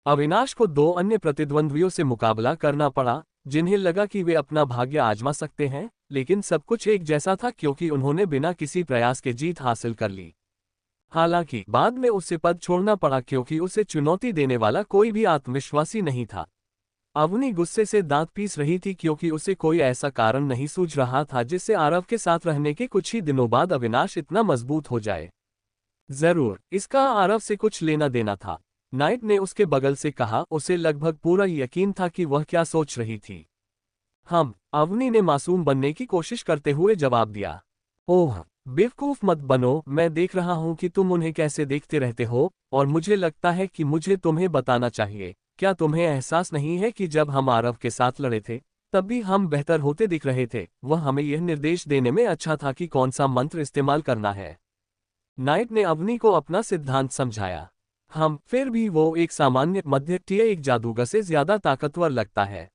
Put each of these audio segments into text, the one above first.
अविनाश को दो अन्य प्रतिद्वंद्वियों से मुकाबला करना पड़ा, जिन्हें लगा कि वे अपना भाग्य आजमा सकते हैं, लेकिन सब कुछ एक जैसा था क्योंकि उन्होंने बिना किसी प्रयास के जीत हासिल कर ली। हालांकि बाद में उसे पद छोड़ना पड़ा क्योंकि उसे चुनौती देने वाला कोई भी आत्मविश्वासी नहीं था। अवनी गुस्से से दांत पीस रही थी क्योंकि उसे कोई ऐसा कारण नहीं सूझ रहा था जिससे आरव के साथ रहने के कुछ ही दिनों बाद अविनाश इतना मजबूत हो जाए। जरूर इसका आरव से कुछ लेना देना था, नाइट ने उसके बगल से कहा। उसे लगभग पूरा यकीन था कि वह क्या सोच रही थी। अवनी ने मासूम बनने की कोशिश करते हुए जवाब दिया। ओह बेवकूफ मत बनो, मैं देख रहा हूं कि तुम उन्हें कैसे देखते रहते हो, और मुझे लगता है कि मुझे तुम्हें बताना चाहिए। क्या तुम्हें एहसास नहीं है कि जब हम आरव के साथ लड़े थे तब भी हम बेहतर होते दिख रहे थे? वह हमें यह निर्देश देने में अच्छा था कि कौन सा मंत्र इस्तेमाल करना है। नाइट ने अवनी को अपना सिद्धांत समझाया। फिर भी वो एक सामान्य मध्यटीय एक जादूगर से ज्यादा ताकतवर लगता है।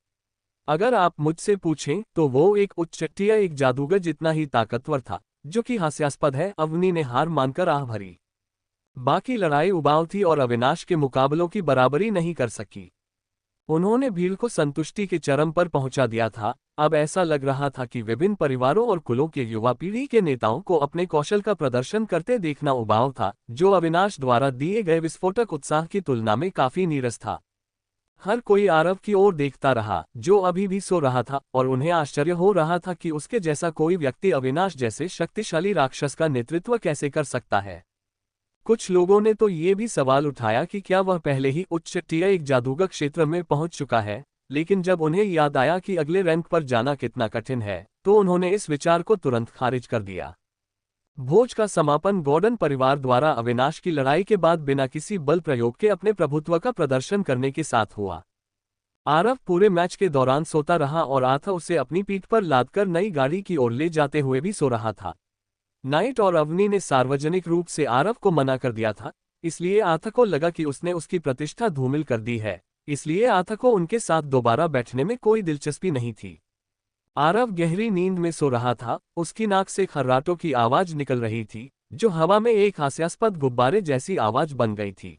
अगर आप मुझसे पूछें तो वो एक उच्चटीय एक जादूगर जितना ही ताकतवर था, जो कि हास्यास्पद है। अवनी ने हार मानकर आह भरी। बाकी लड़ाई उबाऊ थी और अविनाश के मुकाबलों की बराबरी नहीं कर सकी। उन्होंने भीड़ को संतुष्टि के चरम पर पहुंचा दिया था। अब ऐसा लग रहा था कि विभिन्न परिवारों और कुलों के युवा पीढ़ी के नेताओं को अपने कौशल का प्रदर्शन करते देखना उबाऊ था, जो अविनाश द्वारा दिए गए विस्फोटक उत्साह की तुलना में काफी नीरस था। हर कोई आरव की ओर देखता रहा, जो अभी भी सो रहा था, और उन्हें आश्चर्य हो रहा था कि उसके जैसा कोई व्यक्ति अविनाश जैसे शक्तिशाली राक्षस का नेतृत्व कैसे कर सकता है। कुछ लोगों ने तो ये भी सवाल उठाया कि क्या वह पहले ही उच्चटीय एक जादूगर क्षेत्र में पहुंच चुका है, लेकिन जब उन्हें याद आया कि अगले रैंक पर जाना कितना कठिन है, तो उन्होंने इस विचार को तुरंत खारिज कर दिया। भोज का समापन गॉर्डन परिवार द्वारा अविनाश की लड़ाई के बाद बिना किसी बल प्रयोग के अपने प्रभुत्व का प्रदर्शन करने के साथ हुआ। आरव पूरे मैच के दौरान सोता रहा और आथा उसे अपनी पीठ पर लादकर नई गाड़ी की ओर ले जाते हुए भी सो रहा था। नाइट और अवनी ने सार्वजनिक रूप से आरव को मना कर दिया था, इसलिए आथा को लगा कि उसने उसकी प्रतिष्ठा धूमिल कर दी है, इसलिए आथा को उनके साथ दोबारा बैठने में कोई दिलचस्पी नहीं थी। आरव गहरी नींद में सो रहा था, उसकी नाक से खर्राटों की आवाज निकल रही थी, जो हवा में एक हास्यास्पद गुब्बारे जैसी आवाज बन गई थी।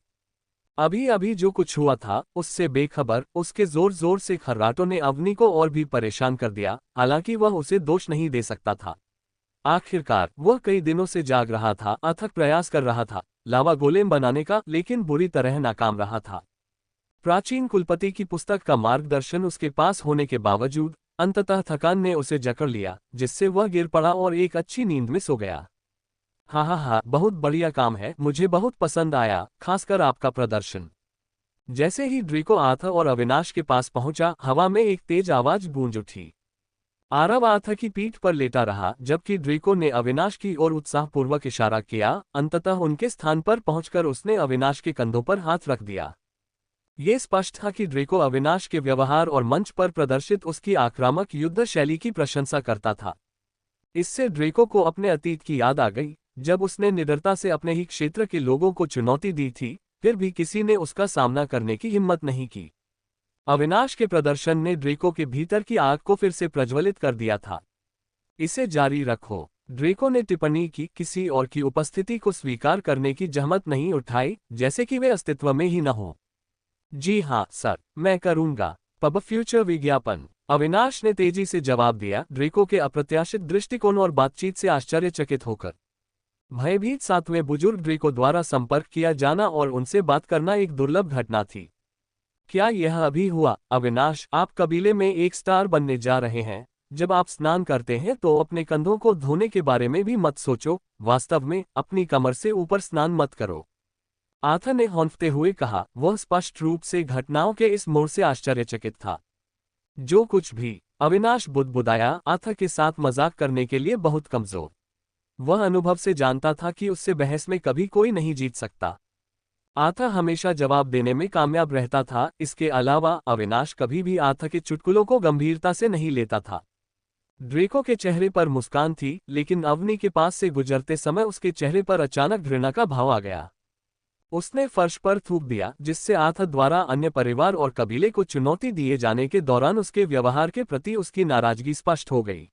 अभी अभी जो कुछ हुआ था उससे बेखबर उसके जोर जोर से खर्राटों ने अवनी को और भी परेशान कर दिया, हालांकि वह उसे दोष नहीं दे सकता था। आखिरकार वह कई दिनों से जाग रहा था, अथक प्रयास कर रहा था लावा गोलेम बनाने का, लेकिन बुरी तरह नाकाम रहा था। प्राचीन कुलपति की पुस्तक का मार्गदर्शन उसके पास होने के बावजूद अंततः थकान ने उसे जकड़ लिया, जिससे वह गिर पड़ा और एक अच्छी नींद में सो गया। हाँ, बहुत बढ़िया काम है, मुझे बहुत पसंद आया, खासकर आपका प्रदर्शन। जैसे ही ड्रीको आथा और अविनाश के पास पहुंचा, हवा में एक तेज आवाज गूंज उठी। आरव आथा की पीठ पर लेटा रहा, जबकि ड्रीको ने अविनाश की ओर उत्साहपूर्वक इशारा किया। अंततः उनके स्थान पर पहुंचकर उसने अविनाश के कंधों पर हाथ रख दिया। ये स्पष्ट था कि ड्रीको अविनाश के व्यवहार और मंच पर प्रदर्शित उसकी आक्रामक युद्ध शैली की प्रशंसा करता था। इससे ड्रीको को अपने अतीत की याद आ गई, जब उसने निडरता से अपने ही क्षेत्र के लोगों को चुनौती दी थी, फिर भी किसी ने उसका सामना करने की हिम्मत नहीं की। अविनाश के प्रदर्शन ने ड्रेको के भीतर की आग को फिर से प्रज्वलित कर दिया था। इसे जारी रखो, ड्रेको ने टिप्पणी की। किसी और की उपस्थिति को स्वीकार करने की जहमत नहीं उठाई, जैसे कि वे अस्तित्व में ही न हो। जी हाँ सर, मैं करूंगा। पब फ्यूचर विज्ञापन, अविनाश ने तेजी से जवाब दिया, ड्रेको के अप्रत्याशित दृष्टिकोण और बातचीत से आश्चर्यचकित होकर। भयभीत सातवें बुजुर्ग ड्रेको द्वारा संपर्क किया जाना और उनसे बात करना एक दुर्लभ घटना थी। क्या यह अभी हुआ? अविनाश, आप कबीले में एक स्टार बनने जा रहे हैं। जब आप स्नान करते हैं तो अपने कंधों को धोने के बारे में भी मत सोचो। वास्तव में अपनी कमर से ऊपर स्नान मत करो। आथा ने हौंफते हुए कहा। वह स्पष्ट रूप से घटनाओं के इस मोड़ से आश्चर्यचकित था। जो कुछ भी, अविनाश बुदबुदाया, आथा के साथ मजाक करने के लिए बहुत कमजोर। वह अनुभव से जानता था कि उससे बहस में कभी कोई नहीं जीत सकता। आथा हमेशा जवाब देने में कामयाब रहता था। इसके अलावा अविनाश कभी भी आथा के चुटकुलों को गंभीरता से नहीं लेता था। ड्रेको के चेहरे पर मुस्कान थी, लेकिन अवनी के पास से गुजरते समय उसके चेहरे पर अचानक घृणा का भाव आ गया। उसने फर्श पर थूक दिया, जिससे आथा द्वारा अन्य परिवार और कबीले को चुनौती दिए जाने के दौरान उसके व्यवहार के प्रति उसकी नाराजगी स्पष्ट हो गई।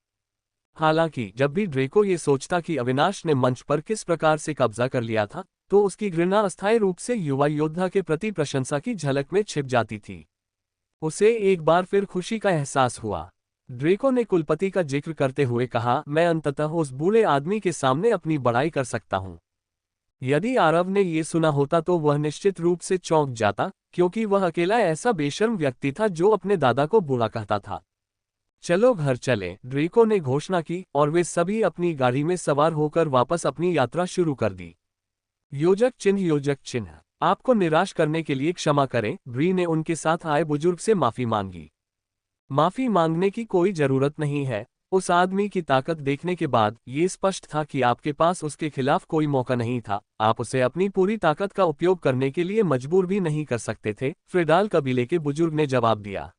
हालांकि जब भी ड्रेको ये सोचता कि अविनाश ने मंच पर किस प्रकार से कब्जा कर लिया था, तो उसकी घृणा अस्थायी रूप से युवा योद्धा के प्रति प्रशंसा की झलक में छिप जाती थी। उसे एक बार फिर खुशी का एहसास हुआ। ड्रेको ने कुलपति का जिक्र करते हुए कहा, मैं अंततः उस बूढ़े आदमी के सामने अपनी बड़ाई कर सकता हूँ। यदि आरव ने ये सुना होता तो वह निश्चित रूप से चौंक जाता, क्योंकि वह अकेला ऐसा बेशर्म व्यक्ति था जो अपने दादा को बूढ़ा कहता था। चलो घर चले, ड्रेको ने घोषणा की और वे सभी अपनी गाड़ी में सवार होकर वापस अपनी यात्रा शुरू कर दी। योजक चिन्ह, आपको निराश करने के लिए क्षमा करें, ब्री ने उनके साथ आए बुजुर्ग से माफी मांगी। माफी मांगने की कोई जरूरत नहीं है। उस आदमी की ताकत देखने के बाद ये स्पष्ट था कि आपके पास उसके खिलाफ कोई मौका नहीं था। आप उसे अपनी पूरी ताकत का उपयोग करने के लिए मजबूर भी नहीं कर सकते थे, फ्रिडाल कबीले के बुजुर्ग ने जवाब दिया।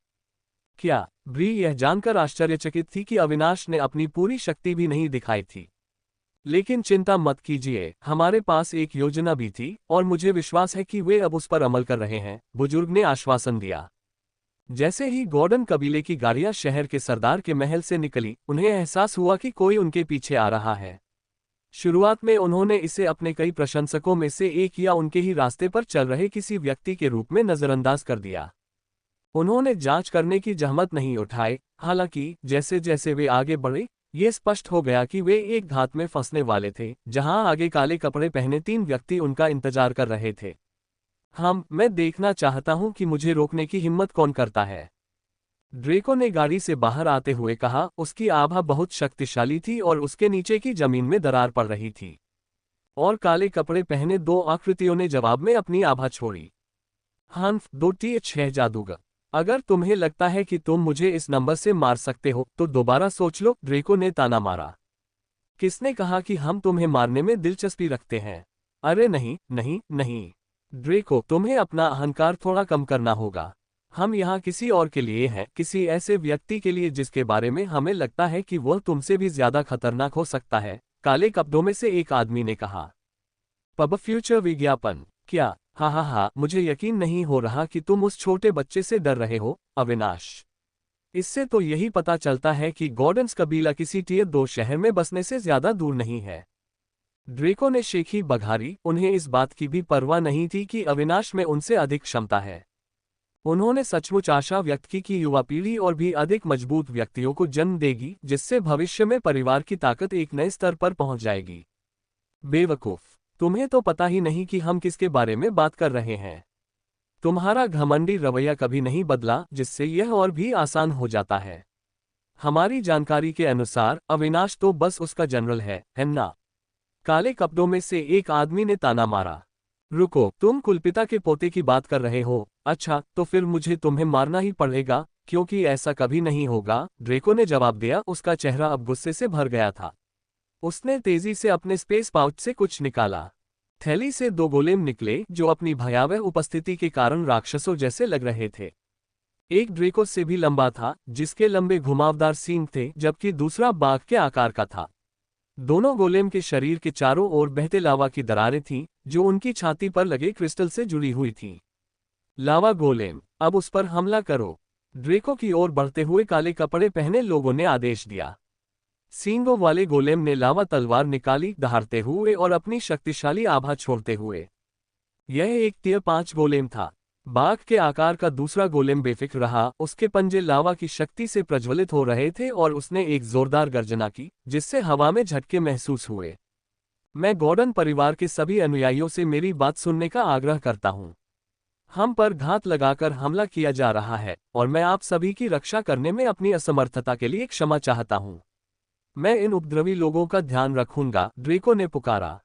क्या? ब्री यह जानकर आश्चर्यचकित थी कि अविनाश ने अपनी पूरी शक्ति भी नहीं दिखाई थी। लेकिन चिंता मत कीजिए, हमारे पास एक योजना भी थी और मुझे विश्वास है कि वे अब उस पर अमल कर रहे हैं, बुजुर्ग ने आश्वासन दिया। जैसे ही गॉर्डन कबीले की गाड़ियां शहर के सरदार के महल से निकली, उन्हें एहसास हुआ कि कोई उनके पीछे आ रहा है। शुरुआत में उन्होंने इसे अपने कई प्रशंसकों में से एक या उनके ही रास्ते पर चल रहे किसी व्यक्ति के रूप में नजरअंदाज कर दिया। उन्होंने जांच करने की जहमत नहीं उठाई। हालांकि जैसे जैसे वे आगे बढ़े, ये स्पष्ट हो गया कि वे एक घात में फंसने वाले थे, जहां आगे काले कपड़े पहने 3 व्यक्ति उनका इंतजार कर रहे थे। मैं देखना चाहता हूं कि मुझे रोकने की हिम्मत कौन करता है, ड्रेको ने गाड़ी से बाहर आते हुए कहा। उसकी आभा बहुत शक्तिशाली थी और उसके नीचे की जमीन में दरार पड़ रही थी। और काले कपड़े पहने 2 आकृतियों ने जवाब में अपनी आभा छोड़ी। हम्फ 2T6 जादूगर, अगर तुम्हें लगता है कि तुम मुझे इस नंबर से मार सकते हो तो दोबारा सोच लो, ड्रेको ने ताना मारा। किसने कहा कि हम तुम्हें मारने में दिलचस्पी रखते हैं? अरे नहीं नहीं नहीं ड्रेको, तुम्हें अपना अहंकार थोड़ा कम करना होगा। हम यहाँ किसी और के लिए हैं, किसी ऐसे व्यक्ति के लिए जिसके बारे में हमें लगता है कि वह तुमसे भी ज्यादा खतरनाक हो सकता है, काले कपड़ों में से एक आदमी ने कहा। पब फ्यूचर विज्ञापन, क्या? हा, मुझे यकीन नहीं हो रहा कि तुम उस छोटे बच्चे से डर रहे हो, अविनाश। इससे तो यही पता चलता है कि गॉर्डन्स कबीला किसी टियर 2 शहर में बसने से ज्यादा दूर नहीं है। ड्रेको ने शेखी बघारी, उन्हें इस बात की भी परवाह नहीं थी कि अविनाश में उनसे अधिक क्षमता है। उन्होंने सचमुच आशा व्यक्त की कि युवा पीढ़ी और भी अधिक मजबूत व्यक्तियों को जन्म देगी, जिससे भविष्य में परिवार की ताकत एक नए स्तर पर पहुंच जाएगी। बेवकूफ, तुम्हें तो पता ही नहीं कि हम किसके बारे में बात कर रहे हैं। तुम्हारा घमंडी रवैया कभी नहीं बदला, जिससे यह और भी आसान हो जाता है। हमारी जानकारी के अनुसार अविनाश तो बस उसका जनरल है ना? काले कपड़ों में से एक आदमी ने ताना मारा। रुको, तुम कुलपिता के पोते की बात कर रहे हो? अच्छा, तो फिर मुझे तुम्हें मारना ही पड़ेगा, क्योंकि ऐसा कभी नहीं होगा, ड्रेको ने जवाब दिया। उसका चेहरा अब गुस्से से भर गया था। उसने तेजी से अपने स्पेस पाउच से कुछ निकाला। थैली से 2 गोलेम निकले, जो अपनी भयावह उपस्थिति के कारण राक्षसों जैसे लग रहे थे। एक ड्रेको से भी लंबा था, जिसके लंबे घुमावदार सींग थे, जबकि दूसरा बाघ के आकार का था। दोनों गोलेम के शरीर के चारों ओर बहते लावा की दरारें थीं, जो उनकी छाती पर लगे क्रिस्टल से जुड़ी हुई थीं। लावा गोलेम, अब उस पर हमला करो, ड्रेको की ओर बढ़ते हुए काले कपड़े पहने लोगों ने आदेश दिया। सींगों वाले गोलेम ने लावा तलवार निकाली, दहाड़ते हुए और अपनी शक्तिशाली आभा छोड़ते हुए। यह एक टियर 5 गोलेम था। बाघ के आकार का दूसरा गोलेम बेफिक्र रहा, उसके पंजे लावा की शक्ति से प्रज्वलित हो रहे थे और उसने एक जोरदार गर्जना की, जिससे हवा में झटके महसूस हुए। मैं गॉर्डन परिवार के सभी अनुयायियों से मेरी बात सुनने का आग्रह करता हूं। हम पर घात लगाकर हमला किया जा रहा है और मैं आप सभी की रक्षा करने में अपनी असमर्थता के लिए क्षमा चाहता हूं। मैं इन उपद्रवी लोगों का ध्यान रखूंगा, ड्रेको ने पुकारा।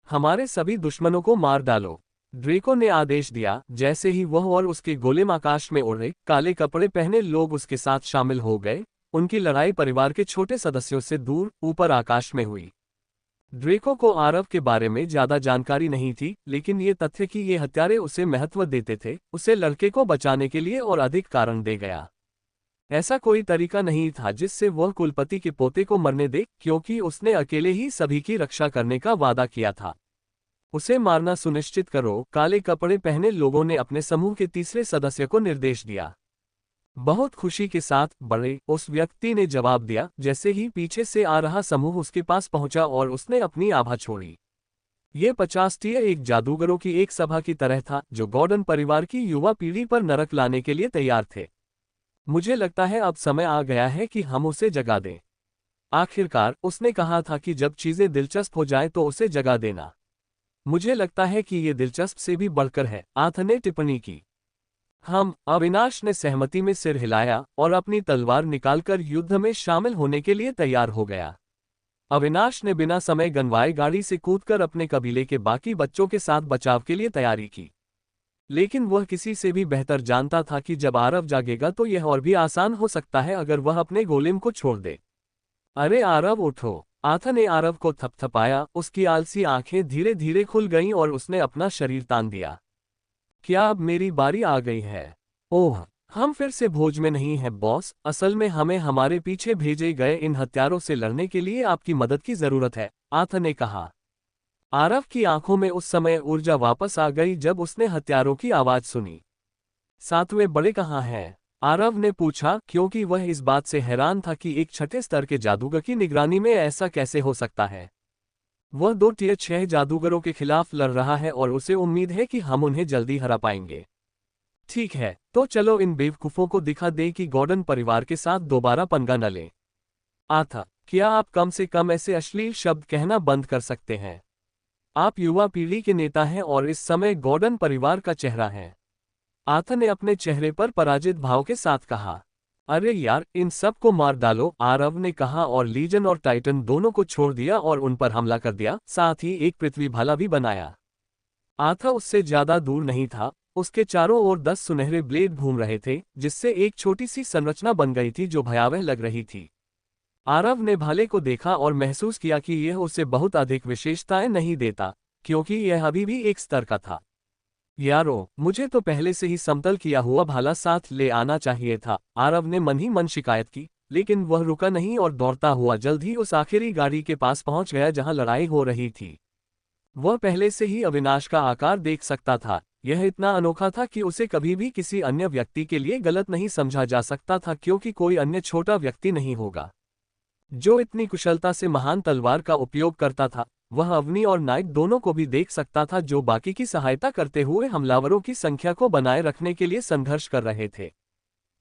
हमारे सभी दुश्मनों को मार डालो, ड्रेको ने आदेश दिया। जैसे ही वह और उसके गोलेम आकाश में उड़े, काले कपड़े पहने लोग उसके साथ शामिल हो गए। उनकी लड़ाई परिवार के छोटे सदस्यों से दूर ऊपर आकाश में हुई। ड्रेको को आरव के बारे में ज्यादा जानकारी नहीं थी, लेकिन ये तथ्य कि ये हत्यारे उसे महत्व देते थे, उसे लड़के को बचाने के लिए और अधिक कारण दे गया। ऐसा कोई तरीका नहीं था जिससे वह कुलपति के पोते को मरने दे, क्योंकि उसने अकेले ही सभी की रक्षा करने का वादा किया था। उसे मारना सुनिश्चित करो, काले कपड़े पहने लोगों ने अपने समूह के तीसरे सदस्य को निर्देश दिया। बहुत खुशी के साथ, बड़े, उस व्यक्ति ने जवाब दिया, जैसे ही पीछे से आ रहा समूह उसके पास पहुंचा और उसने अपनी आभा छोड़ी। ये 50 एक जादूगरों की एक सभा की तरह था जो गॉर्डन परिवार की युवा पीढ़ी पर नरक लाने के लिए तैयार थे। मुझे लगता है अब समय आ गया है कि हम उसे जगा दें। आखिरकार उसने कहा था कि जब चीजें दिलचस्प हो जाए तो उसे जगा देना। मुझे लगता है कि ये दिलचस्प से भी बढ़कर है, आर्थर ने टिप्पणी की। हम, अविनाश ने सहमति में सिर हिलाया और अपनी तलवार निकालकर युद्ध में शामिल होने के लिए तैयार हो गया। अविनाश ने बिना समय गंवाए गाड़ी से कूदकर अपने कबीले के बाकी बच्चों के साथ बचाव के लिए तैयारी की। लेकिन वह किसी से भी बेहतर जानता था कि जब आरव जागेगा तो यह और भी आसान हो सकता है अगर वह अपने गोलेम को छोड़ दे। अरे आरव उठो! आर्थर ने आरव को थपथपाया, उसकी आलसी आंखें धीरे धीरे खुल गईं और उसने अपना शरीर तान दिया। क्या अब मेरी बारी आ गई है? ओह, हम फिर से भोज में नहीं हैं बॉस, असल में हमें हमारे पीछे भेजे गए इन हत्यारों से लड़ने के लिए आपकी मदद की जरूरत है, आर्थर ने कहा। आरव की आंखों में उस समय ऊर्जा वापस आ गई जब उसने हत्यारों की आवाज सुनी। सातवें बड़े कहाँ हैं? आरव ने पूछा, क्योंकि वह इस बात से हैरान था कि एक छठे स्तर के जादूगर की निगरानी में ऐसा कैसे हो सकता है। वह 2 टियर 6 जादूगरों के खिलाफ लड़ रहा है और उसे उम्मीद है कि हम उन्हें जल्दी हरा पाएंगे। ठीक है, तो चलो इन बेवकूफों को दिखा दें कि गॉर्डन परिवार के साथ दोबारा पंगा न लें। आर्थर, क्या आप कम से कम ऐसे अश्लील शब्द कहना बंद कर सकते हैं? आप युवा पीढ़ी के नेता हैं और इस समय गॉर्डन परिवार का चेहरा हैं। आर्थर ने अपने चेहरे पर पराजित भाव के साथ कहा। अरे यार, इन सब को मार डालो, आरव ने कहा और लीजन और टाइटन दोनों को छोड़ दिया और उन पर हमला कर दिया, साथ ही एक पृथ्वी भाला भी बनाया। आर्थर उससे ज्यादा दूर नहीं था, उसके चारों ओर 10 सुनहरे ब्लेड घूम रहे थे, जिससे एक छोटी सी संरचना बन गई थी जो भयावह लग रही थी। आरव ने भाले को देखा और महसूस किया कि यह उसे बहुत अधिक विशेषताएं नहीं देता, क्योंकि यह अभी भी एक स्तर का था। यारो, मुझे तो पहले से ही समतल किया हुआ भाला साथ ले आना चाहिए था, आरव ने मन ही मन शिकायत की, लेकिन वह रुका नहीं और दौड़ता हुआ जल्द ही उस आखिरी गाड़ी के पास पहुंच गया जहां लड़ाई हो रही थी। वह पहले से ही अविनाश का आकार देख सकता था। यह इतना अनोखा था कि उसे कभी भी किसी अन्य व्यक्ति के लिए गलत नहीं समझा जा सकता था, क्योंकि कोई अन्य छोटा व्यक्ति नहीं होगा जो इतनी कुशलता से महान तलवार का उपयोग करता था। वह अवनी और नाइट दोनों को भी देख सकता था जो बाकी की सहायता करते हुए हमलावरों की संख्या को बनाए रखने के लिए संघर्ष कर रहे थे।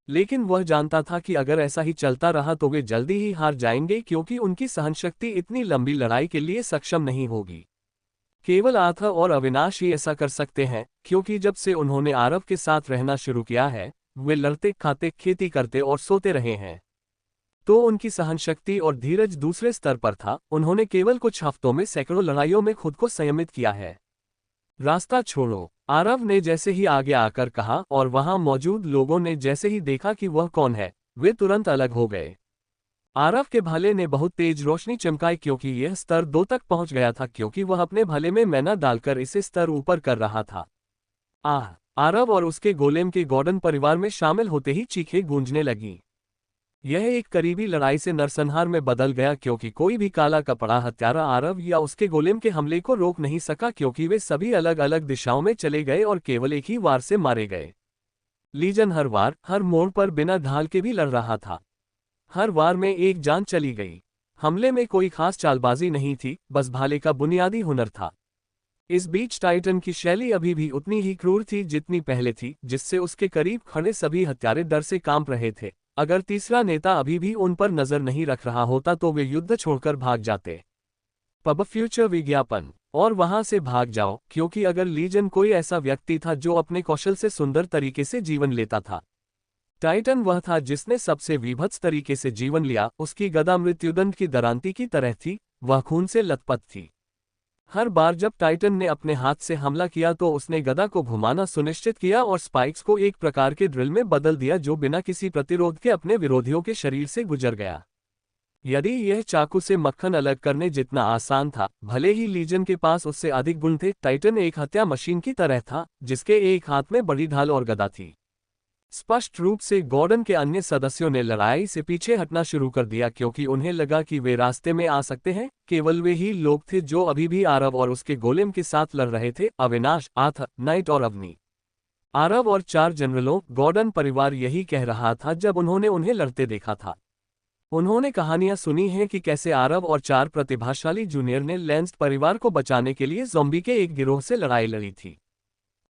लेकिन वह जानता था कि अगर ऐसा ही चलता रहा तो वे जल्दी ही हार जाएंगे, क्योंकि उनकी सहनशक्ति इतनी लंबी लड़ाई के लिए सक्षम नहीं होगी। केवल आर्थर और अविनाश ही ऐसा कर सकते हैं, क्योंकि जब से उन्होंने आरव के साथ रहना शुरू किया है, वे लड़ते, खाते, खेती करते और सोते रहे हैं। तो उनकी सहनशक्ति और धीरज दूसरे स्तर पर था। उन्होंने केवल कुछ हफ्तों में सैकड़ों लड़ाइयों में खुद को संयमित किया है। रास्ता छोड़ो, आरव ने जैसे ही आगे आकर कहा, और वहां मौजूद लोगों ने जैसे ही देखा कि वह कौन है, वे तुरंत अलग हो गए। आरव के भाले ने बहुत तेज रोशनी चमकाई, क्योंकि यह स्तर 2 तक पहुंच गया था, क्योंकि वह अपने भाले में मैना डालकर इसे स्तर ऊपर कर रहा था। आरव और उसके गोलेम के गॉर्डन परिवार में शामिल होते ही चीखें गूंजने लगीं। यह एक करीबी लड़ाई से नरसंहार में बदल गया, क्योंकि कोई भी काला कपड़ा हत्यारा आरव या उसके गोलेम के हमले को रोक नहीं सका, क्योंकि वे सभी अलग अलग दिशाओं में चले गए और केवल एक ही वार से मारे गए। लीजन हर वार, हर मोड़ पर बिना ढाल के भी लड़ रहा था। हर वार में एक जान चली गई। हमले में कोई खास चालबाजी नहीं थी, बस भाले का बुनियादी हुनर था। इस बीच टाइटन की शैली अभी भी उतनी ही क्रूर थी जितनी पहले थी, जिससे उसके करीब खड़े सभी हत्यारे डर से कांप रहे थे। अगर तीसरा नेता अभी भी उन पर नजर नहीं रख रहा होता तो वे युद्ध छोड़कर भाग जाते। पब फ्यूचर विज्ञापन, और वहां से भाग जाओ, क्योंकि अगर लीजन कोई ऐसा व्यक्ति था जो अपने कौशल से सुंदर तरीके से जीवन लेता था, टाइटन वह था जिसने सबसे विभत्स तरीके से जीवन लिया। उसकी गदा मृत्युदंड की दरांती की तरह थी, वह खून से लथपथ थी। हर बार जब टाइटन ने अपने हाथ से हमला किया तो उसने गदा को घुमाना सुनिश्चित किया और स्पाइक्स को एक प्रकार के ड्रिल में बदल दिया जो बिना किसी प्रतिरोध के अपने विरोधियों के शरीर से गुजर गया। यदि यह चाकू से मक्खन अलग करने जितना आसान था, भले ही लीजन के पास उससे अधिक गुण थे, टाइटन एक हत्या मशीन की तरह था, जिसके एक हाथ में बड़ी ढाल और गदा थी। स्पष्ट रूप से गॉर्डन के अन्य सदस्यों ने लड़ाई से पीछे हटना शुरू कर दिया, क्योंकि उन्हें लगा कि वे रास्ते में आ सकते हैं। केवल वे ही लोग थे जो अभी भी आरव और उसके गोलेम के साथ लड़ रहे थे, अविनाश, आर्थर, नाइट और अवनी। आरव और 4 जनरलों, गॉर्डन परिवार यही कह रहा था जब उन्होंने उन्हें लड़ते देखा था। उन्होंने कहानियां सुनी हैं कि कैसे आरव और 4 प्रतिभाशाली जूनियर ने लेंस्ट परिवार को बचाने के लिए ज़ॉम्बी के एक गिरोह से लड़ाई लड़ी थी।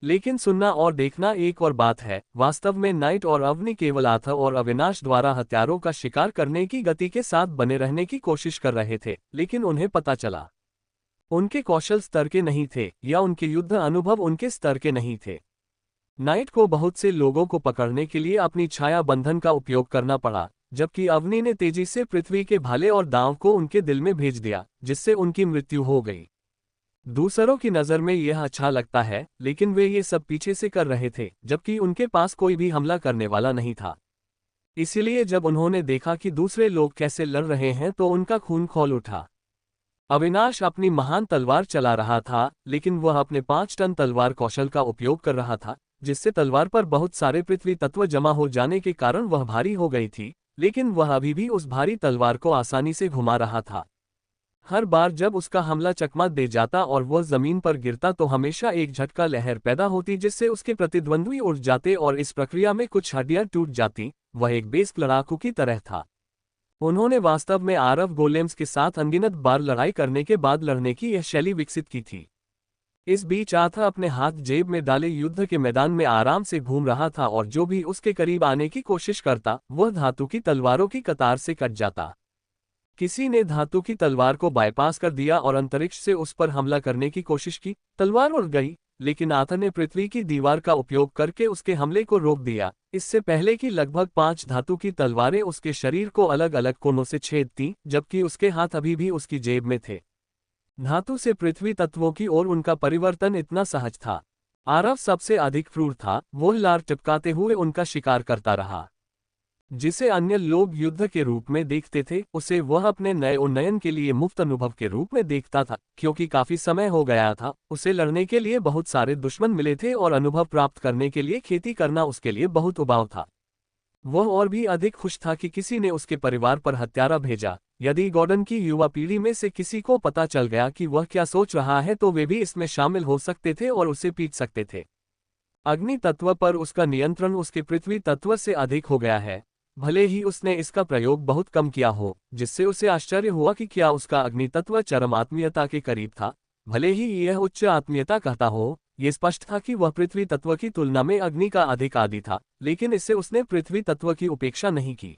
लेकिन सुनना और देखना एक और बात है, वास्तव में नाइट और अवनी केवल आर्थर और अविनाश द्वारा हथियारों का शिकार करने की गति के साथ बने रहने की कोशिश कर रहे थे, लेकिन उन्हें पता चला उनके कौशल स्तर के नहीं थे या उनके युद्ध अनुभव उनके स्तर के नहीं थे। नाइट को बहुत से लोगों को पकड़ने के लिए अपनी छाया बंधन का उपयोग करना पड़ा, जबकि अवनी ने तेजी से पृथ्वी के भाले और दांव को उनके दिल में भेज दिया, जिससे उनकी मृत्यु हो गई। दूसरों की नज़र में यह अच्छा लगता है, लेकिन वे ये सब पीछे से कर रहे थे, जबकि उनके पास कोई भी हमला करने वाला नहीं था। इसीलिए जब उन्होंने देखा कि दूसरे लोग कैसे लड़ रहे हैं तो उनका खून खौल उठा। अविनाश अपनी महान तलवार चला रहा था, लेकिन वह अपने 5 टन तलवार कौशल का उपयोग कर रहा था, जिससे तलवार पर बहुत सारे पृथ्वी तत्व जमा हो जाने के कारण वह भारी हो गई थी, लेकिन वह अभी भी उस भारी तलवार को आसानी से घुमा रहा था। हर बार जब उसका हमला चकमा दे जाता और वह जमीन पर गिरता तो हमेशा एक झटका लहर पैदा होती जिससे उसके प्रतिद्वंद्वी उड़ जाते और इस प्रक्रिया में कुछ हड्डियां टूट जाती। वह एक बेस्क लड़ाकू की तरह था। उन्होंने वास्तव में आरव गोलेम्स के साथ अनगिनत बार लड़ाई करने के बाद लड़ने की यह शैली विकसित की थी। इस बीच आर्थर अपने हाथ जेब में डाले युद्ध के मैदान में आराम से घूम रहा था और जो भी उसके करीब आने की कोशिश करता वह धातु की तलवारों की कतार से कट जाता। किसी ने धातु की तलवार को बाईपास कर दिया और अंतरिक्ष से उस पर हमला करने की कोशिश की। तलवार उड़ गई, लेकिन आर्थर ने पृथ्वी की दीवार का उपयोग करके उसके हमले को रोक दिया, इससे पहले कि लगभग 5 धातु की तलवारें उसके शरीर को अलग अलग कोनों से छेदतीं, जबकि उसके हाथ अभी भी उसकी जेब में थे। धातु से पृथ्वी तत्वों की ओर उनका परिवर्तन इतना सहज था। आरव सबसे अधिक क्रूर था, वह लार टिपकाते हुए उनका शिकार करता रहा। जिसे अन्य लोग युद्ध के रूप में देखते थे, उसे वह अपने नए उन्नयन के लिए मुफ्त अनुभव के रूप में देखता था, क्योंकि काफी समय हो गया था, उसे लड़ने के लिए बहुत सारे दुश्मन मिले थे और अनुभव प्राप्त करने के लिए खेती करना उसके लिए बहुत उबाऊ था। वह और भी अधिक खुश था कि किसी ने उसके परिवार पर हत्यारा भेजा। यदि गॉर्डन की युवा पीढ़ी में से किसी को पता चल गया कि वह क्या सोच रहा है तो वे भी इसमें शामिल हो सकते थे और उसे पीट सकते थे। अग्नि तत्व पर उसका नियंत्रण उसके पृथ्वी तत्व से अधिक हो गया है, भले ही उसने इसका प्रयोग बहुत कम किया हो, जिससे उसे आश्चर्य हुआ कि क्या उसका अग्नि तत्व चरम आत्मीयता के करीब था। भले ही यह उच्च आत्मीयता कहता हो, ये स्पष्ट था कि वह पृथ्वी तत्व की तुलना में अग्नि का अधिक आदी था, लेकिन इससे उसने पृथ्वी तत्व की उपेक्षा नहीं की।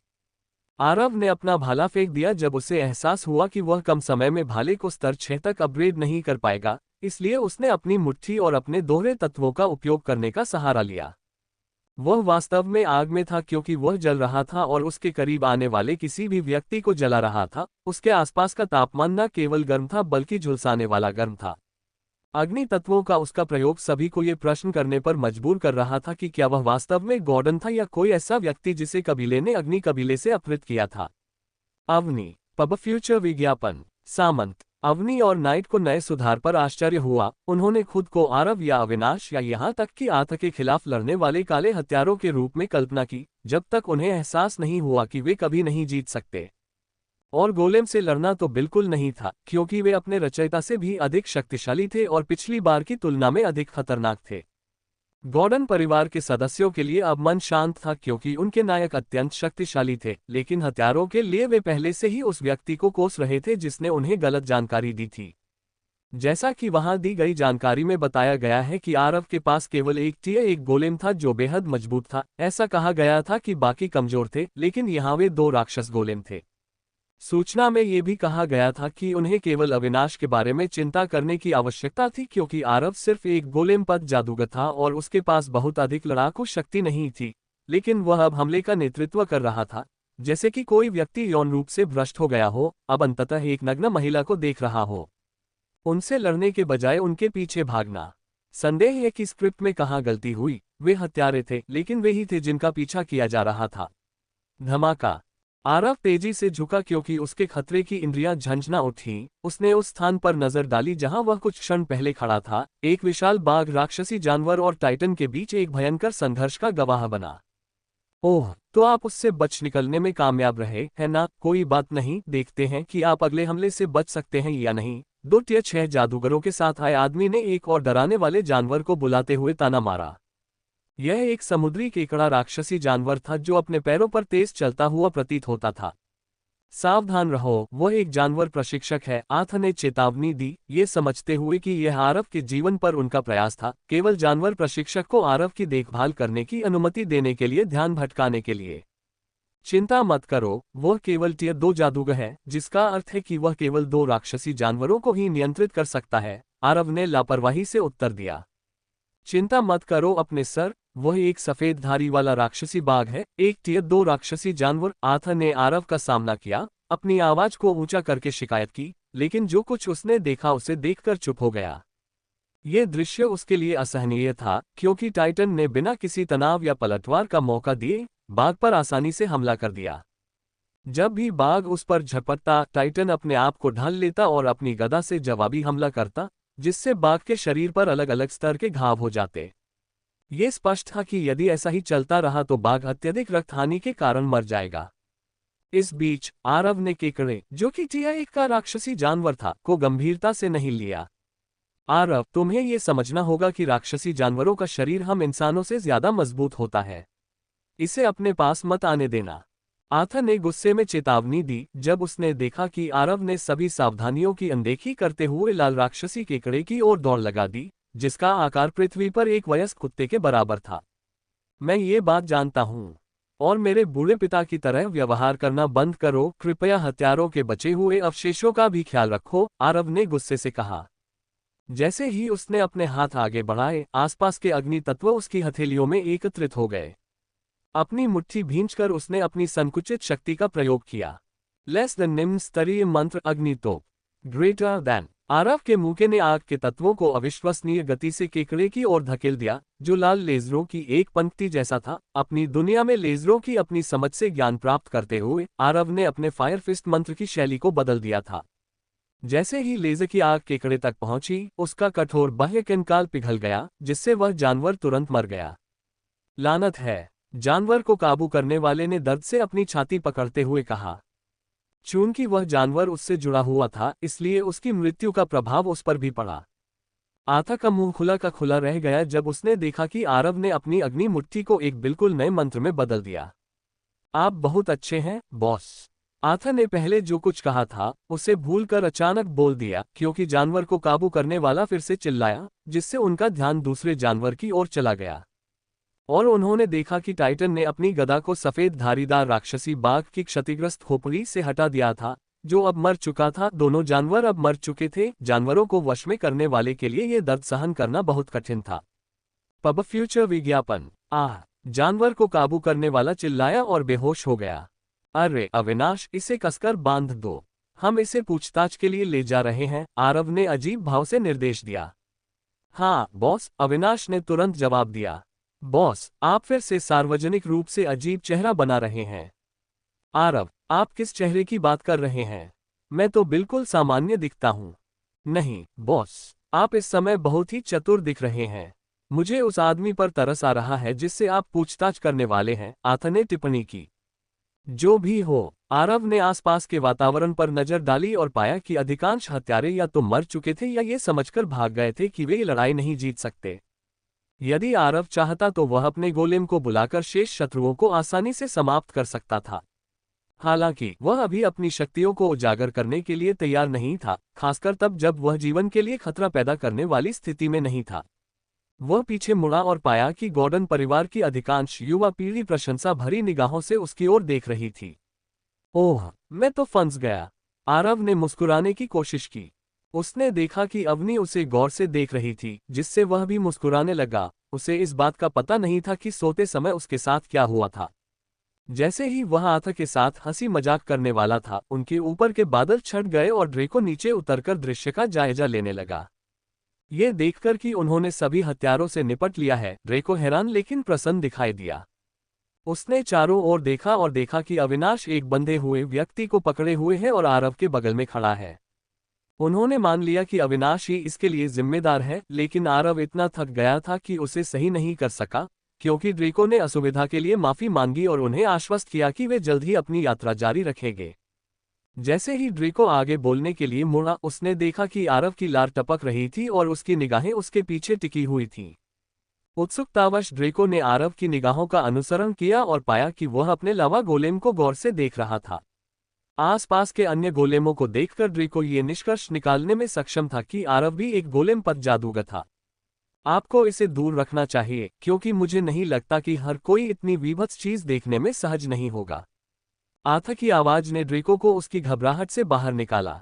आरव ने अपना भाला फेंक दिया जब उसे एहसास हुआ कि वह कम समय में भाले को स्तर 6 तक अपग्रेड नहीं कर पाएगा, इसलिए उसने अपनी मुट्ठी और अपने दोहरे तत्वों का उपयोग करने का सहारा लिया। वह वास्तव में आग में था क्योंकि वह जल रहा था और उसके करीब आने वाले किसी भी व्यक्ति को जला रहा था। उसके आसपास का तापमान न केवल गर्म था बल्कि झुलसाने वाला गर्म था। अग्नि तत्वों का उसका प्रयोग सभी को ये प्रश्न करने पर मजबूर कर रहा था कि क्या वह वास्तव में गॉर्डन था या कोई ऐसा व्यक्ति जिसे कबीले ने अग्नि कबीले से अपहृत किया था। अवनी पब फ्यूचर विज्ञापन सामंत अवनी और नाइट को नए सुधार पर आश्चर्य हुआ। उन्होंने खुद को आरव या अविनाश या यहाँ तक कि आर्थ के खिलाफ लड़ने वाले काले हत्यारों के रूप में कल्पना की, जब तक उन्हें एहसास नहीं हुआ कि वे कभी नहीं जीत सकते। और गोलेम से लड़ना तो बिल्कुल नहीं था, क्योंकि वे अपने रचयिता से भी अधिक शक्तिशाली थे और पिछली बार की तुलना में अधिक खतरनाक थे। गॉर्डन परिवार के सदस्यों के लिए अब मन शांत था क्योंकि उनके नायक अत्यंत शक्तिशाली थे, लेकिन हत्यारों के लिए वे पहले से ही उस व्यक्ति को कोस रहे थे जिसने उन्हें गलत जानकारी दी थी। जैसा कि वहां दी गई जानकारी में बताया गया है कि आरव के पास केवल एक टियर एक गोलेम था जो बेहद मजबूत था। ऐसा कहा गया था कि बाकी कमजोर थे, लेकिन यहाँ वे 2 राक्षस गोलेम थे। सूचना में ये भी कहा गया था कि उन्हें केवल अविनाश के बारे में चिंता करने की आवश्यकता थी क्योंकि आरव सिर्फ एक गोलेम पद जादूगर था और उसके पास बहुत अधिक लड़ाकू शक्ति नहीं थी, लेकिन वह अब हमले का नेतृत्व कर रहा था। जैसे कि कोई व्यक्ति यौन रूप से भ्रष्ट हो गया हो, अब अंततः एक नग्न महिला को देख रहा हो। उनसे लड़ने के बजाय उनके पीछे भागना। संदेह है कि स्क्रिप्ट में कहाँ गलती हुई। वे हत्यारे थे, लेकिन वे ही थे जिनका पीछा किया जा रहा था। धमाका। आरव तेजी से झुका क्योंकि उसके खतरे की इंद्रियां झंझना उठी। उसने उस स्थान पर नजर डाली जहां वह कुछ क्षण पहले खड़ा था। एक विशाल बाघ राक्षसी जानवर और टाइटन के बीच एक भयंकर संघर्ष का गवाह बना। ओह, तो आप उससे बच निकलने में कामयाब रहे, है ना? कोई बात नहीं, देखते हैं कि आप अगले हमले से बच सकते हैं या नहीं। 2 टियर 6 जादूगरों के साथ आए आदमी ने एक और डराने वाले जानवर को बुलाते हुए ताना मारा। यह एक समुद्री केकड़ा राक्षसी जानवर था जो अपने पैरों पर तेज चलता हुआ प्रतीत होता था। सावधान रहो, वह एक जानवर प्रशिक्षक है, आथ ने चेतावनी दी, ये समझते हुए कि यह आरव के जीवन पर उनका प्रयास था, केवल जानवर प्रशिक्षक को आरव की देखभाल करने की अनुमति देने के लिए, ध्यान भटकाने के लिए। चिंता मत करो, वह केवल टियर 2 जादूगर है, जिसका अर्थ है कि वह केवल 2 राक्षसी जानवरों को ही नियंत्रित कर सकता है, आरव ने लापरवाही से उत्तर दिया। चिंता मत करो अपने सर, वह एक सफेद धारी वाला राक्षसी बाघ है, एक टियर 2 राक्षसी जानवर। आथा ने आरव का सामना किया, अपनी आवाज को ऊंचा करके शिकायत की, लेकिन जो कुछ उसने देखा उसे देखकर चुप हो गया। यह दृश्य उसके लिए असहनीय था, क्योंकि टाइटन ने बिना किसी तनाव या पलटवार का मौका दिए बाघ पर आसानी से हमला कर दिया। जब भी बाघ उस पर झपटता, टाइटन अपने आप को ढाल लेता और अपनी गदा से जवाबी हमला करता, जिससे बाघ के शरीर पर अलग अलग स्तर के घाव हो जाते। ये स्पष्ट था कि यदि ऐसा ही चलता रहा तो बाघ अत्यधिक रक्तहानि के कारण मर जाएगा। इस बीच आरव ने केकड़े, जो कि टिया 1 का राक्षसी जानवर था, को गंभीरता से नहीं लिया। आरव, तुम्हें यह समझना होगा कि राक्षसी जानवरों का शरीर हम इंसानों से ज्यादा मजबूत होता है, इसे अपने पास मत आने देना। आथा ने गुस्से में चेतावनी दी, जब उसने देखा कि आरव ने सभी सावधानियों की अनदेखी करते हुए लाल राक्षसी केकड़े की ओर दौड़ लगा दी, जिसका आकार पृथ्वी पर एक वयस्क कुत्ते के बराबर था। मैं ये बात जानता हूँ, और मेरे बूढ़े पिता की तरह व्यवहार करना बंद करो, कृपया हथियारों के बचे हुए अवशेषों का भी ख्याल रखो, आरव ने गुस्से से कहा। जैसे ही उसने अपने हाथ आगे बढ़ाए, आसपास के अग्नि तत्व उसकी हथेलियों में एकत्रित हो गए। अपनी मुट्ठी भींचकर उसने अपनी संकुचित शक्ति का प्रयोग किया। लेस देन निम्न स्तरीय मंत्र अग्नितोप, ग्रेटर देन। आरव के मुके ने आग के तत्वों को अविश्वसनीय गति से केकड़े की ओर धकेल दिया, जो लाल लेजरों की एक पंक्ति जैसा था। अपनी दुनिया में लेजरों की अपनी समझ से ज्ञान प्राप्त करते हुए आरव ने अपने फायर फिस्ट मंत्र की शैली को बदल दिया था। जैसे ही लेजर की आग केकड़े तक पहुंची, उसका कठोर बाह्य कंकाल पिघल गया, जिससे वह जानवर तुरंत मर गया। लानत है, जानवर को काबू करने वाले ने दर्द से अपनी छाती पकड़ते हुए कहा। चूंकि वह जानवर उससे जुड़ा हुआ था, इसलिए उसकी मृत्यु का प्रभाव उस पर भी पड़ा। आथा का मुंह खुला का खुला रह गया जब उसने देखा कि आरव ने अपनी अग्नि मुट्ठी को एक बिल्कुल नए मंत्र में बदल दिया। आप बहुत अच्छे हैं, बॉस। आथा ने पहले जो कुछ कहा था उसे भूलकर अचानक बोल दिया, क्योंकि जानवर को काबू करने वाला फिर से चिल्लाया, जिससे उनका ध्यान दूसरे जानवर की ओर चला गया। और उन्होंने देखा कि टाइटन ने अपनी गदा को सफेद धारीदार राक्षसी बाघ की क्षतिग्रस्त खोपड़ी से हटा दिया था, जो अब मर चुका था। दोनों जानवर अब मर चुके थे। जानवरों को वश में करने वाले के लिए यह दर्द सहन करना बहुत कठिन था। पब फ्यूचर विज्ञापन। जानवर को काबू करने वाला चिल्लाया और बेहोश हो गया। अरे अविनाश, इसे कसकर बांध दो, हम इसे पूछताछ के लिए ले जा रहे हैं, आरव ने अजीब भाव से निर्देश दिया। हाँ बॉस, अविनाश ने तुरंत जवाब दिया। बॉस, आप फिर से सार्वजनिक रूप से अजीब चेहरा बना रहे हैं। आरव, आप किस चेहरे की बात कर रहे हैं? मैं तो बिल्कुल सामान्य दिखता हूँ। नहीं बॉस, आप इस समय बहुत ही चतुर दिख रहे हैं। मुझे उस आदमी पर तरस आ रहा है जिससे आप पूछताछ करने वाले हैं, आथा ने टिप्पणी की। जो भी हो, आरव ने आसपास के वातावरण पर नजर डाली और पाया कि अधिकांश हत्यारे या तो मर चुके थे या ये समझकर भाग गए थे कि वे लड़ाई नहीं जीत सकते। यदि आरव चाहता तो वह अपने गोलेम को बुलाकर शेष शत्रुओं को आसानी से समाप्त कर सकता था। हालांकि वह अभी अपनी शक्तियों को उजागर करने के लिए तैयार नहीं था, खासकर तब जब वह जीवन के लिए खतरा पैदा करने वाली स्थिति में नहीं था। वह पीछे मुड़ा और पाया कि गॉर्डन परिवार की अधिकांश युवा पीढ़ी प्रशंसा भरी निगाहों से उसकी ओर देख रही थी। ओह, मैं तो फंस गया, आरव ने मुस्कुराने की कोशिश की। उसने देखा कि अवनी उसे गौर से देख रही थी, जिससे वह भी मुस्कुराने लगा। उसे इस बात का पता नहीं था कि सोते समय उसके साथ क्या हुआ था। जैसे ही वह आथा के साथ हंसी मजाक करने वाला था, उनके ऊपर के बादल छट गए और ड्रेको नीचे उतरकर दृश्य का जायजा लेने लगा। ये देखकर कि उन्होंने सभी हथियारों से निपट लिया है, ड्रेको हैरान लेकिन प्रसन्न दिखाई दिया। उसने चारों ओर देखा और देखा कि अविनाश एक बंधे हुए व्यक्ति को पकड़े हुए है और आरव के बगल में खड़ा है। उन्होंने मान लिया कि अविनाश ही इसके लिए जिम्मेदार है, लेकिन आरव इतना थक गया था कि उसे सही नहीं कर सका, क्योंकि ड्रेको ने असुविधा के लिए माफी मांगी और उन्हें आश्वस्त किया कि वे जल्द ही अपनी यात्रा जारी रखेंगे। जैसे ही ड्रेको आगे बोलने के लिए मुड़ा, उसने देखा कि आरव की लार टपक रही थी और उसकी निगाहें उसके पीछे टिकी हुई थीं। उत्सुकतावश ड्रेको ने आरव की निगाहों का अनुसरण किया और पाया कि वह अपने लावा गोलेम को गौर से देख रहा था। आसपास के अन्य गोलेमों को देखकर ड्रेको ये निष्कर्ष निकालने में सक्षम था कि आरव भी एक गोलेम पद जादूगर था। आपको इसे दूर रखना चाहिए, क्योंकि मुझे नहीं लगता कि हर कोई इतनी विभत्स चीज देखने में सहज नहीं होगा। आथा की आवाज ने ड्रेको को उसकी घबराहट से बाहर निकाला।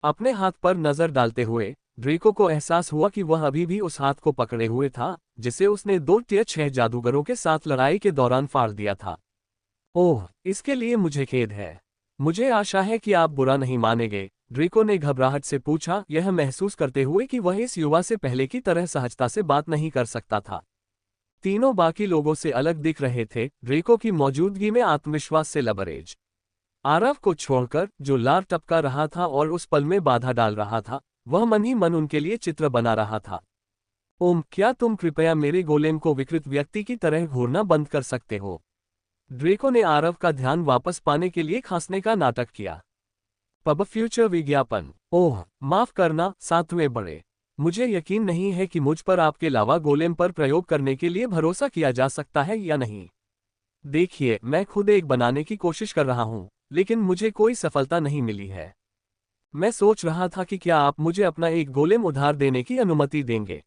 अपने हाथ पर नजर डालते हुए ड्रेको को एहसास हुआ कि वह अभी भी उस हाथ को पकड़े हुए था जिसे उसने 2 टियर 6 जादूगरों के साथ लड़ाई के दौरान फाड़ दिया था। ओह, इसके लिए मुझे खेद है। मुझे आशा है कि आप बुरा नहीं मानेंगे, ड्रेको ने घबराहट से पूछा, यह महसूस करते हुए कि वह इस युवा से पहले की तरह सहजता से बात नहीं कर सकता था। तीनों बाकी लोगों से अलग दिख रहे थे, ड्रेको की मौजूदगी में आत्मविश्वास से लबरेज। आरव को छोड़कर, जो लार टपका रहा था और उस पल में बाधा डाल रहा था, वह मन ही मन उनके लिए चित्र बना रहा था। क्या तुम कृपया मेरे गोलेम को विकृत व्यक्ति की तरह घूरना बंद कर सकते हो? ड्रेको ने आरव का ध्यान वापस पाने के लिए खांसने का नाटक किया। पब फ्यूचर विज्ञापन। ओह, माफ करना, 7वें बड़े। मुझे यकीन नहीं है कि मुझ पर आपके अलावा गोलेम पर प्रयोग करने के लिए भरोसा किया जा सकता है या नहीं। देखिए, मैं खुद एक बनाने की कोशिश कर रहा हूं, लेकिन मुझे कोई सफलता नहीं मिली है। मैं सोच रहा था कि क्या आप मुझे अपना एक गोलेम उधार देने की अनुमति देंगे।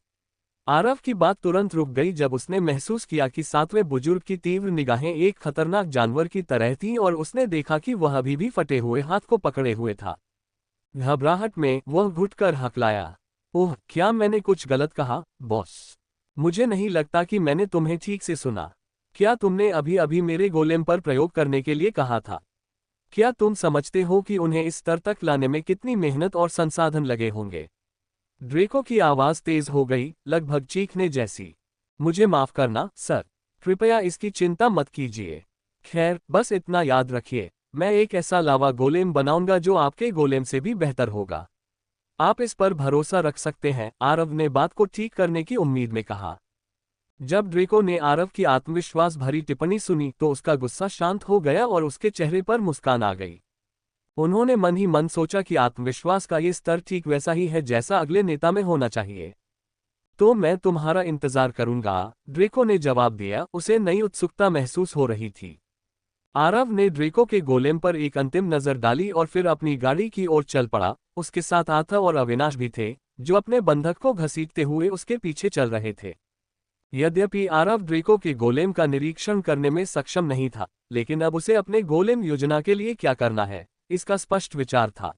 आरव की बात तुरंत रुक गई जब उसने महसूस किया कि 7वें बुजुर्ग की तीव्र निगाहें एक खतरनाक जानवर की तरह थीं और उसने देखा कि वह अभी भी फटे हुए हाथ को पकड़े हुए था। घबराहट में वह घुटकर हकलाया, ओह, क्या मैंने कुछ गलत कहा, बॉस? मुझे नहीं लगता कि मैंने तुम्हें ठीक से सुना। क्या तुमने अभी अभी मेरे गोलेम पर प्रयोग करने के लिए कहा था? क्या तुम समझते हो कि उन्हें इस स्तर तक लाने में कितनी मेहनत और संसाधन लगे होंगे? ड्रेको की आवाज तेज हो गई, लगभग चीखने जैसी। मुझे माफ करना, सर। कृपया इसकी चिंता मत कीजिए। खैर, बस इतना याद रखिए, मैं एक ऐसा लावा गोलेम बनाऊंगा जो आपके गोलेम से भी बेहतर होगा। आप इस पर भरोसा रख सकते हैं, आरव ने बात को ठीक करने की उम्मीद में कहा। जब ड्रेको ने आरव की आत्मविश्वास भरी टिप्पणी सुनी तो उसका गुस्सा शांत हो गया और उसके चेहरे पर मुस्कान आ गई। उन्होंने मन ही मन सोचा कि आत्मविश्वास का ये स्तर ठीक वैसा ही है जैसा अगले नेता में होना चाहिए। तो मैं तुम्हारा इंतजार करूंगा, ड्रेको ने जवाब दिया, उसे नई उत्सुकता महसूस हो रही थी। आरव ने ड्रेको के गोलेम पर एक अंतिम नजर डाली और फिर अपनी गाड़ी की ओर चल पड़ा। उसके साथ आथा और अविनाश भी थे, जो अपने बंधक को घसीटते हुए उसके पीछे चल रहे थे। यद्यपि आरव ड्रेको के गोलेम का निरीक्षण करने में सक्षम नहीं था, लेकिन अब उसे अपने गोलेम योजना के लिए क्या करना है, इसका स्पष्ट विचार था।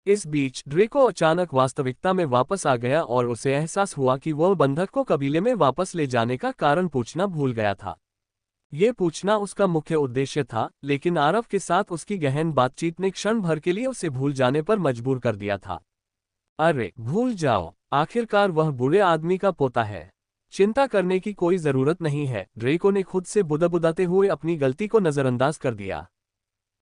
इस बीच ड्रेको अचानक वास्तविकता में वापस आ गया और उसे एहसास हुआ कि वह बंधक को कबीले में वापस ले जाने का कारण पूछना भूल गया था। ये पूछना उसका मुख्य उद्देश्य था, लेकिन आरव के साथ उसकी गहन बातचीत ने क्षण भर के लिए उसे भूल जाने पर मजबूर कर दिया था। अरे, भूल जाओ, आखिरकार वह बुरे आदमी का पोता है। चिंता करने की कोई जरूरत नहीं है, ड्रेको ने खुद से बुदबुदाते हुए अपनी गलती को नजरअंदाज कर दिया।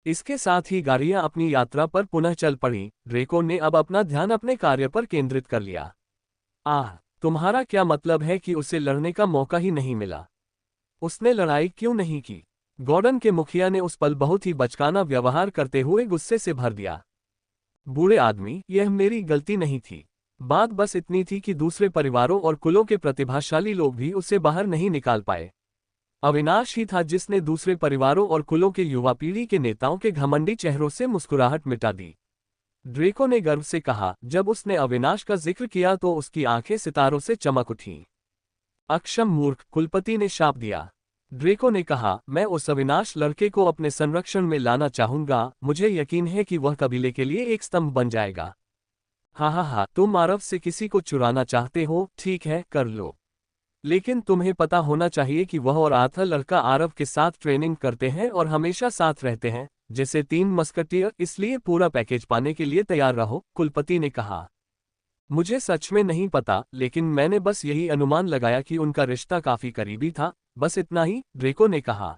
इसके साथ ही गाड़ियां अपनी यात्रा पर पुनः चल पड़ी। ड्रेको ने अब अपना ध्यान अपने कार्य पर केंद्रित कर लिया। तुम्हारा क्या मतलब है कि उसे लड़ने का मौका ही नहीं मिला? उसने लड़ाई क्यों नहीं की? गॉर्डन के मुखिया ने उस पल बहुत ही बचकाना व्यवहार करते हुए गुस्से से भर दिया। बूढ़े आदमी, यह मेरी गलती नहीं थी। बात बस इतनी थी कि दूसरे परिवारों और कुलों के प्रतिभाशाली लोग भी उसे बाहर नहीं निकाल पाए। अविनाश ही था जिसने दूसरे परिवारों और कुलों के युवा पीढ़ी के नेताओं के घमंडी चेहरों से मुस्कुराहट मिटा दी। ड्रेको ने गर्व से कहा। जब उसने अविनाश का जिक्र किया तो उसकी आंखें सितारों से चमक उठीं। अक्षम मूर्ख, कुलपति ने शाप दिया। ड्रेको ने कहा, मैं उस अविनाश लड़के को अपने संरक्षण में लाना चाहूंगा। मुझे यकीन है कि वह कबीले के लिए एक स्तंभ बन जाएगा। हाँ, तुम आरव से किसी को चुराना चाहते हो, ठीक है, कर लो। लेकिन तुम्हें पता होना चाहिए कि वह और आथा लड़का आरव के साथ ट्रेनिंग करते हैं और हमेशा साथ रहते हैं, जैसे 3 मस्कटियर, इसलिए पूरा पैकेज पाने के लिए तैयार रहो, कुलपति ने कहा। मुझे सच में नहीं पता, लेकिन मैंने बस यही अनुमान लगाया कि उनका रिश्ता काफी करीबी था, बस इतना ही, ड्रेको ने कहा।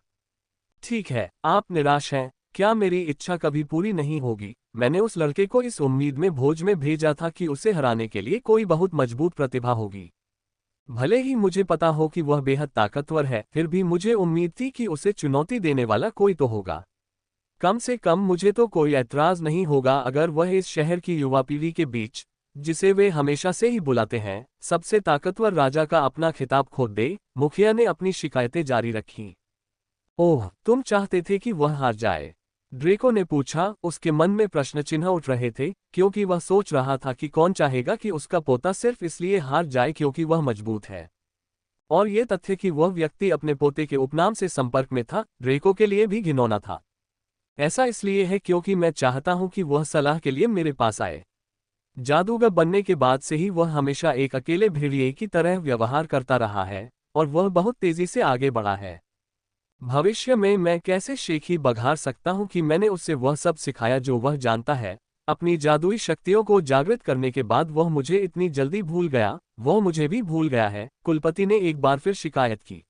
ठीक है, आप निराश हैं। क्या मेरी इच्छा कभी पूरी नहीं होगी? मैंने उस लड़के को इस उम्मीद में भोज में भेजा था कि उसे हराने के लिए कोई बहुत मजबूत प्रतिभा होगी। भले ही मुझे पता हो कि वह बेहद ताकतवर है, फिर भी मुझे उम्मीद थी कि उसे चुनौती देने वाला कोई तो होगा। कम से कम मुझे तो कोई ऐतराज नहीं होगा अगर वह इस शहर की युवा पीढ़ी के बीच, जिसे वे हमेशा से ही बुलाते हैं, सबसे ताकतवर राजा का अपना खिताब खो दे। मुखिया ने अपनी शिकायतें जारी रखीं। ओह, तुम चाहते थे कि वह हार जाए। ड्रेको ने पूछा। उसके मन में प्रश्न चिन्ह उठ रहे थे, क्योंकि वह सोच रहा था कि कौन चाहेगा कि उसका पोता सिर्फ इसलिए हार जाए क्योंकि वह मजबूत है। और ये तथ्य कि वह व्यक्ति अपने पोते के उपनाम से संपर्क में था, ड्रेको के लिए भी घिनौना था। ऐसा इसलिए है क्योंकि मैं चाहता हूं कि वह सलाह के लिए मेरे पास आए। जादूगर बनने के बाद से ही वह हमेशा एक अकेले भेड़िए की तरह व्यवहार करता रहा है, और वह बहुत तेजी से आगे बढ़ा है। भविष्य में मैं कैसे शेखी बघार सकता हूं कि मैंने उससे वह सब सिखाया जो वह जानता है। अपनी जादुई शक्तियों को जागृत करने के बाद वह मुझे इतनी जल्दी भूल गया, वह मुझे भी भूल गया है, कुलपति ने एक बार फिर शिकायत की।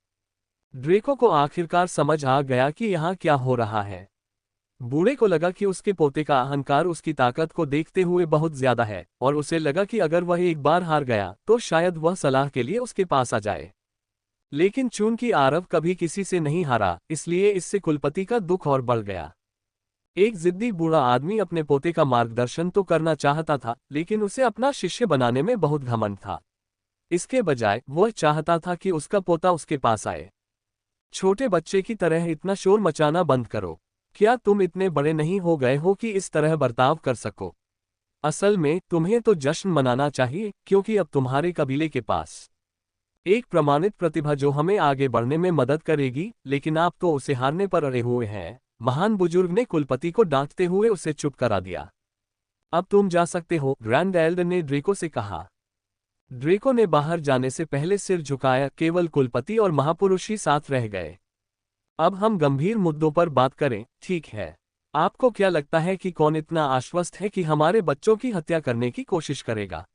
ड्रेको को आखिरकार समझ आ गया कि यहाँ क्या हो रहा है। बूढ़े को लगा कि उसके पोते का अहंकार उसकी ताकत को देखते हुए बहुत ज्यादा है, और उसे लगा कि अगर वह एक बार हार गया तो शायद वह सलाह के लिए उसके पास आ जाए। लेकिन चूंकि आरव कभी किसी से नहीं हारा, इसलिए इससे कुलपति का दुख और बढ़ गया। एक जिद्दी बूढ़ा आदमी अपने पोते का मार्गदर्शन तो करना चाहता था, लेकिन उसे अपना शिष्य बनाने में बहुत घमंड था। इसके बजाय वह चाहता था कि उसका पोता उसके पास आए। छोटे बच्चे की तरह इतना शोर मचाना बंद करो। क्या तुम इतने बड़े नहीं हो गए हो कि इस तरह बर्ताव कर सको? असल में तुम्हें तो जश्न मनाना चाहिए, क्योंकि अब तुम्हारे कबीले के पास एक प्रमाणित प्रतिभा जो हमें आगे बढ़ने में मदद करेगी, लेकिन आप तो उसे हारने पर अड़े हुए हैं। महान बुजुर्ग ने कुलपति को डांटते हुए उसे चुप करा दिया। अब तुम जा सकते हो, ग्रैंड एल्डर ने ड्रेको से कहा। ड्रेको ने बाहर जाने से पहले सिर झुकाया, केवल कुलपति और महापुरुष ही साथ रह गए। अब हम गंभीर मुद्दों पर बात करें, ठीक है? आपको क्या लगता है कि कौन इतना आश्वस्त है कि हमारे बच्चों की हत्या करने की कोशिश करेगा?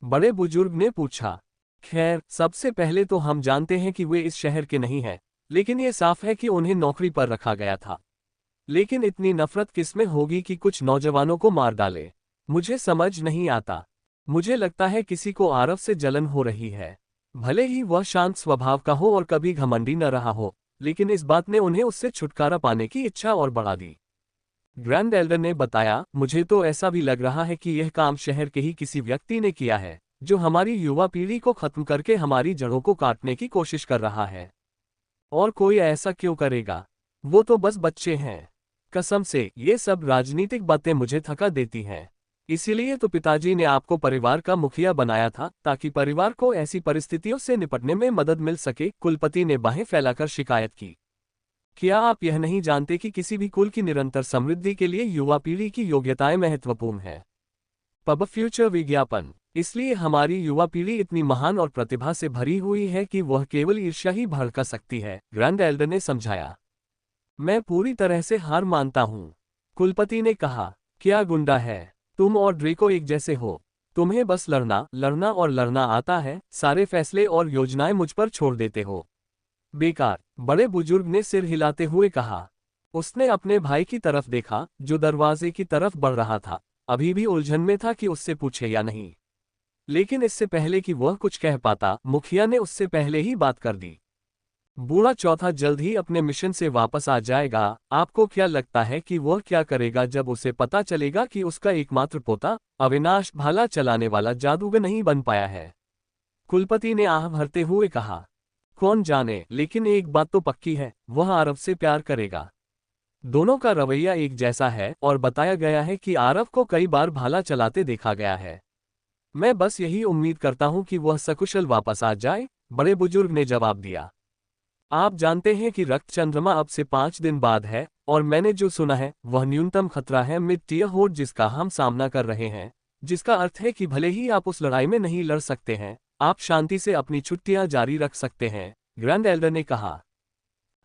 बड़े बुजुर्ग ने पूछा। खैर, सबसे पहले तो हम जानते हैं कि वे इस शहर के नहीं हैं, लेकिन ये साफ है कि उन्हें नौकरी पर रखा गया था। लेकिन इतनी नफरत किसमें होगी कि कुछ नौजवानों को मार डाले? मुझे समझ नहीं आता। मुझे लगता है किसी को आरव से जलन हो रही है। भले ही वह शांत स्वभाव का हो और कभी घमंडी न रहा हो, लेकिन इस बात ने उन्हें उससे छुटकारा पाने की इच्छा और बढ़ा दी। ग्रैंड एल्डर ने बताया, मुझे तो ऐसा भी लग रहा है कि यह काम शहर के ही किसी व्यक्ति ने किया है, जो हमारी युवा पीढ़ी को खत्म करके हमारी जड़ों को काटने की कोशिश कर रहा है। और कोई ऐसा क्यों करेगा? वो तो बस बच्चे हैं। कसम से, ये सब राजनीतिक बातें मुझे थका देती हैं। इसीलिए तो पिताजी ने आपको परिवार का मुखिया बनाया था, ताकि परिवार को ऐसी परिस्थितियों से निपटने में मदद मिल सके। कुलपति ने बाहें फैलाकर शिकायत की। क्या आप यह नहीं जानते कि किसी भी कुल की निरंतर समृद्धि के लिए युवा पीढ़ी की योग्यताएं महत्वपूर्ण है? पब फ्यूचर विज्ञापन। इसलिए हमारी युवा पीढ़ी इतनी महान और प्रतिभा से भरी हुई है कि वह केवल ईर्ष्या ही भड़का सकती है, ग्रैंड एल्डर ने समझाया। मैं पूरी तरह से हार मानता हूँ, कुलपति ने कहा। क्या गुंडा है? तुम और ड्रेको एक जैसे हो। तुम्हें बस लड़ना लड़ना और लड़ना आता है, सारे फैसले और योजनाएं मुझ पर छोड़ देते हो। बेकार, बड़े बुजुर्ग ने सिर हिलाते हुए कहा। उसने अपने भाई की तरफ देखा, जो दरवाजे की तरफ बढ़ रहा था। अभी भी उलझन में था कि उससे पूछे या नहीं, लेकिन इससे पहले कि वह कुछ कह पाता, मुखिया ने उससे पहले ही बात कर दी। बूढ़ा चौथा जल्द ही अपने मिशन से वापस आ जाएगा। आपको क्या लगता है कि वह क्या करेगा जब उसे पता चलेगा कि उसका एकमात्र पोता अविनाश भाला चलाने वाला जादूगर नहीं बन पाया है? कुलपति ने आह भरते हुए कहा। कौन जाने, लेकिन एक बात तो पक्की है, वह आरव से प्यार करेगा। दोनों का रवैया एक जैसा है, और बताया गया है कि आरव को कई बार भाला चलाते देखा गया है। मैं बस यही उम्मीद करता हूं कि वह सकुशल वापस आ जाए, बड़े बुजुर्ग ने जवाब दिया। आप जानते हैं कि रक्त चंद्रमा अब से 5 दिन बाद है, और मैंने जो सुना है वह न्यूनतम खतरा है मिड टियर होड़ जिसका हम सामना कर रहे हैं, जिसका अर्थ है कि भले ही आप उस लड़ाई में नहीं लड़ सकते हैं, आप शांति से अपनी छुट्टियां जारी रख सकते हैं, ग्रैंड एल्डर ने कहा।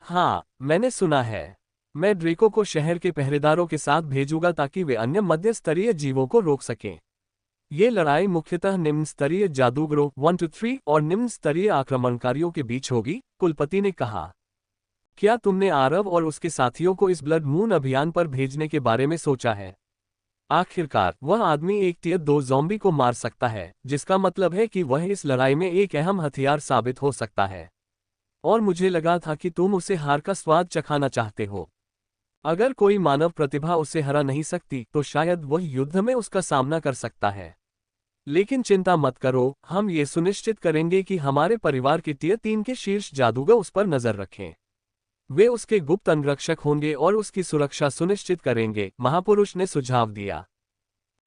हाँ, मैंने सुना है। मैं ड्रेको को शहर के पहरेदारों के साथ भेजूंगा ताकि वे अन्य मध्य स्तरीय जीवों को रोक सकें। ये लड़ाई मुख्यतः निम्न स्तरीय जादूगरों 1 to 3 और निम्न स्तरीय आक्रमणकारियों के बीच होगी, कुलपति ने कहा। क्या तुमने आरव और उसके साथियों को इस ब्लड मून अभियान पर भेजने के बारे में सोचा है? आखिरकार वह आदमी एक टियर 2 ज़ॉम्बी को मार सकता है, जिसका मतलब है कि वह इस लड़ाई में एक अहम हथियार साबित हो सकता है। और मुझे लगा था कि तुम उसे हार का स्वाद चखाना चाहते हो। अगर कोई मानव प्रतिभा उसे हरा नहीं सकती, तो शायद वह युद्ध में उसका सामना कर सकता है। लेकिन चिंता मत करो, हम ये सुनिश्चित करेंगे कि हमारे परिवार के टियर 3 के शीर्ष जादूगर उस पर नजर रखें। वे उसके गुप्त अंगरक्षक होंगे और उसकी सुरक्षा सुनिश्चित करेंगे, महापुरुष ने सुझाव दिया।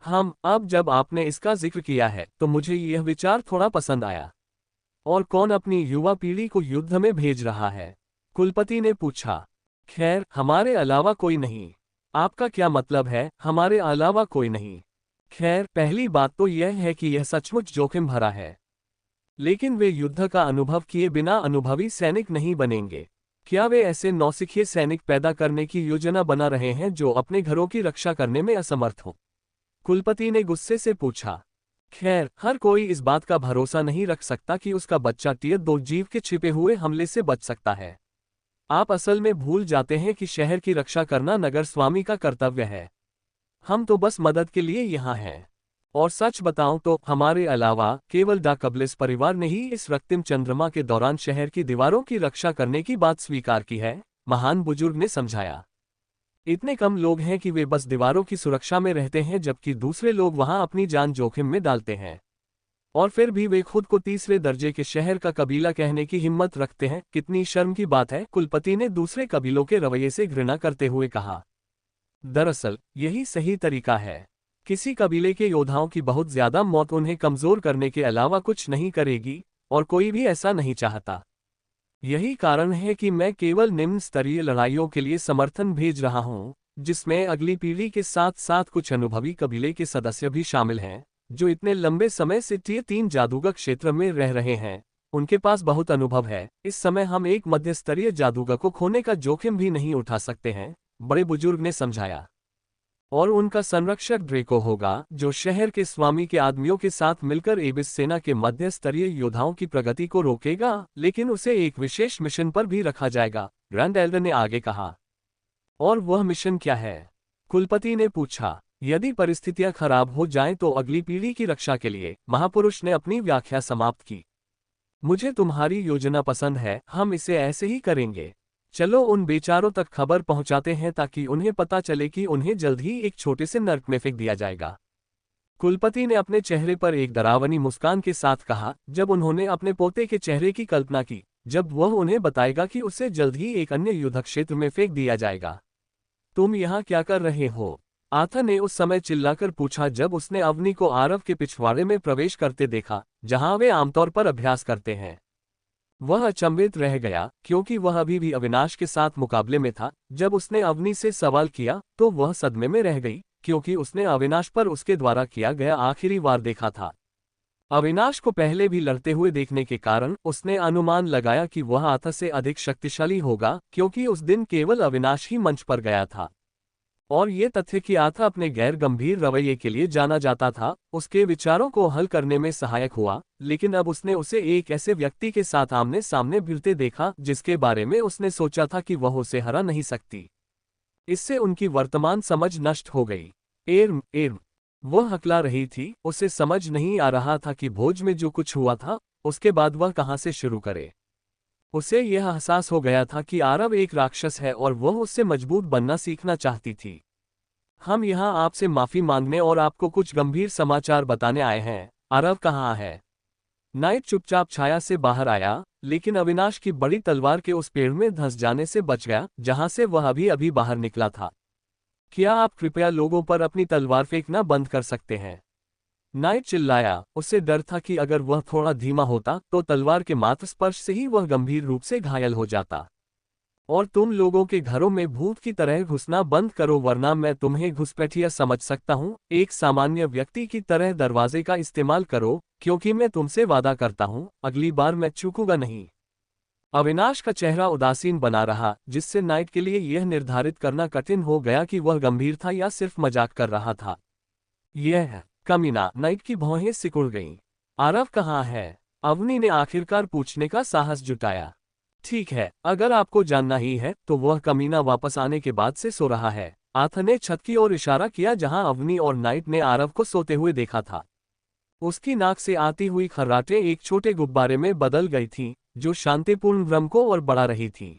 अब जब आपने इसका जिक्र किया है तो मुझे यह विचार थोड़ा पसंद आया। और कौन अपनी युवा पीढ़ी को युद्ध में भेज रहा है? कुलपति ने पूछा। खैर, हमारे अलावा कोई नहीं। आपका क्या मतलब है, हमारे अलावा कोई नहीं? खैर, पहली बात तो यह है कि यह सचमुच जोखिम भरा है। लेकिन वे युद्ध का अनुभव किए बिना अनुभवी सैनिक नहीं बनेंगे। क्या वे ऐसे नौसिखिए सैनिक पैदा करने की योजना बना रहे हैं जो अपने घरों की रक्षा करने में असमर्थ हो? कुलपति ने गुस्से से पूछा। खैर, हर कोई इस बात का भरोसा नहीं रख सकता कि उसका बच्चा टियर 2 जीव के छिपे हुए हमले से बच सकता है। आप असल में भूल जाते हैं कि शहर की रक्षा करना नगर स्वामी का कर्तव्य है। हम तो बस मदद के लिए यहाँ हैं। और सच बताऊं तो हमारे अलावा केवल डा कबलिस परिवार ने ही इस रक्तिम चंद्रमा के दौरान शहर की दीवारों की रक्षा करने की बात स्वीकार की है, महान बुजुर्ग ने समझाया। इतने कम लोग हैं कि वे बस दीवारों की सुरक्षा में रहते हैं जबकि दूसरे लोग वहां अपनी जान जोखिम में डालते हैं। और फिर भी वे खुद को तीसरे दर्जे के शहर का कबीला कहने की हिम्मत रखते हैं। कितनी शर्म की बात है, कुलपति ने दूसरे कबीलों के रवैये से घृणा करते हुए कहा। दरअसल यही सही तरीका है। किसी कबीले के योद्धाओं की बहुत ज्यादा मौत उन्हें कमजोर करने के अलावा कुछ नहीं करेगी, और कोई भी ऐसा नहीं चाहता। यही कारण है कि मैं केवल निम्न स्तरीय लड़ाइयों के लिए समर्थन भेज रहा हूं, जिसमें अगली पीढ़ी के साथ साथ कुछ अनुभवी कबीले के सदस्य भी शामिल हैं, जो इतने लंबे समय से टियर 3 जादूगर क्षेत्र में रह रहे हैं। उनके पास बहुत अनुभव है। इस समय हम एक मध्य स्तरीय जादूगर को खोने का जोखिम भी नहीं उठा सकते हैं, बड़े बुजुर्ग ने समझाया। और उनका संरक्षक ड्रेको होगा, जो शहर के स्वामी के आदमियों के साथ मिलकर एबिस सेना के मध्य स्तरीय योद्धाओं की प्रगति को रोकेगा, लेकिन उसे एक विशेष मिशन पर भी रखा जाएगा, ग्रैंड एल्डर ने आगे कहा। और वह मिशन क्या है? कुलपति ने पूछा। यदि परिस्थितियां खराब हो जाएं तो अगली पीढ़ी की रक्षा के लिए, महापुरुष ने अपनी व्याख्या समाप्त की। मुझे तुम्हारी योजना पसंद है, हम इसे ऐसे ही करेंगे। चलो उन बेचारों तक खबर पहुंचाते हैं ताकि उन्हें पता चले कि उन्हें जल्द ही एक छोटे से नर्क में फेंक दिया जाएगा। कुलपति ने अपने चेहरे पर एक डरावनी मुस्कान के साथ कहा, जब उन्होंने अपने पोते के चेहरे की कल्पना की, जब वह उन्हें बताएगा कि उसे जल्द ही एक अन्य युद्ध क्षेत्र में फेंक दिया जाएगा। तुम यहाँ क्या कर रहे हो? आथा ने उस समय चिल्लाकर पूछा जब उसने अवनी को आरव के पिछवाड़े में प्रवेश करते देखा, जहां वे आमतौर पर अभ्यास करते हैं। वह अचंभित रह गया, क्योंकि वह अभी भी अविनाश के साथ मुकाबले में था। जब उसने अवनी से सवाल किया तो वह सदमे में रह गई, क्योंकि उसने अविनाश पर उसके द्वारा किया गया आखिरी वार देखा था। अविनाश को पहले भी लड़ते हुए देखने के कारण उसने अनुमान लगाया कि वह आथा से अधिक शक्तिशाली होगा, क्योंकि उस दिन केवल अविनाश ही मंच पर गया था। और ये तथ्य कि आथा अपने गैर गंभीर रवैये के लिए जाना जाता था, उसके विचारों को हल करने में सहायक हुआ। लेकिन अब उसने उसे एक ऐसे व्यक्ति के साथ आमने सामने भिड़ते देखा जिसके बारे में उसने सोचा था कि वह उसे हरा नहीं सकती। इससे उनकी वर्तमान समझ नष्ट हो गई। एर्म एर्म, वह हकला रही थी। उसे समझ नहीं आ रहा था कि भोज में जो कुछ हुआ था उसके बाद वह कहाँ से शुरू करे। उसे यह एहसास हो गया था कि आरव एक राक्षस है और वह उससे मजबूत बनना सीखना चाहती थी। हम यहाँ आपसे माफी मांगने और आपको कुछ गंभीर समाचार बताने आए हैं। आरव कहाँ है? नाइट चुपचाप छाया से बाहर आया, लेकिन अविनाश की बड़ी तलवार के उस पेड़ में धंस जाने से बच गया जहां से वह अभी अभी बाहर निकला था। क्या आप कृपया लोगों पर अपनी तलवार फेंकना बंद कर सकते हैं? नाइट चिल्लाया। उसे डर था कि अगर वह थोड़ा धीमा होता तो तलवार के मात्र स्पर्श से ही वह गंभीर रूप से घायल हो जाता। और तुम लोगों के घरों में भूत की तरह घुसना बंद करो, वरना मैं तुम्हें घुसपैठिया समझ सकता हूँ। एक सामान्य व्यक्ति की तरह दरवाजे का इस्तेमाल करो, क्योंकि मैं तुमसे वादा करता हूँ अगली बार मैं चूकूंगा नहीं। अविनाश का चेहरा उदासीन बना रहा, जिससे नाइट के लिए यह निर्धारित करना कठिन हो गया कि वह गंभीर था या सिर्फ मजाक कर रहा था। यह कमीना, नाइट की भौहें सिकुड़ गईं। आरव कहाँ है? अवनी ने आखिरकार पूछने का साहस जुटाया। ठीक है, अगर आपको जानना ही है तो वह कमीना वापस आने के बाद से सो रहा है। आथा ने छत की ओर इशारा किया जहां अवनी और नाइट ने आरव को सोते हुए देखा था। उसकी नाक से आती हुई खर्राटें एक छोटे गुब्बारे में बदल गई थीं, जो शांतिपूर्ण भ्रम को और बढ़ा रही थीं।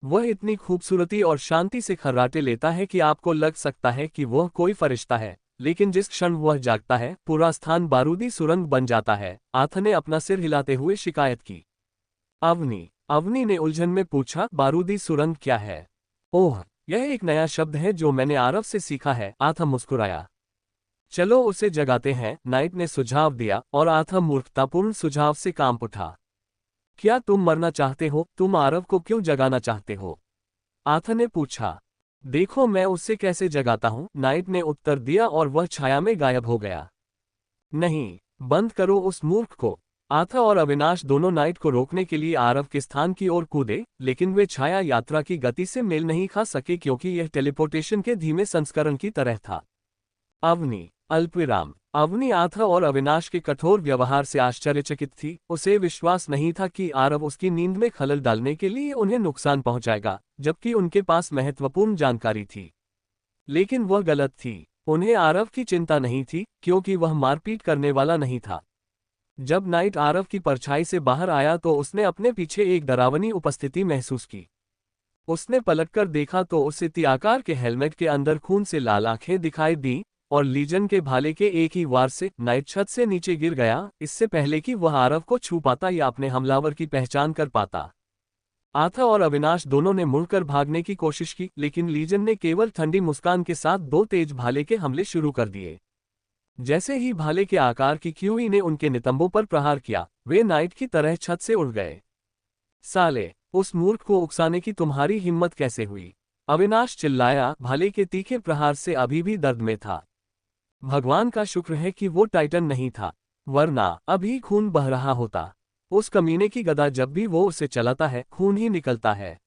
वह इतनी खूबसूरती और शांति से खर्राटे लेता है कि आपको लग सकता है कि वह कोई फरिश्ता है, लेकिन जिस क्षण वह जागता है पूरा स्थान बारूदी सुरंग बन जाता है। आथा ने अपना सिर हिलाते हुए शिकायत की। अवनी, अवनी ने उलझन में पूछा, बारूदी सुरंग क्या है? ओह, यह एक नया शब्द है जो मैंने आरव से सीखा है। आथा मुस्कुराया। चलो उसे जगाते हैं, नाइट ने सुझाव दिया और आथा मूर्खतापूर्ण सुझाव से काम उठा। क्या तुम मरना चाहते हो? तुम आरव को क्यों जगाना चाहते हो? आथा ने पूछा। देखो मैं उससे कैसे जगाता हूं, नाइट ने उत्तर दिया और वह छाया में गायब हो गया। नहीं, बंद करो उस मूर्ख को। आथा और अविनाश दोनों नाइट को रोकने के लिए आरव के स्थान की ओर कूदे, लेकिन वे छाया यात्रा की गति से मेल नहीं खा सके क्योंकि यह टेलीपोर्टेशन के धीमे संस्करण की तरह था। अवनी, अल्पविराम। अवनी आथा और अविनाश के कठोर व्यवहार से आश्चर्यचकित थी। उसे विश्वास नहीं था कि आरव उसकी नींद में खलल डालने के लिए उन्हें नुकसान पहुंचाएगा, जबकि उनके पास महत्वपूर्ण जानकारी थी। लेकिन वह गलत थी। उन्हें आरव की चिंता नहीं थी, क्योंकि वह मारपीट करने वाला नहीं था। जब नाइट आरव की परछाई से बाहर आया तो उसने अपने पीछे एक डरावनी उपस्थिति महसूस की। उसने पलटकर देखा तो उसे आकार के हेलमेट के अंदर खून से लाल आंखें दिखाई दी, और लीजन के भाले के एक ही वार से नाइट छत से नीचे गिर गया, इससे पहले कि वह आरव को छू पाता या अपने हमलावर की पहचान कर पाता। आथा और अविनाश दोनों ने मुड़कर भागने की कोशिश की, लेकिन लीजन ने केवल ठंडी मुस्कान के साथ दो तेज भाले के हमले शुरू कर दिए। जैसे ही भाले के आकार की क्यूई ने उनके नितंबों पर प्रहार किया, वे नाइट की तरह छत से उड़ गए। साले, उस मूर्ख को उकसाने की तुम्हारी हिम्मत कैसे हुई? अविनाश चिल्लाया, भाले के तीखे प्रहार से अभी भी दर्द में था। भगवान का शुक्र है कि वो टाइटन नहीं था, वरना अभी खून बह रहा होता। उस कमीने की गदा जब भी वो उसे चलाता है, खून ही निकलता है।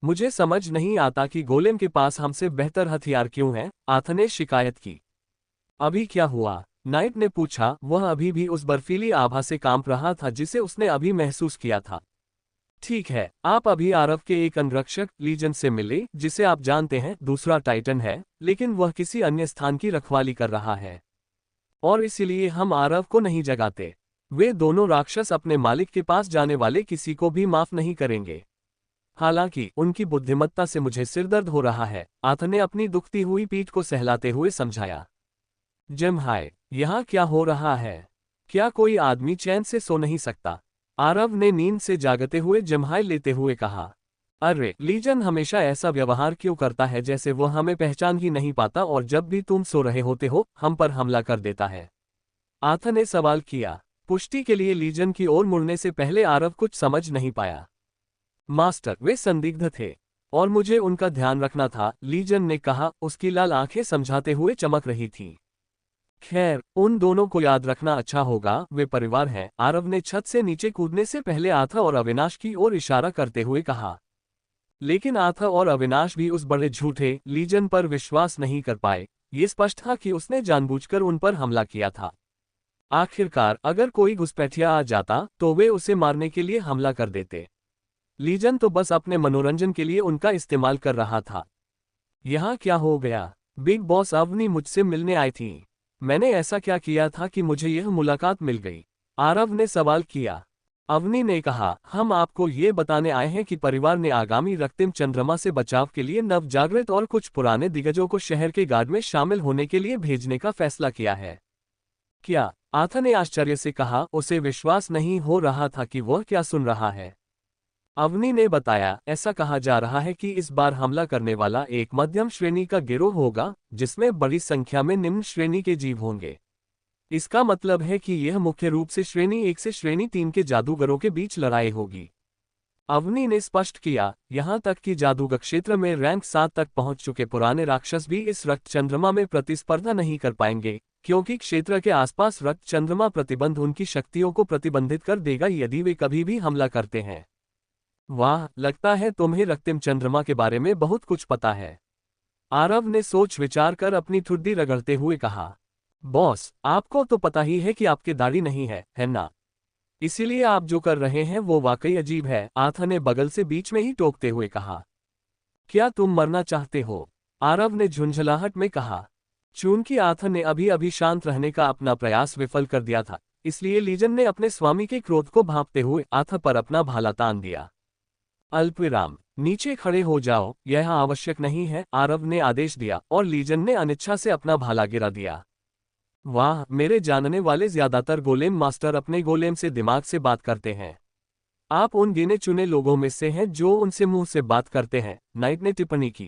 मुझे समझ नहीं आता कि गोलेम के पास हमसे बेहतर हथियार क्यों हैं, आथा ने शिकायत की। अभी क्या हुआ? नाइट ने पूछा। वह अभी भी उस बर्फीली आभा से कांप रहा था जिसे उसने अभी महसूस किया था। ठीक है, आप अभी आरव के एक अंगरक्षक लीजन से मिले, जिसे आप जानते हैं दूसरा टाइटन है, लेकिन वह किसी अन्य स्थान की रखवाली कर रहा है। और इसीलिए हम आरव को नहीं जगाते। वे दोनों राक्षस अपने मालिक के पास जाने वाले किसी को भी माफ नहीं करेंगे। हालांकि उनकी बुद्धिमत्ता से मुझे सिरदर्द हो रहा है, आथा ने अपनी दुखती हुई पीठ को सहलाते हुए समझाया। जमहाय, यहाँ क्या हो रहा है? क्या कोई आदमी चैन से सो नहीं सकता? आरव ने नींद से जागते हुए जम्हाई लेते हुए कहा। अरे, लीजन हमेशा ऐसा व्यवहार क्यों करता है जैसे वह हमें पहचान ही नहीं पाता और जब भी तुम सो रहे होते हो, हम पर हमला कर देता है? आथा ने सवाल किया। पुष्टि के लिए लीजन की ओर मुड़ने से पहले आरव कुछ समझ नहीं पाया। मास्टर, वे संदिग्ध थे और मुझे उनका ध्यान रखना था, लीजन ने कहा, उसकी लाल आंखें समझाते हुए चमक रही थीं। खैर, उन दोनों को याद रखना अच्छा होगा, वे परिवार हैं। आरव ने छत से नीचे कूदने से पहले आथा और अविनाश की ओर इशारा करते हुए कहा। लेकिन आथा और अविनाश भी उस बड़े झूठे लीजन पर विश्वास नहीं कर पाए। ये स्पष्ट था कि उसने जानबूझकर उन पर हमला किया था। आखिरकार अगर कोई घुसपैठिया आ जाता तो वे उसे मारने के लिए हमला कर देते। लीजन तो बस अपने मनोरंजन के लिए उनका इस्तेमाल कर रहा था। यहाँ क्या हो गया? बिग बॉस अवनी मुझसे मिलने आई थी। मैंने ऐसा क्या किया था कि मुझे यह मुलाकात मिल गई? आरव ने सवाल किया। अवनी ने कहा, हम आपको ये बताने आए हैं कि परिवार ने आगामी रक्तिम चंद्रमा से बचाव के लिए नवजागृत और कुछ पुराने दिग्गजों को शहर के गार्ड में शामिल होने के लिए भेजने का फैसला किया है। क्या? आथा ने आश्चर्य से कहा। उसे विश्वास नहीं हो रहा था कि वह क्या सुन रहा है। अवनी ने बताया, ऐसा कहा जा रहा है कि इस बार हमला करने वाला एक मध्यम श्रेणी का गिरोह होगा, जिसमें बड़ी संख्या में निम्न श्रेणी के जीव होंगे। इसका मतलब है कि यह मुख्य रूप से श्रेणी 1 से श्रेणी 3 के जादूगरों के बीच लड़ाई होगी। अवनी ने स्पष्ट किया, यहाँ तक कि जादूगर क्षेत्र में रैंक 7 तक पहुंच चुके पुराने राक्षस भी इस रक्त चंद्रमा में प्रतिस्पर्धा नहीं कर पाएंगे, क्योंकि क्षेत्र के आसपास रक्त चंद्रमा प्रतिबंध उनकी शक्तियों को प्रतिबंधित कर देगा यदि वे कभी भी हमला करते हैं। वाह, लगता है तुम्हें रक्तिम चंद्रमा के बारे में बहुत कुछ पता है। आरव ने सोच विचार कर अपनी ठुड्डी रगड़ते हुए कहा। बॉस, आपको तो पता ही है कि आपकी दाढ़ी नहीं है ना? इसीलिए आप जो कर रहे हैं वो वाकई अजीब है, आथा ने बगल से बीच में ही टोकते हुए कहा। क्या तुम मरना चाहते हो? आरव ने झुंझलाहट में कहा। चूंकि आथा ने अभी अभी शांत रहने का अपना प्रयास विफल कर दिया था, इसलिए लीजन ने अपने स्वामी के क्रोध को भांपते हुए आथा पर अपना भाला तान दिया। अल्पविराम, नीचे खड़े हो जाओ, यह आवश्यक नहीं है, आरव ने आदेश दिया और लीजन ने अनिच्छा से अपना भाला गिरा दिया। वाह, मेरे जानने वाले ज्यादातर गोलेम मास्टर अपने गोलेम से दिमाग से बात करते हैं। आप उन गिने चुने लोगों में से हैं जो उनसे मुंह से बात करते हैं, नाइट ने टिप्पणी की।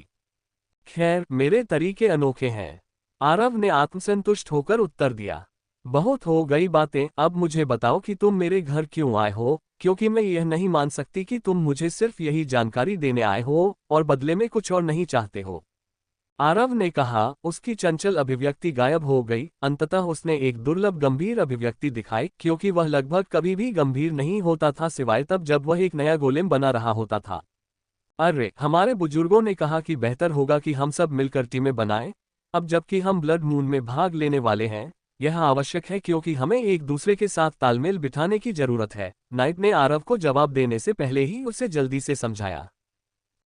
खैर, मेरे तरीके अनोखे हैं, आरव ने आत्मसंतुष्ट होकर उत्तर दिया। बहुत हो गई बातें, अब मुझे बताओ कि तुम मेरे घर क्यों आए हो, क्योंकि मैं यह नहीं मान सकती कि तुम मुझे सिर्फ यही जानकारी देने आए हो और बदले में कुछ और नहीं चाहते हो। आरव ने कहा। उसकी चंचल अभिव्यक्ति गायब हो गई। अंततः उसने एक दुर्लभ गंभीर अभिव्यक्ति दिखाई, क्योंकि वह लगभग कभी भी गंभीर नहीं होता था सिवाय तब जब वह एक नया गोलेम बना रहा होता था। अरे, हमारे बुजुर्गों ने कहा कि बेहतर होगा कि हम सब मिलकर टीमें बनाएं। अब जबकि हम ब्लड मून में भाग लेने वाले हैं, यह आवश्यक है क्योंकि हमें एक दूसरे के साथ तालमेल बिठाने की जरूरत है। नाइट ने आरव को जवाब देने से पहले ही उसे जल्दी से समझाया।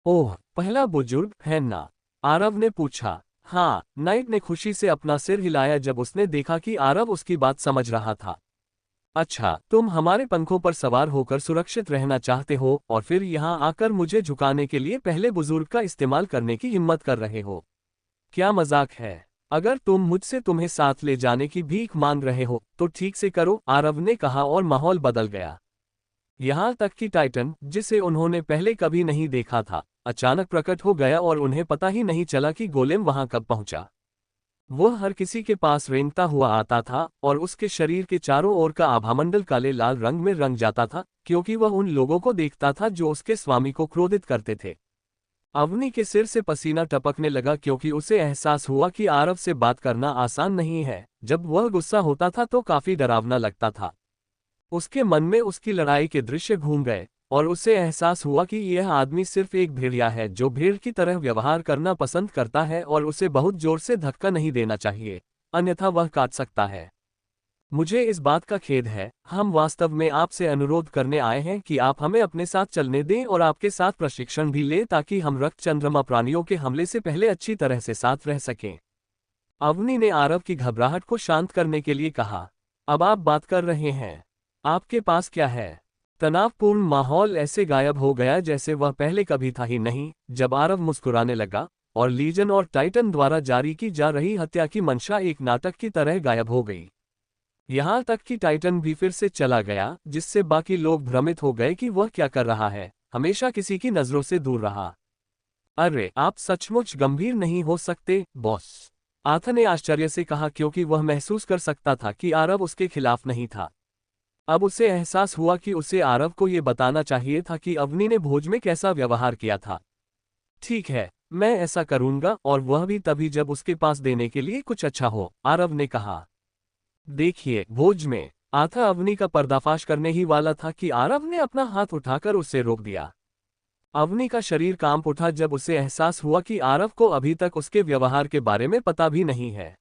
ओह, पहला बुजुर्ग है ना? आरव ने पूछा। हाँ, नाइट ने खुशी से अपना सिर हिलाया जब उसने देखा कि आरव उसकी बात समझ रहा था। अच्छा, तुम हमारे पंखों पर सवार होकर सुरक्षित रहना चाहते हो और फिर यहाँ आकर मुझे झुकाने के लिए पहले बुजुर्ग का इस्तेमाल करने की हिम्मत कर रहे हो। क्या मजाक है? अगर तुम मुझसे तुम्हें साथ ले जाने की भीख मांग रहे हो तो ठीक से करो, आरव ने कहा और माहौल बदल गया। यहाँ तक कि टाइटन, जिसे उन्होंने पहले कभी नहीं देखा था, अचानक प्रकट हो गया और उन्हें पता ही नहीं चला कि गोलेम वहां कब पहुंचा। वह हर किसी के पास रेंगता हुआ आता था और उसके शरीर के चारों ओर का आभामंडल काले लाल रंग में रंग जाता था, क्योंकि वह उन लोगों को देखता था जो उसके स्वामी को क्रोधित करते थे। अवनी के सिर से पसीना टपकने लगा क्योंकि उसे एहसास हुआ कि आरव से बात करना आसान नहीं है। जब वह गुस्सा होता था तो काफी डरावना लगता था। उसके मन में उसकी लड़ाई के दृश्य घूम गए और उसे एहसास हुआ कि यह आदमी सिर्फ एक भेड़िया है जो भेड़ की तरह व्यवहार करना पसंद करता है और उसे बहुत जोर से धक्का नहीं देना चाहिए, अन्यथा वह काट सकता है। मुझे इस बात का खेद है, हम वास्तव में आपसे अनुरोध करने आए हैं कि आप हमें अपने साथ चलने दें और आपके साथ प्रशिक्षण भी लें ताकि हम रक्त चंद्रमा प्राणियों के हमले से पहले अच्छी तरह से साथ रह सकें। अवनी ने आरव की घबराहट को शांत करने के लिए कहा। अब आप बात कर रहे हैं, आपके पास क्या है? तनावपूर्ण माहौल ऐसे गायब हो गया जैसे वह पहले कभी था ही नहीं। जब आरव मुस्कुराने लगा और लीजन और टाइटन द्वारा जारी की जा रही हत्या की मंशा एक नाटक की तरह गायब हो गई। यहाँ तक कि टाइटन भी फिर से चला गया, जिससे बाकी लोग भ्रमित हो गए कि वह क्या कर रहा है, हमेशा किसी की नजरों से दूर रहा। अरे, आप सचमुच गंभीर नहीं हो सकते, बॉस, आथा ने आश्चर्य से कहा, क्योंकि वह महसूस कर सकता था कि आरव उसके खिलाफ नहीं था। अब उसे एहसास हुआ कि उसे आरव को यह बताना चाहिए था कि अवनी ने भोज में कैसा व्यवहार किया था। ठीक है, मैं ऐसा करूंगा, और वह भी तभी जब उसके पास देने के लिए कुछ अच्छा हो, आरव ने कहा। देखिए, भोज में आथा अवनी का पर्दाफाश करने ही वाला था कि आरव ने अपना हाथ उठाकर उसे रोक दिया। अवनी का शरीर कांप उठा जब उसे एहसास हुआ कि आरव को अभी तक उसके व्यवहार के बारे में पता भी नहीं है।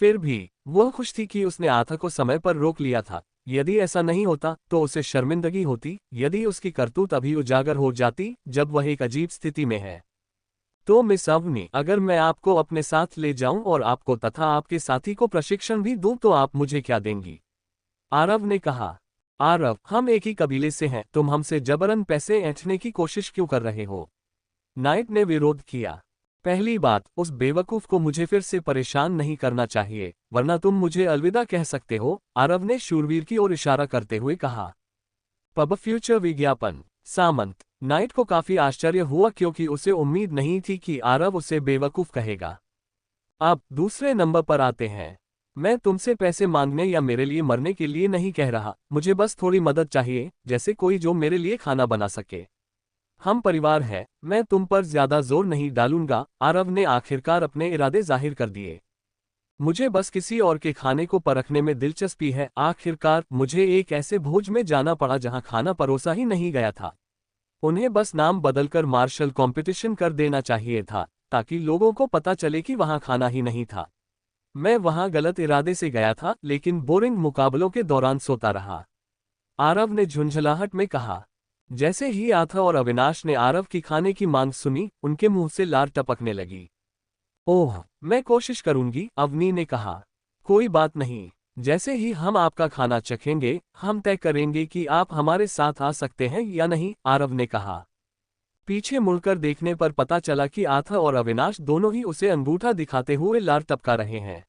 फिर भी वह खुश थी कि उसने आथा को समय पर रोक लिया था। यदि ऐसा नहीं होता तो उसे शर्मिंदगी होती, यदि उसकी करतूत अभी उजागर हो जाती जब वह एक अजीब स्थिति में है। तो मिस अवनी, अगर मैं आपको अपने साथ ले जाऊं और आपको तथा आपके साथी को प्रशिक्षण भी दूं तो आप मुझे क्या देंगी? आरव ने कहा। आरव, हम एक ही कबीले से हैं, तुम हमसे जबरन पैसे ऐंठने की कोशिश क्यों कर रहे हो? नाइट ने विरोध किया। पहली बात, उस बेवकूफ को मुझे फिर से परेशान नहीं करना चाहिए, वरना तुम मुझे अलविदा कह सकते हो, आरव ने शूरवीर की ओर इशारा करते हुए कहा। पब फ्यूचर विज्ञापन सामंत। नाइट को काफी आश्चर्य हुआ क्योंकि उसे उम्मीद नहीं थी कि आरव उसे बेवकूफ कहेगा। अब दूसरे नंबर पर आते हैं। मैं तुमसे पैसे मांगने या मेरे लिए मरने के लिए नहीं कह रहा, मुझे बस थोड़ी मदद चाहिए, जैसे कोई जो मेरे लिए खाना बना सके। हम परिवार हैं, मैं तुम पर ज्यादा जोर नहीं डालूंगा, आरव ने आखिरकार अपने इरादे जाहिर कर दिए। मुझे बस किसी और के खाने को परखने में दिलचस्पी है। आखिरकार मुझे एक ऐसे भोज में जाना पड़ा जहां खाना परोसा ही नहीं गया था। उन्हें बस नाम बदलकर मार्शल कंपटीशन कर देना चाहिए था, ताकि लोगों को पता चले कि वहां खाना ही नहीं था। मैं वहां गलत इरादे से गया था, लेकिन बोरिंग मुकाबलों के दौरान सोता रहा, आरव ने झुंझलाहट में कहा। जैसे ही आथा और अविनाश ने आरव की खाने की मांग सुनी, उनके मुंह से लार टपकने लगी। ओह, मैं कोशिश करूंगी, अवनी ने कहा। कोई बात नहीं, जैसे ही हम आपका खाना चखेंगे, हम तय करेंगे कि आप हमारे साथ आ सकते हैं या नहीं, आरव ने कहा। पीछे मुड़कर देखने पर पता चला कि आथा और अविनाश दोनों ही उसे अंगूठा दिखाते हुए लार टपका रहे हैं।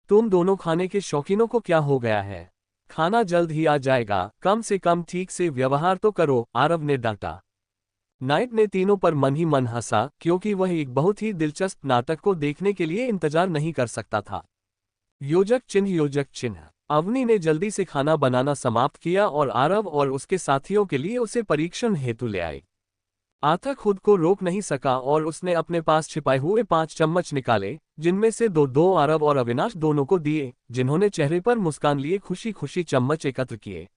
तुम दोनों खाने के शौकीनों को क्या हो गया है? खाना जल्द ही आ जाएगा, कम से कम ठीक से व्यवहार तो करो, आरव ने डांटा। नाइट ने तीनों पर मन ही मन हंसा, क्योंकि वह एक बहुत ही दिलचस्प नाटक को देखने के लिए इंतजार नहीं कर सकता था। योजक चिन्ह, योजक चिन्ह। अवनी ने जल्दी से खाना बनाना समाप्त किया और आरव और उसके साथियों के लिए उसे परीक्षण हेतु ले आई। आथा खुद को रोक नहीं सका और उसने अपने पास छिपाए हुए 5 चम्मच निकाले, जिनमें से दो आरव और अविनाश दोनों को दिए, जिन्होंने चेहरे पर मुस्कान लिए खुशी खुशी चम्मच एकत्र किए।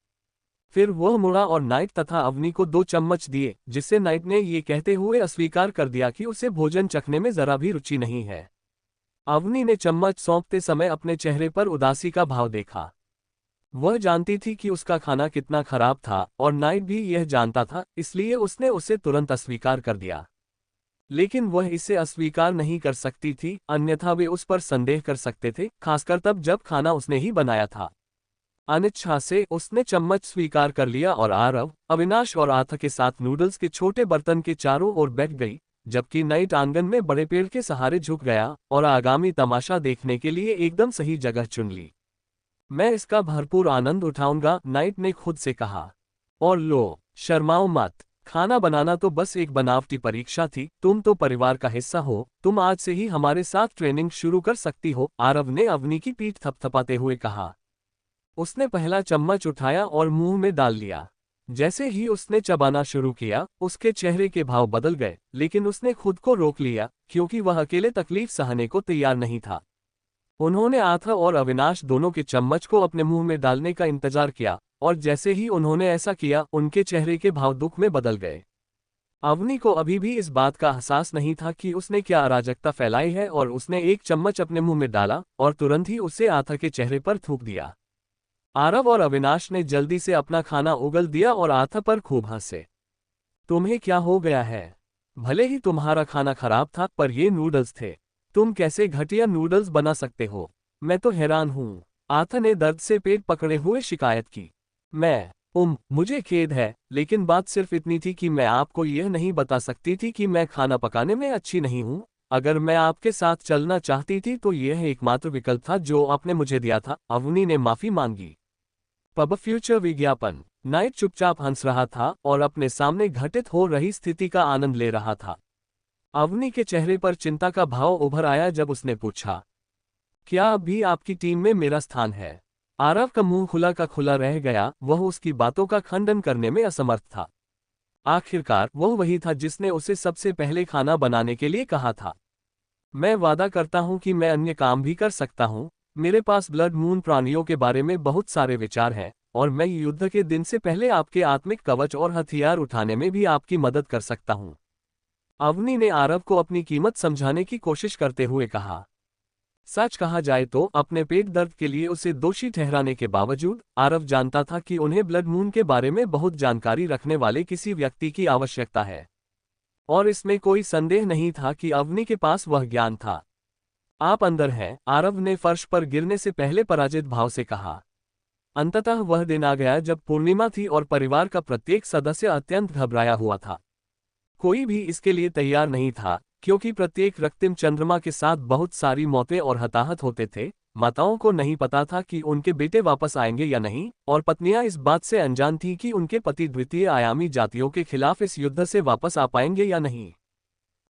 फिर वह मुड़ा और नाइट तथा अवनी को 2 चम्मच दिए, जिससे नाइट ने ये कहते हुए अस्वीकार कर दिया कि उसे भोजन चखने में जरा भी रुचि नहीं है। अवनी ने चम्मच सौंपते समय अपने चेहरे पर उदासी का भाव देखा। वह जानती थी कि उसका खाना कितना खराब था और नाइट भी यह जानता था, इसलिए उसने उसे तुरंत अस्वीकार कर दिया। लेकिन वह इसे अस्वीकार नहीं कर सकती थी, अन्यथा वे उस पर संदेह कर सकते थे, खासकर तब जब खाना उसने ही बनाया था। अनिच्छा से उसने चम्मच स्वीकार कर लिया और आरव, अविनाश और आथा के साथ नूडल्स के छोटे बर्तन के चारों ओर बैठ गई, जबकि नाइट आंगन में बड़े पेड़ के सहारे झुक गया और आगामी तमाशा देखने के लिए एकदम सही जगह चुन ली। मैं इसका भरपूर आनंद उठाऊंगा, नाइट ने खुद से कहा। और लो, शर्माओ मत, खाना बनाना तो बस एक बनावटी परीक्षा थी, तुम तो परिवार का हिस्सा हो, तुम आज से ही हमारे साथ ट्रेनिंग शुरू कर सकती हो, आरव ने अवनी की पीठ थपथपाते हुए कहा। उसने पहला चम्मच उठाया और मुंह में डाल लिया। जैसे ही उसने चबाना शुरू किया, उसके चेहरे के भाव बदल गए, लेकिन उसने खुद को रोक लिया, क्योंकि वह अकेले तकलीफ सहने को तैयार नहीं था। उन्होंने आथा और अविनाश दोनों के चम्मच को अपने मुंह में डालने का इंतजार किया, और जैसे ही उन्होंने ऐसा किया, उनके चेहरे के भाव दुख में बदल गए। अवनी को अभी भी इस बात का एहसास नहीं था कि उसने क्या अराजकता फैलाई है, और उसने एक चम्मच अपने मुंह में डाला और तुरंत ही उसे आथा के चेहरे पर थूक दिया। आरव और अविनाश ने जल्दी से अपना खाना उगल दिया और आथा पर खूब हंसे। तुम्हें क्या हो गया है? भले ही तुम्हारा खाना खराब था, पर ये नूडल्स थे। तुम कैसे घटिया नूडल्स बना सकते हो? मैं तो हैरान हूँ, आथा ने दर्द से पेट पकड़े हुए शिकायत की। मुझे खेद है, लेकिन बात सिर्फ इतनी थी कि मैं आपको यह नहीं बता सकती थी कि मैं खाना पकाने में अच्छी नहीं हूँ। अगर मैं आपके साथ चलना चाहती थी तो यह एकमात्र विकल्प था जो आपने मुझे दिया था, अवनी ने माफी मांगी। पब फ्यूचर विज्ञापन। नाइट चुपचाप हंस रहा था और अपने सामने घटित हो रही स्थिति का आनंद ले रहा था। अवनी के चेहरे पर चिंता का भाव उभर आया जब उसने पूछा, क्या अब भी आपकी टीम में मेरा स्थान है? आरव का मुंह खुला का खुला रह गया, वह उसकी बातों का खंडन करने में असमर्थ था। आखिरकार वह वही था जिसने उसे सबसे पहले खाना बनाने के लिए कहा था। मैं वादा करता हूं कि मैं अन्य काम भी कर सकता हूं। मेरे पास ब्लड मून प्राणियों के बारे में बहुत सारे विचार हैं, और मैं युद्ध के दिन से पहले आपके आत्मिक कवच और हथियार उठाने में भी आपकी मदद कर सकता हूं। अवनी ने आरव को अपनी कीमत समझाने की कोशिश करते हुए कहा। सच कहा जाए तो अपने पेट दर्द के लिए उसे दोषी ठहराने के बावजूद आरव जानता था कि उन्हें ब्लड मून के बारे में बहुत जानकारी रखने वाले किसी व्यक्ति की आवश्यकता है, और इसमें कोई संदेह नहीं था कि अवनी के पास वह ज्ञान था। आप अंदर हैं, आरव ने फर्श पर गिरने से पहले पराजित भाव से कहा। अंततः वह दिन आ गया जब पूर्णिमा थी और परिवार का प्रत्येक सदस्य अत्यंत घबराया हुआ था। कोई भी इसके लिए तैयार नहीं था, क्योंकि प्रत्येक रक्तिम चंद्रमा के साथ बहुत सारी मौतें और हताहत होते थे। माताओं को नहीं पता था कि उनके बेटे वापस आएंगे या नहीं, और पत्नियां इस बात से अनजान थीं कि उनके पति द्वितीय आयामी जातियों के खिलाफ इस युद्ध से वापस आ पाएंगे या नहीं।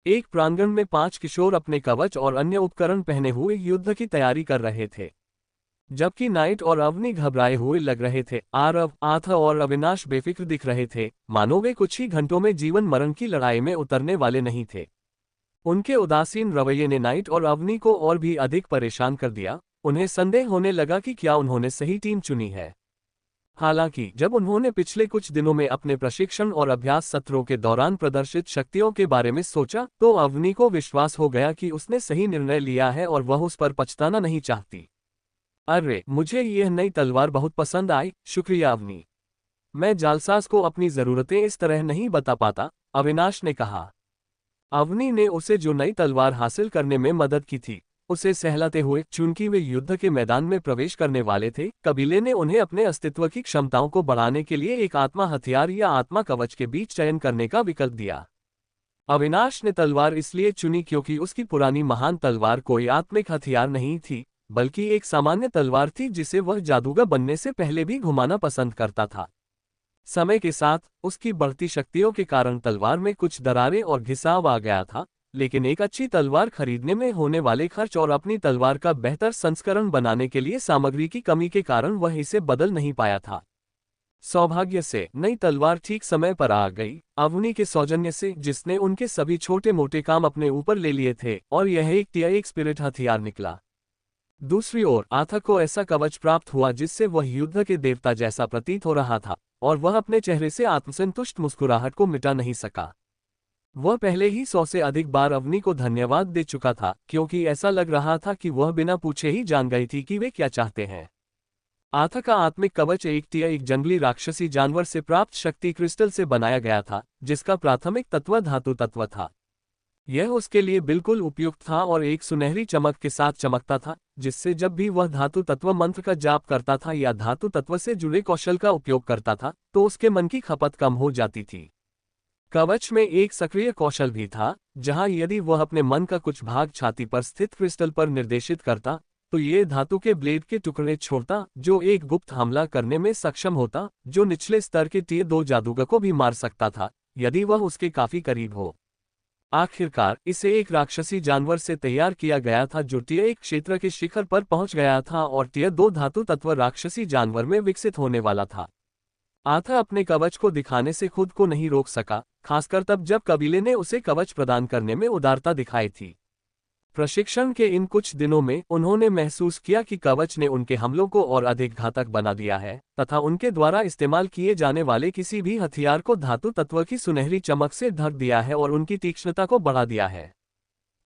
एक प्रांगण में 5 किशोर अपने कवच और अन्य उपकरण पहने हुए युद्ध की तैयारी कर रहे थे, जबकि नाइट और अवनी घबराए हुए लग रहे थे। आरव, आथा और अविनाश बेफिक्र दिख रहे थे, मानो वे कुछ ही घंटों में जीवन मरण की लड़ाई में उतरने वाले नहीं थे। उनके उदासीन रवैये ने नाइट और अवनी को और भी अधिक परेशान कर दिया। उन्हें संदेह होने लगा कि क्या उन्होंने सही टीम चुनी है। हालांकि जब उन्होंने पिछले कुछ दिनों में अपने प्रशिक्षण और अभ्यास सत्रों के दौरान प्रदर्शित शक्तियों के बारे में सोचा, तो अवनी को विश्वास हो गया कि उसने सही निर्णय लिया है और वह उस पर पछताना नहीं चाहती। अरे, मुझे यह नई तलवार बहुत पसंद आई, शुक्रिया अवनी। मैं जालसाज को अपनी जरूरतें इस तरह नहीं बता पाता, अविनाश ने कहा। अवनी ने उसे जो नई तलवार हासिल करने में मदद की थी, उसे सहलाते हुए, चूंकि वे युद्ध के मैदान में प्रवेश करने वाले थे, कबीले ने उन्हें अपने अस्तित्व की क्षमताओं को बढ़ाने के लिए एक आत्मा हथियार या आत्मा कवच के बीच चयन करने का विकल्प दिया। अविनाश ने तलवार इसलिए चुनी क्योंकि उसकी पुरानी महान तलवार कोई आत्मिक हथियार नहीं थी, बल्कि एक सामान्य तलवार थी जिसे वह जादूगर बनने से पहले भी घुमाना पसंद करता था। समय के साथ उसकी बढ़ती शक्तियों के कारण तलवार में कुछ दरारें और घिसाव आ गया था, लेकिन एक अच्छी तलवार खरीदने में होने वाले खर्च और अपनी तलवार का बेहतर संस्करण बनाने के लिए सामग्री की कमी के कारण वह इसे बदल नहीं पाया था। सौभाग्य से नई तलवार ठीक समय पर आ गई, अवनी के सौजन्य से, जिसने उनके सभी छोटे मोटे काम अपने ऊपर ले लिए थे, और यह एक स्पिरिट हथियार निकला। दूसरी ओर आथा को ऐसा कवच प्राप्त हुआ जिससे वह युद्ध के देवता जैसा प्रतीत हो रहा था, और वह अपने चेहरे से आत्मसंतुष्ट मुस्कुराहट को मिटा नहीं सका। वह पहले ही 100 से अधिक बार अवनी को धन्यवाद दे चुका था, क्योंकि ऐसा लग रहा था कि वह बिना पूछे ही जान गई थी कि वे क्या चाहते हैं। आथा का आत्मिक कवच एक जंगली राक्षसी जानवर से प्राप्त शक्ति क्रिस्टल से बनाया गया था, जिसका प्राथमिक तत्व धातु तत्व था। यह उसके लिए बिल्कुल उपयुक्त था और एक सुनहरी चमक के साथ चमकता था, जिससे जब भी वह धातु तत्व मंत्र का जाप करता था या धातु तत्व से जुड़े कौशल का उपयोग करता था, तो उसके मन की खपत कम हो जाती थी। कवच में एक सक्रिय कौशल भी था, जहां यदि वह अपने मन का कुछ भाग छाती पर स्थित क्रिस्टल पर निर्देशित करता, तो ये धातु के ब्लेड के टुकड़े छोड़ता, जो एक गुप्त हमला करने में सक्षम होता, जो निचले स्तर के टियर 2 जादूगर को भी मार सकता था, यदि वह उसके काफी करीब हो। आखिरकार इसे एक राक्षसी जानवर से तैयार किया गया था जो टियर 1 क्षेत्र के शिखर पर पहुंच गया था और टियर 2 धातु तत्व राक्षसी जानवर में विकसित होने वाला था। आथा अपने कवच को दिखाने से खुद को नहीं रोक सका, खासकर तब जब कबीले ने उसे कवच प्रदान करने में उदारता दिखाई थी। प्रशिक्षण के इन कुछ दिनों में उन्होंने महसूस किया कि कवच ने उनके हमलों को और अधिक घातक बना दिया है, तथा उनके द्वारा इस्तेमाल किए जाने वाले किसी भी हथियार को धातु तत्व की सुनहरी चमक से ढक दिया है और उनकी तीक्ष्णता को बढ़ा दिया है।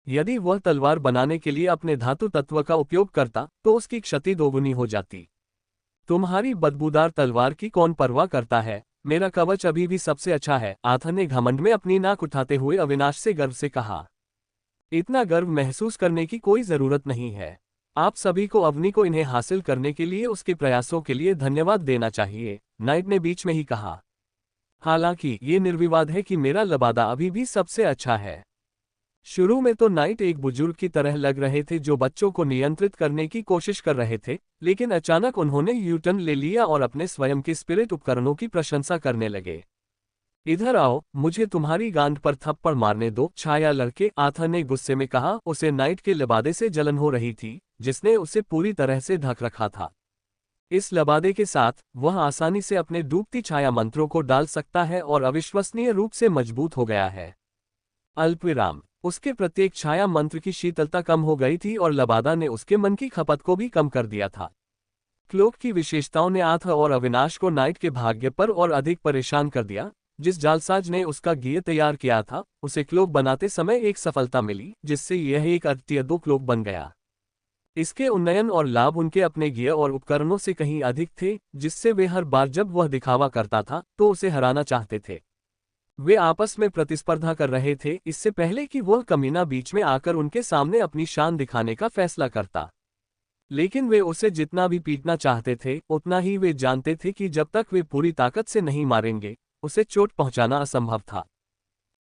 यदि वह तलवार बनाने के लिए अपने धातु तत्व का उपयोग करता, तो उसकी क्षति दोगुनी हो जाती। तुम्हारी बदबूदार तलवार की कौन परवाह करता है, मेरा कवच अभी भी सबसे अच्छा है, आथा ने घमंड में अपनी नाक उठाते हुए अविनाश से गर्व से कहा। इतना गर्व महसूस करने की कोई जरूरत नहीं है। आप सभी को अवनी को इन्हें हासिल करने के लिए उसके प्रयासों के लिए धन्यवाद देना चाहिए, नाइट ने बीच में ही कहा। हालांकि ये निर्विवाद है कि मेरा लबादा अभी भी सबसे अच्छा है। शुरू में तो नाइट एक बुजुर्ग की तरह लग रहे थे जो बच्चों को नियंत्रित करने की कोशिश कर रहे थे, लेकिन अचानक उन्होंने यूटर्न ले लिया और अपने स्वयं के स्पिरिट उपकरणों की प्रशंसा करने लगे। इधर आओ, मुझे तुम्हारी गांड पर थप्पड़ मारने दो, छाया लड़के, आथा ने गुस्से में कहा। उसे नाइट के लबादे से जलन हो रही थी, जिसने उसे पूरी तरह से ढक रखा था। इस लबादे के साथ वह आसानी से अपने डूबती छाया मंत्रों को डाल सकता है और अविश्वसनीय रूप से मजबूत हो गया है। अल्पविराम, उसके प्रत्येक छाया मंत्र की शीतलता कम हो गई थी और लबादा ने उसके मन की खपत को भी कम कर दिया था। क्लोक की विशेषताओं ने आथा और अविनाश को नाइट के भाग्य पर और अधिक परेशान कर दिया। जिस जालसाज ने उसका गियर तैयार किया था, उसे क्लोक बनाते समय एक सफलता मिली, जिससे यह एक अद्वितीय 2 क्लोक बन गया। इसके उन्नयन और लाभ उनके अपने गियर और उपकरणों से कहीं अधिक थे, जिससे वे हर बार जब वह दिखावा करता था तो उसे हराना चाहते थे। वे आपस में प्रतिस्पर्धा कर रहे थे, इससे पहले कि वह कमीना बीच में आकर उनके सामने अपनी शान दिखाने का फैसला करता। लेकिन वे उसे जितना भी पीटना चाहते थे, उतना ही वे जानते थे कि जब तक वे पूरी ताकत से नहीं मारेंगे, उसे चोट पहुंचाना असंभव था।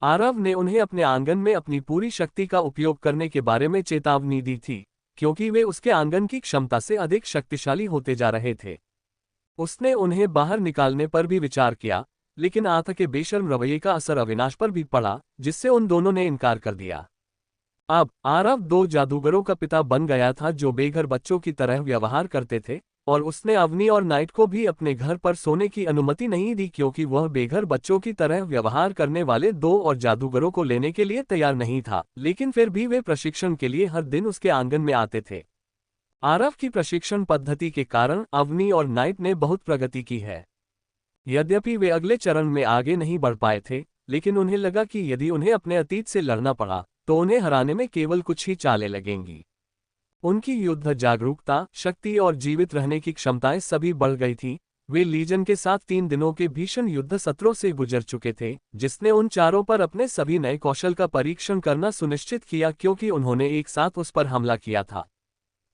आरव ने उन्हें अपने आंगन में अपनी पूरी शक्ति का उपयोग करने के बारे में चेतावनी दी थी, क्योंकि वे उसके आंगन की क्षमता से अधिक शक्तिशाली होते जा रहे थे। उसने उन्हें बाहर निकालने पर भी विचार किया, लेकिन आथा के बेशर्म रवैये का असर अविनाश पर भी पड़ा, जिससे उन दोनों ने इनकार कर दिया। अब आरव 2 जादूगरों का पिता बन गया था जो बेघर बच्चों की तरह व्यवहार करते थे, और उसने अवनी और नाइट को भी अपने घर पर सोने की अनुमति नहीं दी, क्योंकि वह बेघर बच्चों की तरह व्यवहार करने वाले 2 और जादूगरों को लेने के लिए तैयार नहीं था। लेकिन फिर भी वे प्रशिक्षण के लिए हर दिन उसके आंगन में आते थे। आरव की प्रशिक्षण पद्धति के कारण अवनी और नाइट ने बहुत प्रगति की है। यद्यपि वे अगले चरण में आगे नहीं बढ़ पाए थे, लेकिन उन्हें लगा कि यदि उन्हें अपने अतीत से लड़ना पड़ा, तो उन्हें हराने में केवल कुछ ही चालें लगेंगी। उनकी युद्ध जागरूकता, शक्ति और जीवित रहने की क्षमताएं सभी बढ़ गई थीं। वे लीजन के साथ 3 दिनों के भीषण युद्ध सत्रों से गुजर चुके थे, जिसने उन चारों पर अपने सभी नए कौशल का परीक्षण करना सुनिश्चित किया, क्योंकि उन्होंने एक साथ उस पर हमला किया था।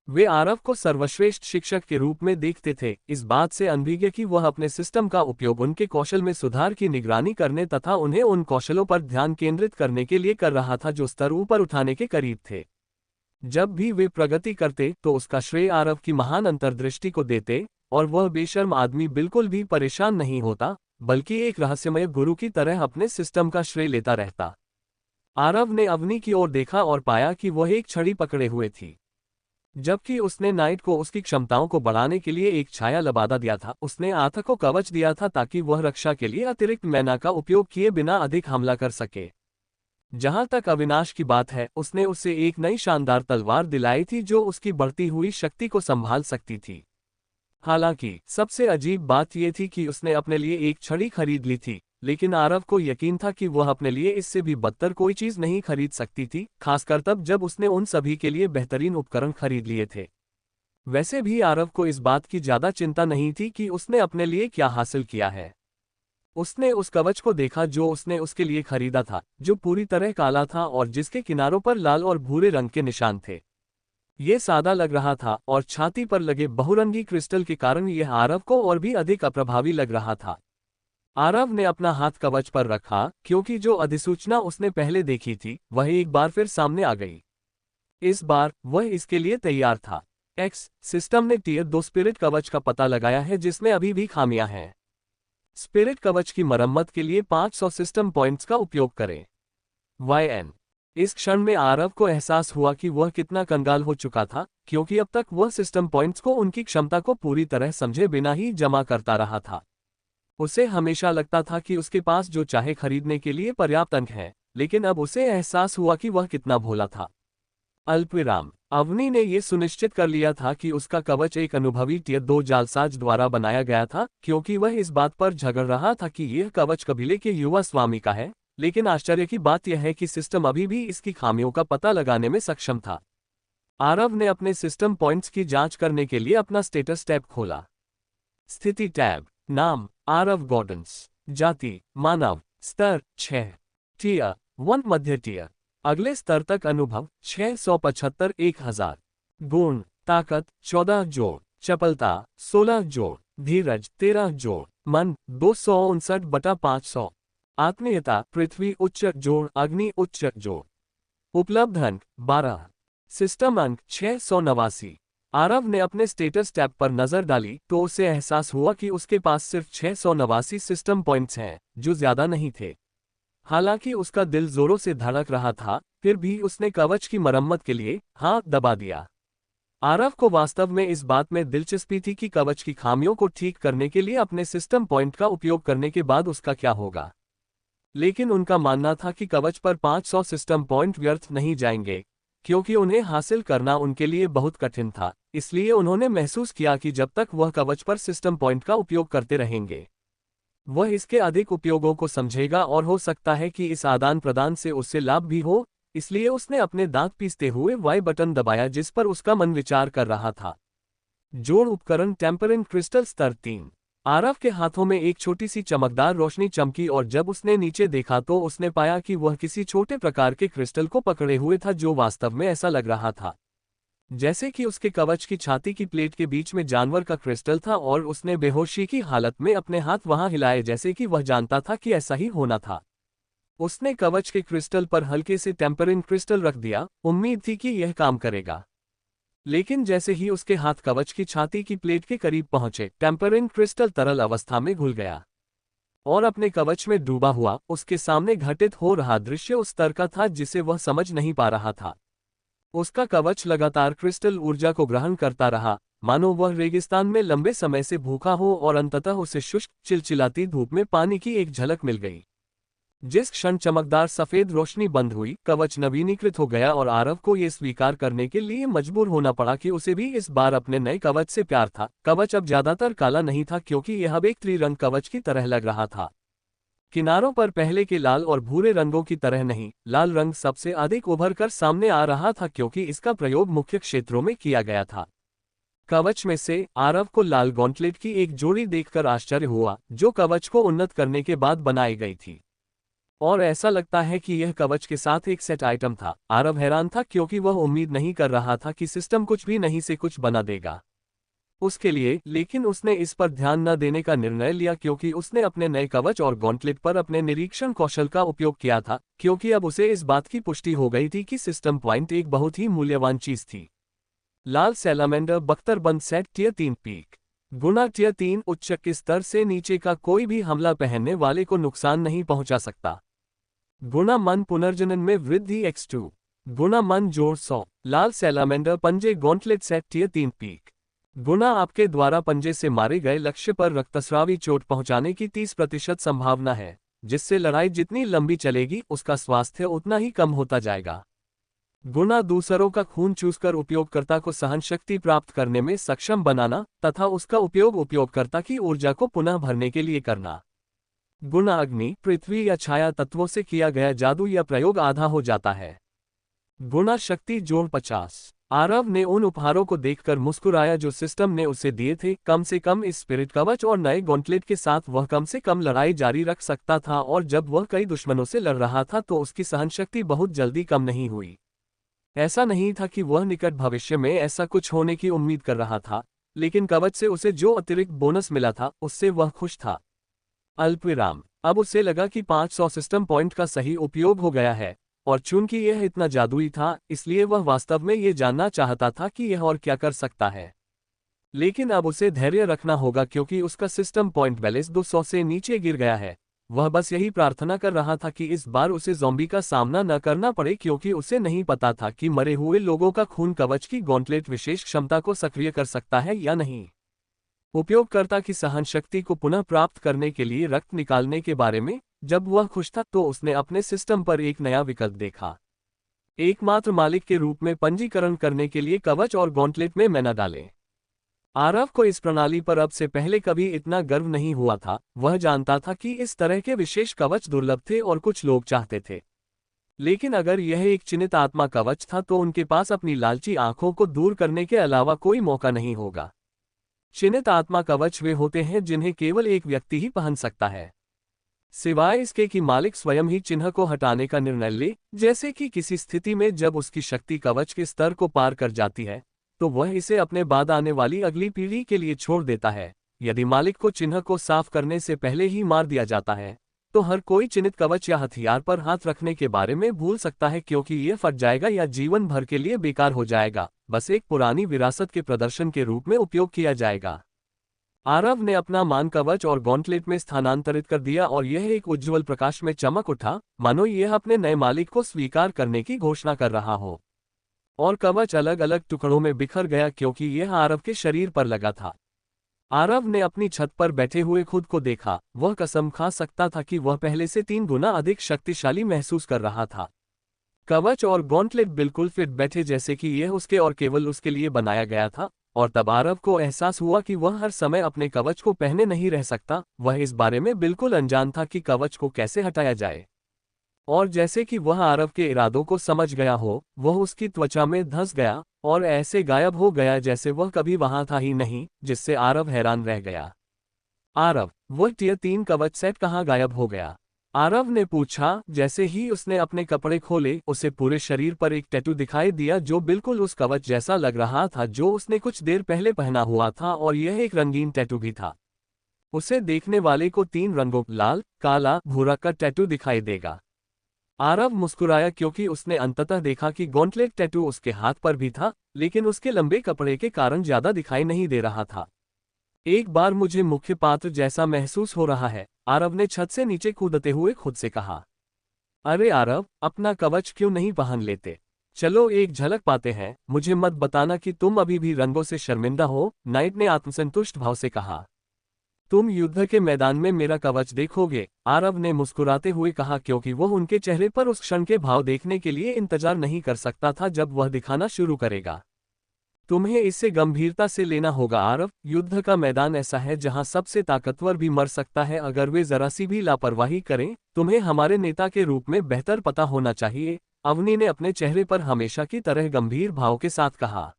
वे आरव को सर्वश्रेष्ठ शिक्षक के रूप में देखते थे, इस बात से अनभिज्ञ कि वह अपने सिस्टम का उपयोग उनके कौशल में सुधार की निगरानी करने तथा उन्हें उन कौशलों पर ध्यान केंद्रित करने के लिए कर रहा था जो स्तर ऊपर उठाने के करीब थे। जब भी वे प्रगति करते तो उसका श्रेय आरव की महान अंतर्दृष्टि को देते, और वह बेशर्म आदमी बिल्कुल भी परेशान नहीं होता, बल्कि एक रहस्यमय गुरु की तरह अपने सिस्टम का श्रेय लेता रहता। आरव ने अवनी की ओर देखा और पाया कि वह एक छड़ी पकड़े हुए थी। जबकि उसने नाइट को उसकी क्षमताओं को बढ़ाने के लिए एक छाया लबादा दिया था, उसने आथ को कवच दिया था ताकि वह रक्षा के लिए अतिरिक्त मैना का उपयोग किए बिना अधिक हमला कर सके। जहां तक अविनाश की बात है, उसने उसे एक नई शानदार तलवार दिलाई थी जो उसकी बढ़ती हुई शक्ति को संभाल सकती थी। हालांकि सबसे अजीब बात यह थी कि उसने अपने लिए एक छड़ी खरीद ली थी, लेकिन आरव को यकीन था कि वह अपने लिए इससे भी बदतर कोई चीज नहीं खरीद सकती थी, खासकर तब जब उसने उन सभी के लिए बेहतरीन उपकरण खरीद लिए थे। वैसे भी आरव को इस बात की ज्यादा चिंता नहीं थी कि उसने अपने लिए क्या हासिल किया है। उसने उस कवच को देखा जो उसने उसके लिए खरीदा था, जो पूरी तरह काला था और जिसके किनारों पर लाल और भूरे रंग के निशान थे। ये सादा लग रहा था और छाती पर लगे बहुरंगी क्रिस्टल के कारण यह आरव को और भी अधिक अप्रभावी लग रहा था। आरव ने अपना हाथ कवच पर रखा, क्योंकि जो अधिसूचना उसने पहले देखी थी वह एक बार फिर सामने आ गई। इस बार वह इसके लिए तैयार था। एक्स सिस्टम ने टियर 2 स्पिरिट कवच का पता लगाया है जिसमें अभी भी खामियां हैं। स्पिरिट कवच की मरम्मत के लिए 500 सिस्टम पॉइंट्स का उपयोग करें। YN इस क्षण में आरव को एहसास हुआ कि वह कितना कंगाल हो चुका था, क्योंकि अब तक वह सिस्टम पॉइंट्स को उनकी क्षमता को पूरी तरह समझे बिना ही जमा करता रहा था। उसे हमेशा लगता था कि उसके पास जो चाहे खरीदने के लिए पर्याप्त अंक हैं, लेकिन अब उसे एहसास हुआ कि वह कितना भोला था। अल्पविराम अवनी ने यह सुनिश्चित कर लिया था कि उसका कवच एक अनुभवी टियर 2 जालसाज द्वारा बनाया गया था, क्योंकि वह इस बात पर झगड़ रहा था कि यह कवच कबीले के युवा स्वामी का है। लेकिन आश्चर्य की बात यह है कि सिस्टम अभी भी इसकी खामियों का पता लगाने में सक्षम था। आरव ने अपने सिस्टम पॉइंट्स की जांच करने के लिए अपना स्टेटस टैब खोला। स्थिति टैब। नाम आरव गॉर्डन्स। जाति मानव। स्तर 6। टियर 1 मध्य टियर। अगले स्तर तक अनुभव 675 1000। गुण ताकत 14 जोड़, चपलता 16 जोड़, धीरज 13 जोड़, मन 259/500, आत्मीयता पृथ्वी उच्च जोड़, अग्नि उच्च जोड़। उपलब्ध अंक 12। सिस्टम अंक 689। आरव ने अपने स्टेटस टैब पर नजर डाली तो उसे एहसास हुआ कि उसके पास सिर्फ 689 सिस्टम पॉइंट्स हैं, जो ज्यादा नहीं थे। हालांकि उसका दिल जोरों से धड़क रहा था, फिर भी उसने कवच की मरम्मत के लिए हाथ दबा दिया। आरव को वास्तव में इस बात में दिलचस्पी थी कि कवच की खामियों को ठीक करने के लिए अपने सिस्टम पॉइंट का उपयोग करने के बाद उसका क्या होगा। लेकिन उनका मानना था कि कवच पर 500 सिस्टम पॉइंट व्यर्थ नहीं जाएंगे, क्योंकि उन्हें हासिल करना उनके लिए बहुत कठिन था। इसलिए उन्होंने महसूस किया कि जब तक वह कवच पर सिस्टम पॉइंट का उपयोग करते रहेंगे, वह इसके अधिक उपयोगों को समझेगा और हो सकता है कि इस आदान प्रदान से उससे लाभ भी हो। इसलिए उसने अपने दांत पीसते हुए वाई बटन दबाया जिस पर उसका मन विचार कर रहा था। जोड़ उपकरण टेम्परेंट क्रिस्टल स्तर 3। आरव के हाथों में एक छोटी सी चमकदार रोशनी चमकी और जब उसने नीचे देखा तो उसने पाया कि वह किसी छोटे प्रकार के क्रिस्टल को पकड़े हुए था, जो वास्तव में ऐसा लग रहा था जैसे कि उसके कवच की छाती की प्लेट के बीच में जानवर का क्रिस्टल था, और उसने बेहोशी की हालत में अपने हाथ वहां हिलाए जैसे कि वह जानता था कि ऐसा ही होना था। उसने कवच के क्रिस्टल पर हल्के से टेम्परेंट क्रिस्टल रख दिया, उम्मीद थी कि यह काम करेगा। लेकिन जैसे ही उसके हाथ कवच की छाती की प्लेट के करीब पहुंचे, टेम्परेंट क्रिस्टल तरल अवस्था में घुल गया और अपने कवच में डूबा हुआ उसके सामने घटित हो रहा दृश्य उस स्तर का था जिसे वह समझ नहीं पा रहा था। उसका कवच लगातार क्रिस्टल ऊर्जा को ग्रहण करता रहा, मानो वह रेगिस्तान में लंबे समय से भूखा हो, और अंततः उसे शुष्क चिलचिलाती धूप में पानी की एक झलक मिल गई। जिस क्षण चमकदार सफेद रोशनी बंद हुई, कवच नवीनीकृत हो गया और आरव को यह स्वीकार करने के लिए मजबूर होना पड़ा कि उसे भी इस बार अपने नए कवच से प्यार था। कवच अब ज्यादातर काला नहीं था, क्योंकि यह अब एक त्रिरंग कवच की तरह लग रहा था। किनारों पर पहले के लाल और भूरे रंगों की तरह नहीं, लाल रंग सबसे अधिक उभर कर सामने आ रहा था, क्योंकि इसका प्रयोग मुख्य क्षेत्रों में किया गया था। कवच में से आरव को लाल गॉन्टलेट की एक जोड़ी देखकर आश्चर्य हुआ, जो कवच को उन्नत करने के बाद बनाई गई थी, और ऐसा लगता है कि यह कवच के साथ एक सेट आइटम था। आरव हैरान था, क्योंकि वह उम्मीद नहीं कर रहा था कि सिस्टम कुछ भी नहीं से कुछ बना देगा। उसके लिए, लेकिन उसने इस पर ध्यान न देने का निर्णय लिया क्योंकि उसने अपने नए कवच और गॉन्टलेट पर अपने निरीक्षण कौशल का उपयोग किया था, क्योंकि अब उसे इस बात की पुष्टि हो गई थी कि सिस्टम पॉइंट एक बहुत ही मूल्यवान चीज थी। लाल सैलामेंडर बख्तरबंद सेट टियर 3 पीक गुना टियर 3 उच्च के स्तर से नीचे का कोई भी हमला पहनने वाले को नुकसान नहीं पहुंचा सकता। गुना मन पुनर्जनन में वृद्धि x2 गुना मन जोड़ 100। लाल सैलामेंडर पंजे गॉन्टलेट सेट टियर 3 पीक गुना आपके द्वारा पंजे से मारे गए लक्ष्य पर रक्तस्रावी चोट पहुंचाने की 30% संभावना है, जिससे लड़ाई जितनी लंबी चलेगी उसका स्वास्थ्य उतना ही कम होता जाएगा। गुना दूसरों का खून चूसकर उपयोगकर्ता को सहनशक्ति प्राप्त करने में सक्षम बनाना तथा उसका उपयोग उपयोगकर्ता की ऊर्जा को पुनः भरने के लिए करना। गुना अग्नि, पृथ्वी या छाया तत्वों से किया गया जादू या प्रयोग आधा हो जाता है। गुना शक्ति जोड़ 50। आरव ने उन उपहारों को देखकर मुस्कुराया जो सिस्टम ने उसे दिए थे। कम से कम इस स्पिरिट कवच और नए गॉन्टलेट के साथ वह कम से कम लड़ाई जारी रख सकता था, और जब वह कई दुश्मनों से लड़ रहा था तो उसकी सहनशक्ति बहुत जल्दी कम नहीं हुई। ऐसा नहीं था कि वह निकट भविष्य में ऐसा कुछ होने की उम्मीद कर रहा था, लेकिन कवच से उसे जो अतिरिक्त बोनस मिला था उससे वह खुश था। अल्पविराम। अब उसे लगा कि 500 सिस्टम पॉइंट का सही उपयोग हो गया है, और चूंकि यह इतना जादुई था इसलिए वह वास्तव में ये जानना चाहता था कि यह और क्या कर सकता है। लेकिन अब उसे धैर्य रखना होगा क्योंकि उसका सिस्टम पॉइंट बैलेंस 200 से नीचे गिर गया है। वह बस यही प्रार्थना कर रहा था कि इस बार उसे ज़ॉम्बी का सामना न करना पड़े, क्योंकि उसे नहीं पता था कि मरे हुए लोगों का खून कवच की गॉन्टलेट विशेष क्षमता को सक्रिय कर सकता है या नहीं। उपयोगकर्ता की सहनशक्ति को पुनः प्राप्त करने के लिए रक्त निकालने के बारे में जब वह खुश था तो उसने अपने सिस्टम पर एक नया विकल्प देखा। एकमात्र मालिक के रूप में पंजीकरण करने के लिए कवच और गॉन्टलेट में मैना डालें। आरव को इस प्रणाली पर अब से पहले कभी इतना गर्व नहीं हुआ था। वह जानता था कि इस तरह के विशेष कवच दुर्लभ थे और कुछ लोग चाहते थे, लेकिन अगर यह एक चिन्हित आत्मा कवच था तो उनके पास अपनी लालची आंखों को दूर करने के अलावा कोई मौका नहीं होगा। चिन्हित आत्मा कवच वे होते हैं जिन्हें केवल एक व्यक्ति ही पहन सकता है, सिवाय इसके कि मालिक स्वयं ही चिन्ह को हटाने का निर्णय ले, जैसे कि किसी स्थिति में जब उसकी शक्ति कवच के स्तर को पार कर जाती है तो वह इसे अपने बाद आने वाली अगली पीढ़ी के लिए छोड़ देता है। यदि मालिक को चिन्ह को साफ करने से पहले ही मार दिया जाता है तो हर कोई चिन्हित कवच या हथियार पर हाथ रखने के बारे में भूल सकता है, क्योंकि यह फट जाएगा या जीवन भर के लिए बेकार हो जाएगा, बस एक पुरानी विरासत के प्रदर्शन के रूप में उपयोग किया जाएगा। आरव ने अपना मान कवच और गॉन्टलेट में स्थानांतरित कर दिया और यह एक उज्ज्वल प्रकाश में चमक उठा, मानो यह अपने नए मालिक को स्वीकार करने की घोषणा कर रहा हो। और कवच अलग अलग टुकड़ों में बिखर गया क्योंकि यह आरव के शरीर पर लगा था। आरव ने अपनी छत पर बैठे हुए खुद को देखा। वह कसम खा सकता था कि वह पहले से 3 गुना अधिक शक्तिशाली महसूस कर रहा था। कवच और गॉन्टलेट बिल्कुल फिट बैठे जैसे कि यह उसके और केवल उसके लिए बनाया गया था, और तब आरव को एहसास हुआ कि वह हर समय अपने कवच को पहने नहीं रह सकता। वह इस बारे में बिल्कुल अनजान था कि कवच को कैसे हटाया जाए, और जैसे कि वह आरव के इरादों को समझ गया हो, वह उसकी त्वचा में धंस गया और ऐसे गायब हो गया जैसे वह कभी वहां था ही नहीं, जिससे आरव हैरान रह गया। आरव, वह टियर 3 कवच सेट कहाँ गायब हो गया? आरव ने पूछा। जैसे ही उसने अपने कपड़े खोले उसे पूरे शरीर पर एक टैटू दिखाई दिया जो बिल्कुल उस कवच जैसा लग रहा था जो उसने कुछ देर पहले पहना हुआ था, और यह एक रंगीन टैटू भी था। उसे देखने वाले को 3 रंगों लाल, काला, भूरा का टैटू दिखाई देगा। आरव मुस्कुराया क्योंकि उसने अंततः देखा कि गॉन्टलेट टैटू उसके हाथ पर भी था, लेकिन उसके लंबे कपड़े के कारण ज्यादा दिखाई नहीं दे रहा था। एक बार मुझे मुख्य पात्र जैसा महसूस हो रहा है, आरव ने छत से नीचे कूदते हुए खुद से कहा। अरे आरव, अपना कवच क्यों नहीं पहन लेते? चलो एक झलक पाते हैं। मुझे मत बताना कि तुम अभी भी रंगों से शर्मिंदा हो, नाइट ने आत्मसंतुष्ट भाव से कहा। तुम युद्ध के मैदान में मेरा कवच देखोगे, आरव ने मुस्कुराते हुए कहा, क्योंकि वह उनके चेहरे पर उस क्षण के भाव देखने के लिए इंतजार नहीं कर सकता था जब वह दिखाना शुरू करेगा। तुम्हें इसे गंभीरता से लेना होगा आरव। युद्ध का मैदान ऐसा है जहां सबसे ताकतवर भी मर सकता है अगर वे जरा सी भी लापरवाही करें। तुम्हें हमारे नेता के रूप में बेहतर पता होना चाहिए, अवनी ने अपने चेहरे पर हमेशा की तरह गंभीर भाव के साथ कहा।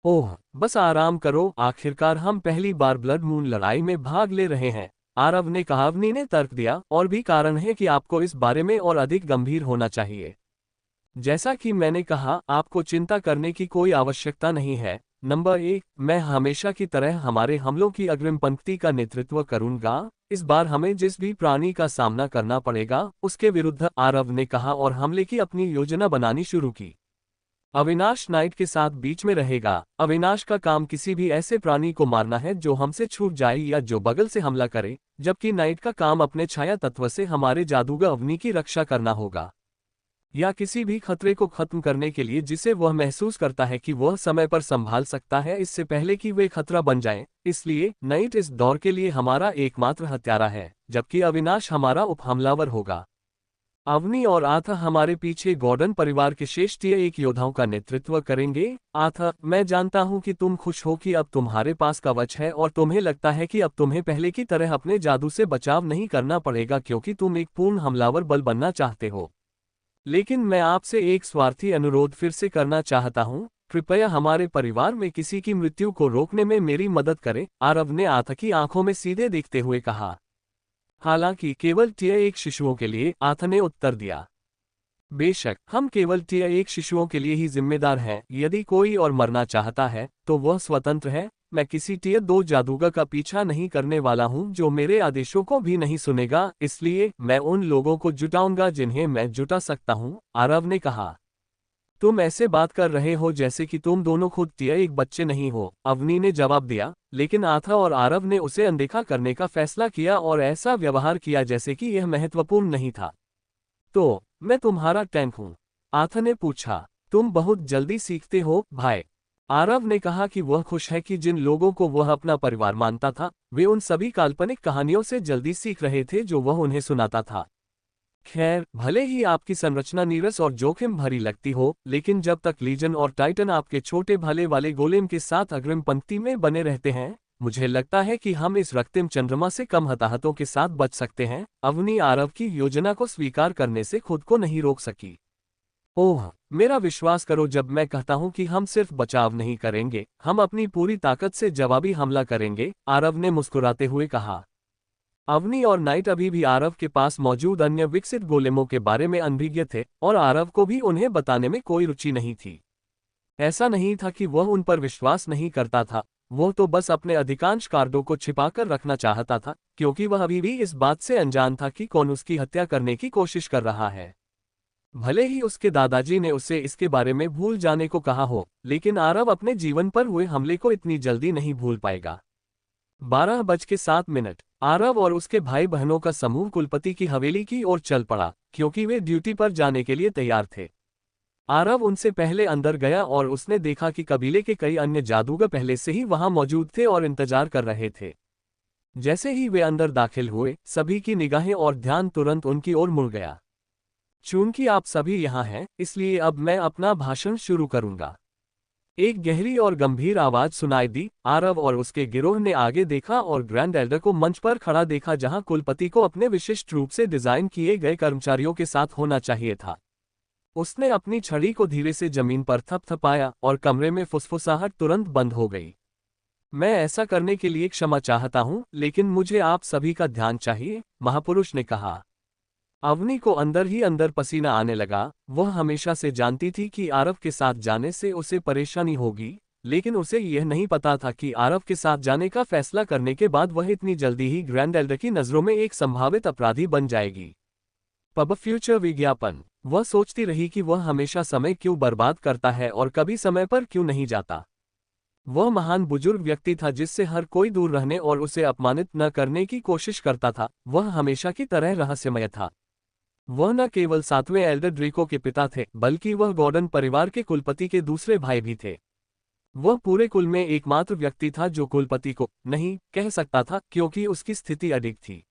ओह, बस आराम करो, आखिरकार हम पहली बार ब्लड मून लड़ाई में भाग ले रहे हैं, आरव ने कहा। अवनी ने तर्क दिया, और भी कारण है कि आपको इस बारे में और अधिक गंभीर होना चाहिए। जैसा कि मैंने कहा, आपको चिंता करने की कोई आवश्यकता नहीं है। नंबर 1, मैं हमेशा की तरह हमारे हमलों की अग्रिम पंक्ति का नेतृत्व करूंगा। इस बार हमें जिस भी प्राणी का सामना करना पड़ेगा उसके विरुद्ध, आरव ने कहा और हमले की अपनी योजना बनानी शुरू की। अविनाश नाइट के साथ बीच में रहेगा। अविनाश का काम किसी भी ऐसे प्राणी को मारना है जो हमसे छूट जाए या जो बगल से हमला करे, जबकि नाइट का काम अपने छाया तत्व से हमारे जादूगर अवनी की रक्षा करना होगा, या किसी भी खतरे को खत्म करने के लिए जिसे वह महसूस करता है कि वह समय पर संभाल सकता है इससे पहले कि वे खतरा बन जाएं। इसलिए नाइट इस दौर के लिए हमारा एकमात्र हत्यारा है, जबकि अविनाश हमारा उपहमलावर होगा। अवनी और आथा हमारे पीछे गॉर्डन परिवार के शेष एक योद्धाओं का नेतृत्व करेंगे। आथा, मैं जानता हूं कि तुम खुश हो कि अब तुम्हारे पास कवच है और तुम्हें लगता है कि अब तुम्हें पहले की तरह अपने जादू से बचाव नहीं करना पड़ेगा क्योंकि तुम एक पूर्ण हमलावर बल बनना चाहते हो। लेकिन मैं आपसे एक स्वार्थी अनुरोध फिर से करना चाहता हूं, कृपया हमारे परिवार में किसी की मृत्यु को रोकने में मेरी मदद करें, आरव ने आथा की आंखों में सीधे देखते हुए कहा। हालांकि केवल एक शिशुओं के लिए, आथा ने उत्तर दिया। बेशक, हम केवल एक शिशुओं के लिए ही जिम्मेदार हैं। यदि कोई और मरना चाहता है तो वह स्वतंत्र है। मैं किसी दो जादूगर का पीछा नहीं करने वाला हूं जो मेरे आदेशों को भी नहीं सुनेगा, इसलिए मैं उन लोगों को जुटाऊंगा जिन्हें मैं जुटा सकता हूं, आरव ने कहा। तुम ऐसे बात कर रहे हो जैसे कि तुम दोनों खुद एक बच्चे नहीं हो, अवनी ने जवाब दिया। लेकिन आथा और आरव ने उसे अनदेखा करने का फैसला किया और ऐसा व्यवहार किया जैसे कि यह महत्वपूर्ण नहीं था। तो मैं तुम्हारा टैंक हूं? आथा ने पूछा। तुम बहुत जल्दी सीखते हो, भाई। आरव ने कहा कि वह खुश है कि जिन लोगों को वह अपना परिवार मानता था वे उन सभी काल्पनिक कहानियों से जल्दी सीख रहे थे जो वह उन्हें सुनाता था। खैर, भले ही आपकी संरचना नीरस और जोखिम भरी लगती हो, लेकिन जब तक लीजन और टाइटन आपके छोटे भले वाले गोलेम के साथ अग्रिम पंक्ति में बने रहते हैं, मुझे लगता है कि हम इस रक्तिम चंद्रमा से कम हताहतों के साथ बच सकते हैं। अवनी आरव की योजना को स्वीकार करने से खुद को नहीं रोक सकी। ओह, मेरा विश्वास करो जब मैं कहता हूं कि हम सिर्फ बचाव नहीं करेंगे, हम अपनी पूरी ताकत से जवाबी हमला करेंगे, आरव ने मुस्कुराते हुए कहा। अवनी और नाइट अभी भी आरव के पास मौजूद अन्य विकसित गोलेमों के बारे में अनभिज्ञ थे और आरव को भी उन्हें बताने में कोई रुचि नहीं थी। ऐसा नहीं था कि वह उन पर विश्वास नहीं करता था, वह तो बस अपने अधिकांश कार्डों को छिपाकर रखना चाहता था, क्योंकि वह अभी भी इस बात से अनजान था कि कौन उसकी हत्या करने की कोशिश कर रहा है। भले ही उसके दादाजी ने उसे इसके बारे में भूल जाने को कहा हो, लेकिन आरव अपने जीवन पर हुए हमले को इतनी जल्दी नहीं भूल पाएगा। 12:07 आरव और उसके भाई बहनों का समूह कुलपति की हवेली की ओर चल पड़ा, क्योंकि वे ड्यूटी पर जाने के लिए तैयार थे। आरव उनसे पहले अंदर गया और उसने देखा कि कबीले के कई अन्य जादूगर पहले से ही वहां मौजूद थे और इंतजार कर रहे थे। जैसे ही वे अंदर दाखिल हुए, सभी की निगाहें और ध्यान तुरंत उनकी ओर मुड़ गया। चूंकि आप सभी यहाँ हैं, इसलिए अब मैं अपना भाषण शुरू करूंगा। एक गहरी और गंभीर आवाज सुनाई दी। आरव और उसके गिरोह ने आगे देखा और ग्रैंड एल्डर को मंच पर खड़ा देखा जहां कुलपति को अपने विशिष्ट रूप से डिजाइन किए गए कर्मचारियों के साथ होना चाहिए था। उसने अपनी छड़ी को धीरे से जमीन पर थपथपाया और कमरे में फुसफुसाहट तुरंत बंद हो गई। मैं ऐसा करने के लिए क्षमा चाहता हूं, लेकिन मुझे आप सभी का ध्यान चाहिए, महापुरुष ने कहा। अवनी को अंदर ही अंदर पसीना आने लगा। वह हमेशा से जानती थी कि आरव के साथ जाने से उसे परेशानी होगी, लेकिन उसे यह नहीं पता था कि आरव के साथ जाने का फैसला करने के बाद वह इतनी जल्दी ही ग्रैंड एल्डर की नजरों में एक संभावित अपराधी बन जाएगी। पब फ्यूचर विज्ञापन। वह सोचती रही कि वह हमेशा समय क्यों बर्बाद करता है और कभी समय पर क्यों नहीं जाता। वह महान बुजुर्ग व्यक्ति था जिससे हर कोई दूर रहने और उसे अपमानित न करने की कोशिश करता था। वह हमेशा की तरह रहस्यमय था। वह न केवल 7वें एल्डर ड्रीको के पिता थे, बल्कि वह गॉर्डन परिवार के कुलपति के दूसरे भाई भी थे। वह पूरे कुल में एकमात्र व्यक्ति था जो कुलपति को नहीं कह सकता था, क्योंकि उसकी स्थिति अडिग थी।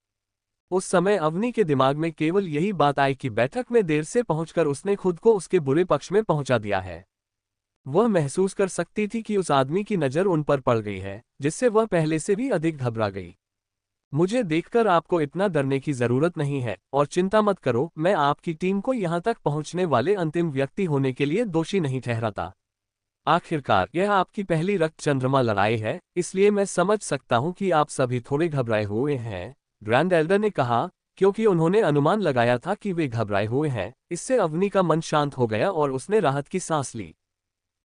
उस समय अवनी के दिमाग में केवल यही बात आई कि बैठक में देर से पहुंचकर उसने खुद को उसके बुरे पक्ष में पहुंचा दिया है। वह महसूस कर सकती थी कि उस आदमी की नज़र उन पर पड़ गई है, जिससे वह पहले से भी अधिक घबरा गई। मुझे देखकर आपको इतना डरने की जरूरत नहीं है, और चिंता मत करो, मैं आपकी टीम को यहां तक पहुंचने वाले अंतिम व्यक्ति होने के लिए दोषी नहीं ठहराता। आखिरकार यह आपकी पहली रक्त चंद्रमा लड़ाई है, इसलिए मैं समझ सकता हूं कि आप सभी थोड़े घबराए हुए हैं, ग्रैंड एल्डर ने कहा। क्योंकि उन्होंने अनुमान लगाया था कि वे घबराए हुए हैं, इससे अवनी का मन शांत हो गया और उसने राहत की सांस ली।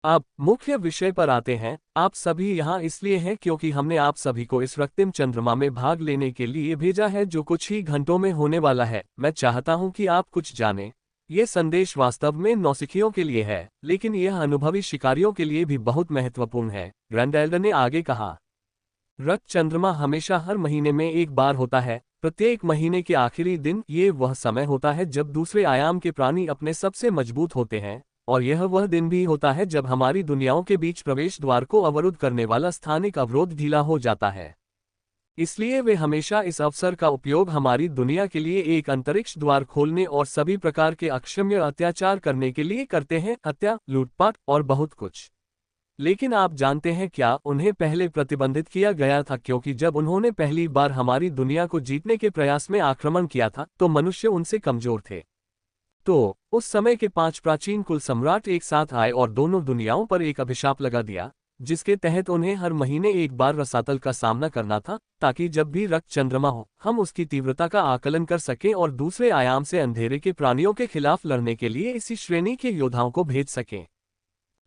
अब मुख्य विषय पर आते हैं। आप सभी यहाँ इसलिए हैं क्योंकि हमने आप सभी को इस रক্তিम चंद्रमा में भाग लेने के लिए भेजा है जो कुछ ही घंटों में होने वाला है। मैं चाहता हूँ कि आप कुछ जानें। ये संदेश वास्तव में नौसिखियों के लिए है, लेकिन यह अनुभवी शिकारियों के लिए भी बहुत महत्वपूर्ण है। ग्रैंडेल्डर ने आगे कहा, रक्त चंद्रमा हमेशा हर महीने में एक बार होता है। प्रत्येक महीने के आखिरी दिन ये वह समय होता है जब दूसरे आयाम के प्राणी अपने सबसे मजबूत होते हैं, और यह वह दिन भी होता है जब हमारी दुनियाओं के बीच प्रवेश द्वार को अवरुद्ध करने वाला स्थानिक अवरोध ढीला हो जाता है। इसलिए वे हमेशा इस अवसर का उपयोग हमारी दुनिया के लिए एक अंतरिक्ष द्वार खोलने और सभी प्रकार के अक्षम्य अत्याचार करने के लिए करते हैं, हत्या, लूटपाट और बहुत कुछ। लेकिन आप जानते हैं क्या, उन्हें पहले प्रतिबंधित किया गया था क्योंकि जब उन्होंने पहली बार हमारी दुनिया को जीतने के प्रयास में आक्रमण किया था तो मनुष्य उनसे कमजोर थे। तो उस समय के 5 प्राचीन कुल सम्राट एक साथ आए और दोनों दुनियाओं पर एक अभिशाप लगा दिया, जिसके तहत उन्हें हर महीने एक बार रसातल का सामना करना था, ताकि जब भी रक्त चंद्रमा हो हम उसकी तीव्रता का आकलन कर सकें और दूसरे आयाम से अंधेरे के प्राणियों के खिलाफ लड़ने के लिए इसी श्रेणी के योद्धाओं को भेज सकें।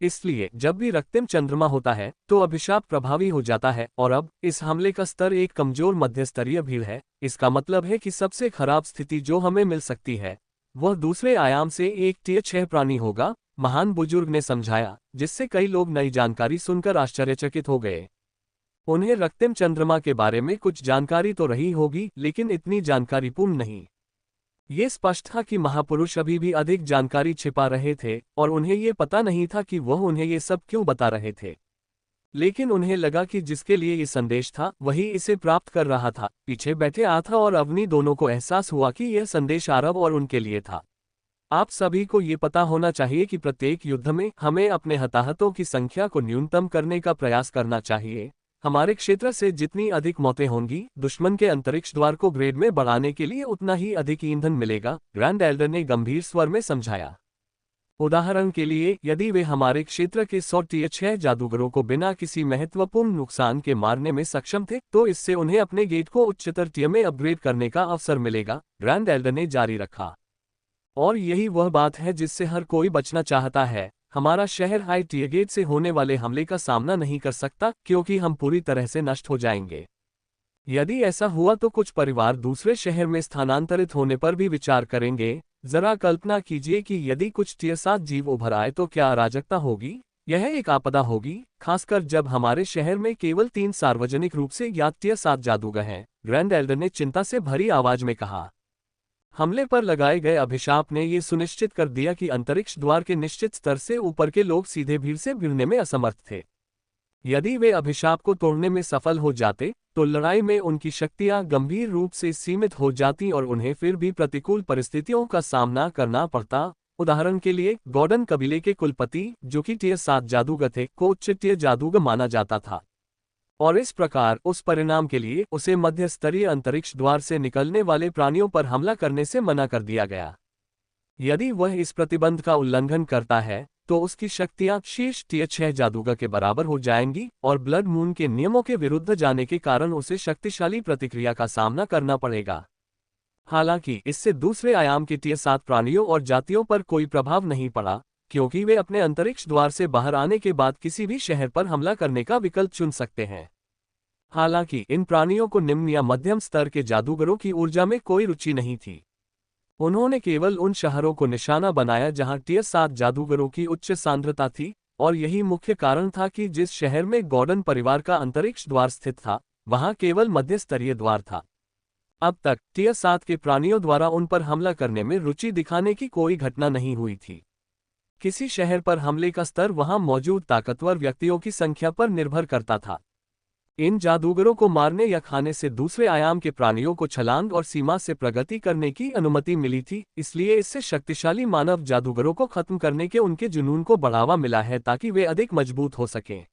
इसलिए जब भी रক্তিम चंद्रमा होता है तो अभिशाप प्रभावी हो जाता है, और अब इस हमले का स्तर एक कमजोर मध्यस्तरीय भीड़ है। इसका मतलब है कि सबसे खराब स्थिति जो हमें मिल सकती है वह दूसरे आयाम से एक टियर 6 प्राणी होगा, महान बुजुर्ग ने समझाया, जिससे कई लोग नई जानकारी सुनकर आश्चर्यचकित हो गए। उन्हें रক্তিम चंद्रमा के बारे में कुछ जानकारी तो रही होगी, लेकिन इतनी जानकारी पूर्ण नहीं। ये स्पष्ट था कि महापुरुष अभी भी अधिक जानकारी छिपा रहे थे, और उन्हें ये पता नहीं था कि वह उन्हें ये सब क्यों बता रहे थे। लेकिन उन्हें लगा कि जिसके लिए ये संदेश था वही इसे प्राप्त कर रहा था। पीछे बैठे आथा और अवनी दोनों को एहसास हुआ कि यह संदेश आरव और उनके लिए था। आप सभी को ये पता होना चाहिए कि प्रत्येक युद्ध में हमें अपने हताहतों की संख्या को न्यूनतम करने का प्रयास करना चाहिए। हमारे क्षेत्र से जितनी अधिक मौतें होंगी, दुश्मन के अंतरिक्ष द्वार को ग्रेड में बढ़ाने के लिए उतना ही अधिक ईंधन मिलेगा, ग्रैंड एल्डर ने गंभीर स्वर में समझाया। उदाहरण के लिए, यदि वे हमारे क्षेत्र के 100 टियर 6 जादूगरों को बिना किसी महत्वपूर्ण नुकसान के मारने में सक्षम थे, तो इससे उन्हें अपने गेट को उच्चतर टियर में अपग्रेड करने का अवसर मिलेगा, ग्रैंड एल्डर ने जारी रखा। और यही वह बात है जिससे हर कोई बचना चाहता है। हमारा शहर हाई टियर गेट से होने वाले हमले का सामना नहीं कर सकता क्योंकि हम पूरी तरह से नष्ट हो जाएंगे। यदि ऐसा हुआ तो कुछ परिवार दूसरे शहर में स्थानांतरित होने पर भी विचार करेंगे। जरा कल्पना कीजिए कि यदि कुछ टियर 7 जीव उभर आए तो क्या अराजकता होगी। यह एक आपदा होगी, खासकर जब हमारे शहर में केवल 3 सार्वजनिक रूप से ज्ञात टियर 7 जादूगर हैं, ग्रैंड एल्डर ने चिंता से भरी आवाज में कहा। हमले पर लगाए गए अभिशाप ने ये सुनिश्चित कर दिया कि अंतरिक्ष द्वार के निश्चित स्तर से ऊपर के लोग सीधे भीड़ से भिड़ने में असमर्थ थे। यदि वे अभिशाप को तोड़ने में सफल हो जाते तो लड़ाई में उनकी शक्तियां गंभीर रूप से सीमित हो जाती और उन्हें फिर भी प्रतिकूल परिस्थितियों का सामना करना पड़ता। उदाहरण के लिए, गॉर्डन कबीले के कुलपति, जो कि टियर 7 जादूगर थे, को उच्च टियर जादूगर माना जाता था, और इस प्रकार उस परिणाम के लिए उसे मध्य स्तरीय अंतरिक्ष द्वार से निकलने वाले प्राणियों पर हमला करने से मना कर दिया गया। यदि वह इस प्रतिबंध का उल्लंघन करता है तो उसकी शक्तियां शीर्ष टियर 6 जादूगर के बराबर हो जाएंगी, और ब्लड मून के नियमों के विरुद्ध जाने के कारण उसे शक्तिशाली प्रतिक्रिया का सामना करना पड़ेगा। हालांकि इससे दूसरे आयाम के टियर 7 प्राणियों और जातियों पर कोई प्रभाव नहीं पड़ा, क्योंकि वे अपने अंतरिक्ष द्वार से बाहर आने के बाद किसी भी शहर पर हमला करने का विकल्प चुन सकते हैं। हालांकि इन प्राणियों को निम्न या मध्यम स्तर के जादूगरों की ऊर्जा में कोई रुचि नहीं थी। उन्होंने केवल उन शहरों को निशाना बनाया जहां टियर 7 जादूगरों की उच्च सांद्रता थी, और यही मुख्य कारण था कि जिस शहर में गॉर्डन परिवार का अंतरिक्ष द्वार स्थित था वहां केवल मध्य स्तरीय द्वार था। अब तक टियर 7 के प्राणियों द्वारा उन पर हमला करने में रुचि दिखाने की कोई घटना नहीं हुई थी। किसी शहर पर हमले का स्तर वहां मौजूद ताकतवर व्यक्तियों की संख्या पर निर्भर करता था। इन जादूगरों को मारने या खाने से दूसरे आयाम के प्राणियों को छलांग और सीमा से प्रगति करने की अनुमति मिली थी, इसलिए इससे शक्तिशाली मानव जादूगरों को खत्म करने के उनके जुनून को बढ़ावा मिला है ताकि वे अधिक मजबूत हो सकें।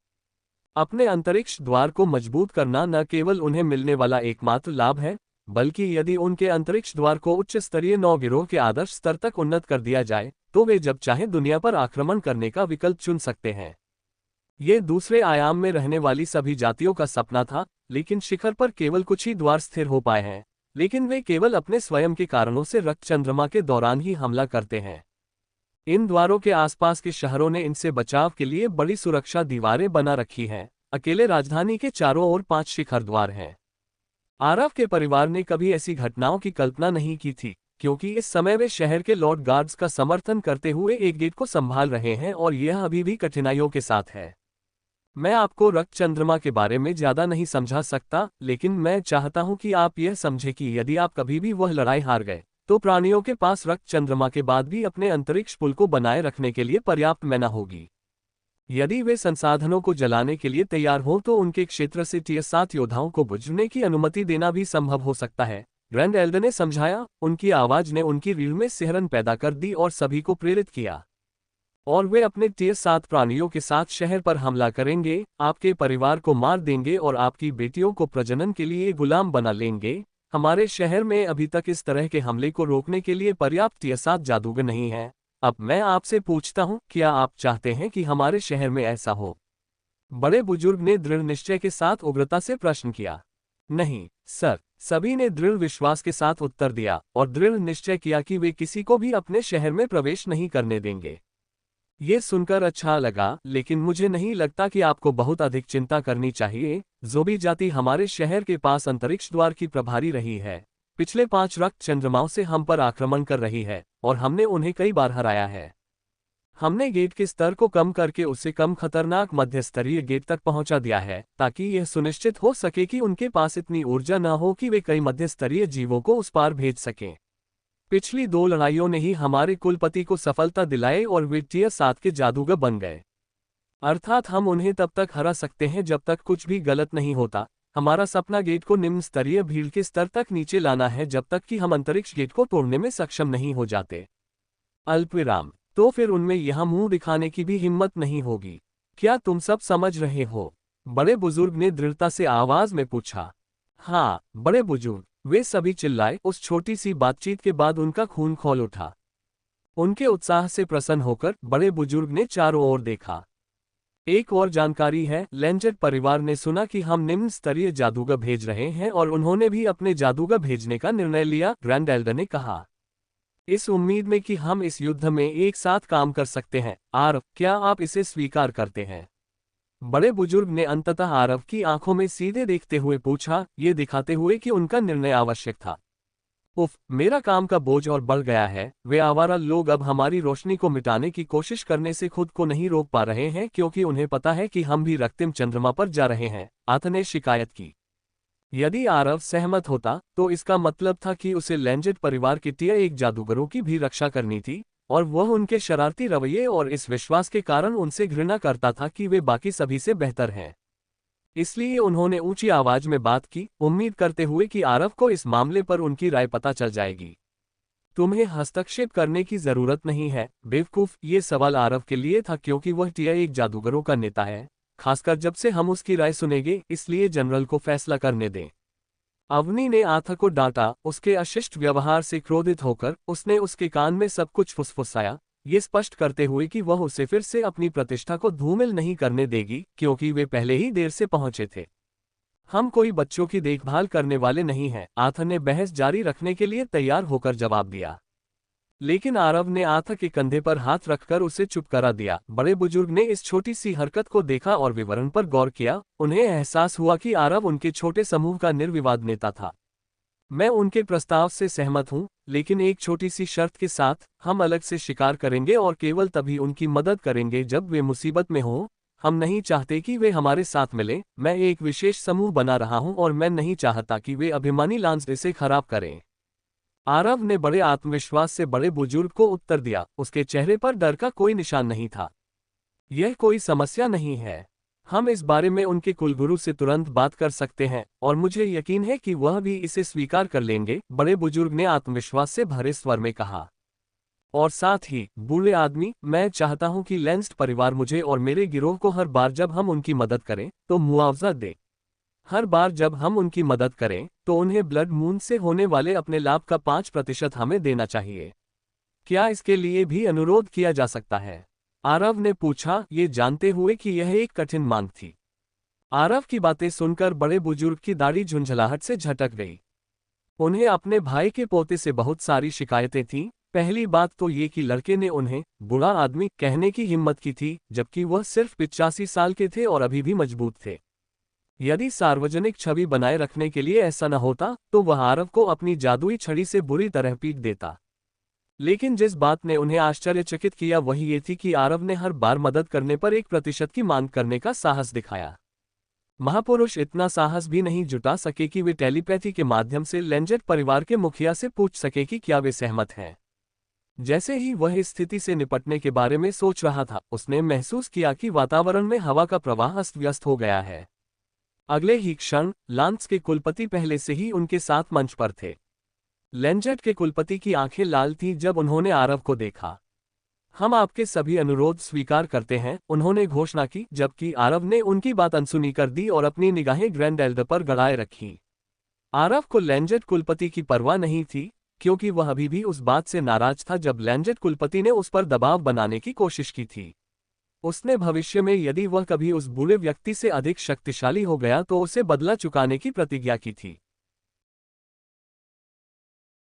अपने अंतरिक्ष द्वार को मजबूत करना न केवल उन्हें मिलने वाला एकमात्र लाभ है, बल्कि यदि उनके अंतरिक्ष द्वार को उच्च स्तरीय 9 गिरोह के आदर्श स्तर तक उन्नत कर दिया जाए तो वे जब चाहे दुनिया पर आक्रमण करने का विकल्प चुन सकते हैं। ये दूसरे आयाम में रहने वाली सभी जातियों का सपना था, लेकिन शिखर पर केवल कुछ ही द्वार स्थिर हो पाए हैं, लेकिन वे केवल अपने स्वयं के कारणों से रक्त चंद्रमा के दौरान ही हमला करते हैं। इन द्वारों के आसपास के शहरों ने इनसे बचाव के लिए बड़ी सुरक्षा दीवारें बना रखी हैं। अकेले राजधानी के चारों ओर 5 शिखर द्वार हैं। आरव के परिवार ने कभी ऐसी घटनाओं की कल्पना नहीं की थी, क्योंकि इस समय वे शहर के लॉर्ड गार्ड्स का समर्थन करते हुए एक गेट को संभाल रहे हैं और यह अभी भी कठिनाइयों के साथ है। मैं आपको रक्त चंद्रमा के बारे में ज्यादा नहीं समझा सकता, लेकिन मैं चाहता हूं कि आप यह समझें कि यदि आप कभी भी वह लड़ाई हार गए, तो प्राणियों के पास रक्त चंद्रमा के बाद भी अपने अंतरिक्ष पुल को बनाए रखने के लिए पर्याप्त मैना होगी। यदि वे संसाधनों को जलाने के लिए तैयार हों तो उनके क्षेत्र से Tier 7 योद्धाओं को बुझने की अनुमति देना भी संभव हो सकता है, ग्रैंड एल्डर ने समझाया। उनकी आवाज ने उनकी रीढ़ में सिहरन पैदा कर दी और सभी को प्रेरित किया। और वे अपने Tier 7 प्राणियों के साथ शहर पर हमला करेंगे, आपके परिवार को मार देंगे और आपकी बेटियों को प्रजनन के लिए गुलाम बना लेंगे। हमारे शहर में अभी तक इस तरह के हमले को रोकने के लिए पर्याप्त Tier 7 जादूगर नहीं है। अब मैं आपसे पूछता हूं, क्या आप चाहते हैं कि हमारे शहर में ऐसा हो? बड़े बुजुर्ग ने दृढ़ निश्चय के साथ उग्रता से प्रश्न किया। नहीं सर, सभी ने दृढ़ विश्वास के साथ उत्तर दिया और दृढ़ निश्चय किया कि वे किसी को भी अपने शहर में प्रवेश नहीं करने देंगे। ये सुनकर अच्छा लगा, लेकिन मुझे नहीं लगता कि आपको बहुत अधिक चिंता करनी चाहिए। ज़ोबी जाति हमारे शहर के पास अंतरिक्ष द्वार की प्रभारी रही है। पिछले 5 रक्त चंद्रमाओं से हम पर आक्रमण कर रही है और हमने उन्हें कई बार हराया है। हमने गेट के स्तर को कम करके उसे कम खतरनाक मध्य स्तरीय गेट तक पहुंचा दिया है, ताकि यह सुनिश्चित हो सके कि उनके पास इतनी ऊर्जा न हो कि वे कई मध्य स्तरीय जीवों को उस पार भेज सकें। पिछली 2 लड़ाइयों ने ही हमारे कुलपति को सफलता दिलाई और वे Tier 7 के जादूगर बन गए। अर्थात हम उन्हें तब तक हरा सकते हैं जब तक कुछ भी गलत नहीं होता। हमारा सपना गेट को निम्न स्तरीय भीड़ के स्तर तक नीचे लाना है जब तक कि हम अंतरिक्ष गेट को तोड़ने में सक्षम नहीं हो जाते। अल्पविराम। तो फिर उनमें यहां मुंह दिखाने की भी हिम्मत नहीं होगी। क्या तुम सब समझ रहे हो? बड़े बुजुर्ग ने दृढ़ता से आवाज में पूछा। हाँ बड़े बुजुर्ग, वे सभी चिल्लाए। उस छोटी सी बातचीत के बाद उनका खून खौल उठा। उनके उत्साह से प्रसन्न होकर बड़े बुजुर्ग ने चारों ओर देखा। एक और जानकारी है, लेंजेट परिवार ने सुना कि हम निम्न स्तरीय जादूगर भेज रहे हैं और उन्होंने भी अपने जादूगर भेजने का निर्णय लिया, ग्रैंड एल्डर ने कहा। इस उम्मीद में कि हम इस युद्ध में एक साथ काम कर सकते हैं। आरव, क्या आप इसे स्वीकार करते हैं? बड़े बुजुर्ग ने अंततः आरव की आंखों में सीधे देखते हुए पूछा, ये दिखाते हुए कि उनका निर्णय आवश्यक था। उफ, मेरा काम का बोझ और बढ़ गया है। वे आवारा लोग अब हमारी रोशनी को मिटाने की कोशिश करने से खुद को नहीं रोक पा रहे हैं, क्योंकि उन्हें पता है कि हम भी रक्तिम चंद्रमा पर जा रहे हैं, आथ ने शिकायत की। यदि आरव सहमत होता तो इसका मतलब था कि उसे लेंजेट परिवार के Tier 1 जादूगरों की भी रक्षा करनी थी, और वह उनके शरारती रवैये और इस विश्वास के कारण उनसे घृणा करता था कि वे बाकी सभी से बेहतर हैं। इसलिए उन्होंने ऊंची आवाज में बात की, उम्मीद करते हुए कि आरव को इस मामले पर उनकी राय पता चल जाएगी। तुम्हें हस्तक्षेप करने की जरूरत नहीं है बेवकूफ। ये सवाल आरव के लिए था क्योंकि वह Tier 1 जादूगरों का नेता है, खासकर जब से हम उसकी राय सुनेंगे, इसलिए जनरल को फैसला करने दें। अवनी ने आथ को डांटा। उसके अशिष्ट व्यवहार से क्रोधित होकर उसने उसके कान में सब कुछ फुसफुसाया, ये स्पष्ट करते हुए कि वह उसे फिर से अपनी प्रतिष्ठा को धूमिल नहीं करने देगी, क्योंकि वे पहले ही देर से पहुंचे थे। हम कोई बच्चों की देखभाल करने वाले नहीं हैं, आथ ने बहस जारी रखने के लिए तैयार होकर जवाब दिया। लेकिन आरव ने आथ के कंधे पर हाथ रखकर उसे चुप करा दिया। बड़े बुजुर्ग ने इस छोटी सी हरकत को देखा और विवरण पर गौर किया। उन्हें एहसास हुआ कि आरव उनके छोटे समूह का निर्विवाद नेता था। मैं उनके प्रस्ताव से सहमत हूं, लेकिन एक छोटी सी शर्त के साथ। हम अलग से शिकार करेंगे और केवल तभी उनकी मदद करेंगे जब वे मुसीबत में हों। हम नहीं चाहते कि वे हमारे साथ मिलें। मैं एक विशेष समूह बना रहा हूं और मैं नहीं चाहता कि वे अभिमानी लांस इसे खराब करें। आरव ने बड़े आत्मविश्वास से बड़े बुजुर्ग को उत्तर दिया। उसके चेहरे पर डर का कोई निशान नहीं था। यह कोई समस्या नहीं है। हम इस बारे में उनके कुलगुरु से तुरंत बात कर सकते हैं और मुझे यकीन है कि वह भी इसे स्वीकार कर लेंगे, बड़े बुजुर्ग ने आत्मविश्वास से भरे स्वर में कहा। और साथ ही, बूढ़े आदमी, मैं चाहता हूं कि लेंस्ट परिवार मुझे और मेरे गिरोह को हर बार जब हम उनकी मदद करें तो मुआवजा दे। हर बार जब हम उनकी मदद करें तो उन्हें ब्लड मून से होने वाले अपने लाभ का 5% हमें देना चाहिए। क्या इसके लिए भी अनुरोध किया जा सकता है? आरव ने पूछा, ये जानते हुए कि यह एक कठिन मांग थी। आरव की बातें सुनकर बड़े बुजुर्ग की दाढ़ी झुंझलाहट से झटक गई। उन्हें अपने भाई के पोते से बहुत सारी शिकायतें थीं। पहली बात तो ये कि लड़के ने उन्हें बुरा आदमी कहने की हिम्मत की थी, जबकि वह सिर्फ 85 साल के थे और अभी भी मजबूत थे। यदि सार्वजनिक छवि बनाए रखने के लिए ऐसा न होता तो वह आरव को अपनी जादुई छड़ी से बुरी तरह पीट देता। लेकिन जिस बात ने उन्हें आश्चर्यचकित किया वह ये थी कि आरव ने हर बार मदद करने पर 1% की मांग करने का साहस दिखाया। महापुरुष इतना साहस भी नहीं जुटा सके कि वे टेलीपैथी के माध्यम से लेंजेट परिवार के मुखिया से पूछ सके कि क्या वे सहमत हैं। जैसे ही वह इस स्थिति से निपटने के बारे में सोच रहा था, उसने महसूस किया कि वातावरण में हवा का प्रवाह अस्त व्यस्त हो गया है। अगले ही क्षण लांस के कुलपति पहले से ही उनके साथ मंच पर थे। लेंजेट के कुलपति की आंखें लाल थीं जब उन्होंने आरव को देखा। हम आपके सभी अनुरोध स्वीकार करते हैं, उन्होंने घोषणा की, जबकि आरव ने उनकी बात अनसुनी कर दी और अपनी निगाहें ग्रैंड एल्डर पर गड़ाए रखी। आरव को लेंजेट कुलपति की परवाह नहीं थी, क्योंकि वह अभी भी उस बात से नाराज था जब लेंजेट कुलपति ने उस पर दबाव बनाने की कोशिश की थी। उसने भविष्य में यदि वह कभी उस बुरे व्यक्ति से अधिक शक्तिशाली हो गया तो उसे बदला चुकाने की प्रतिज्ञा की थी।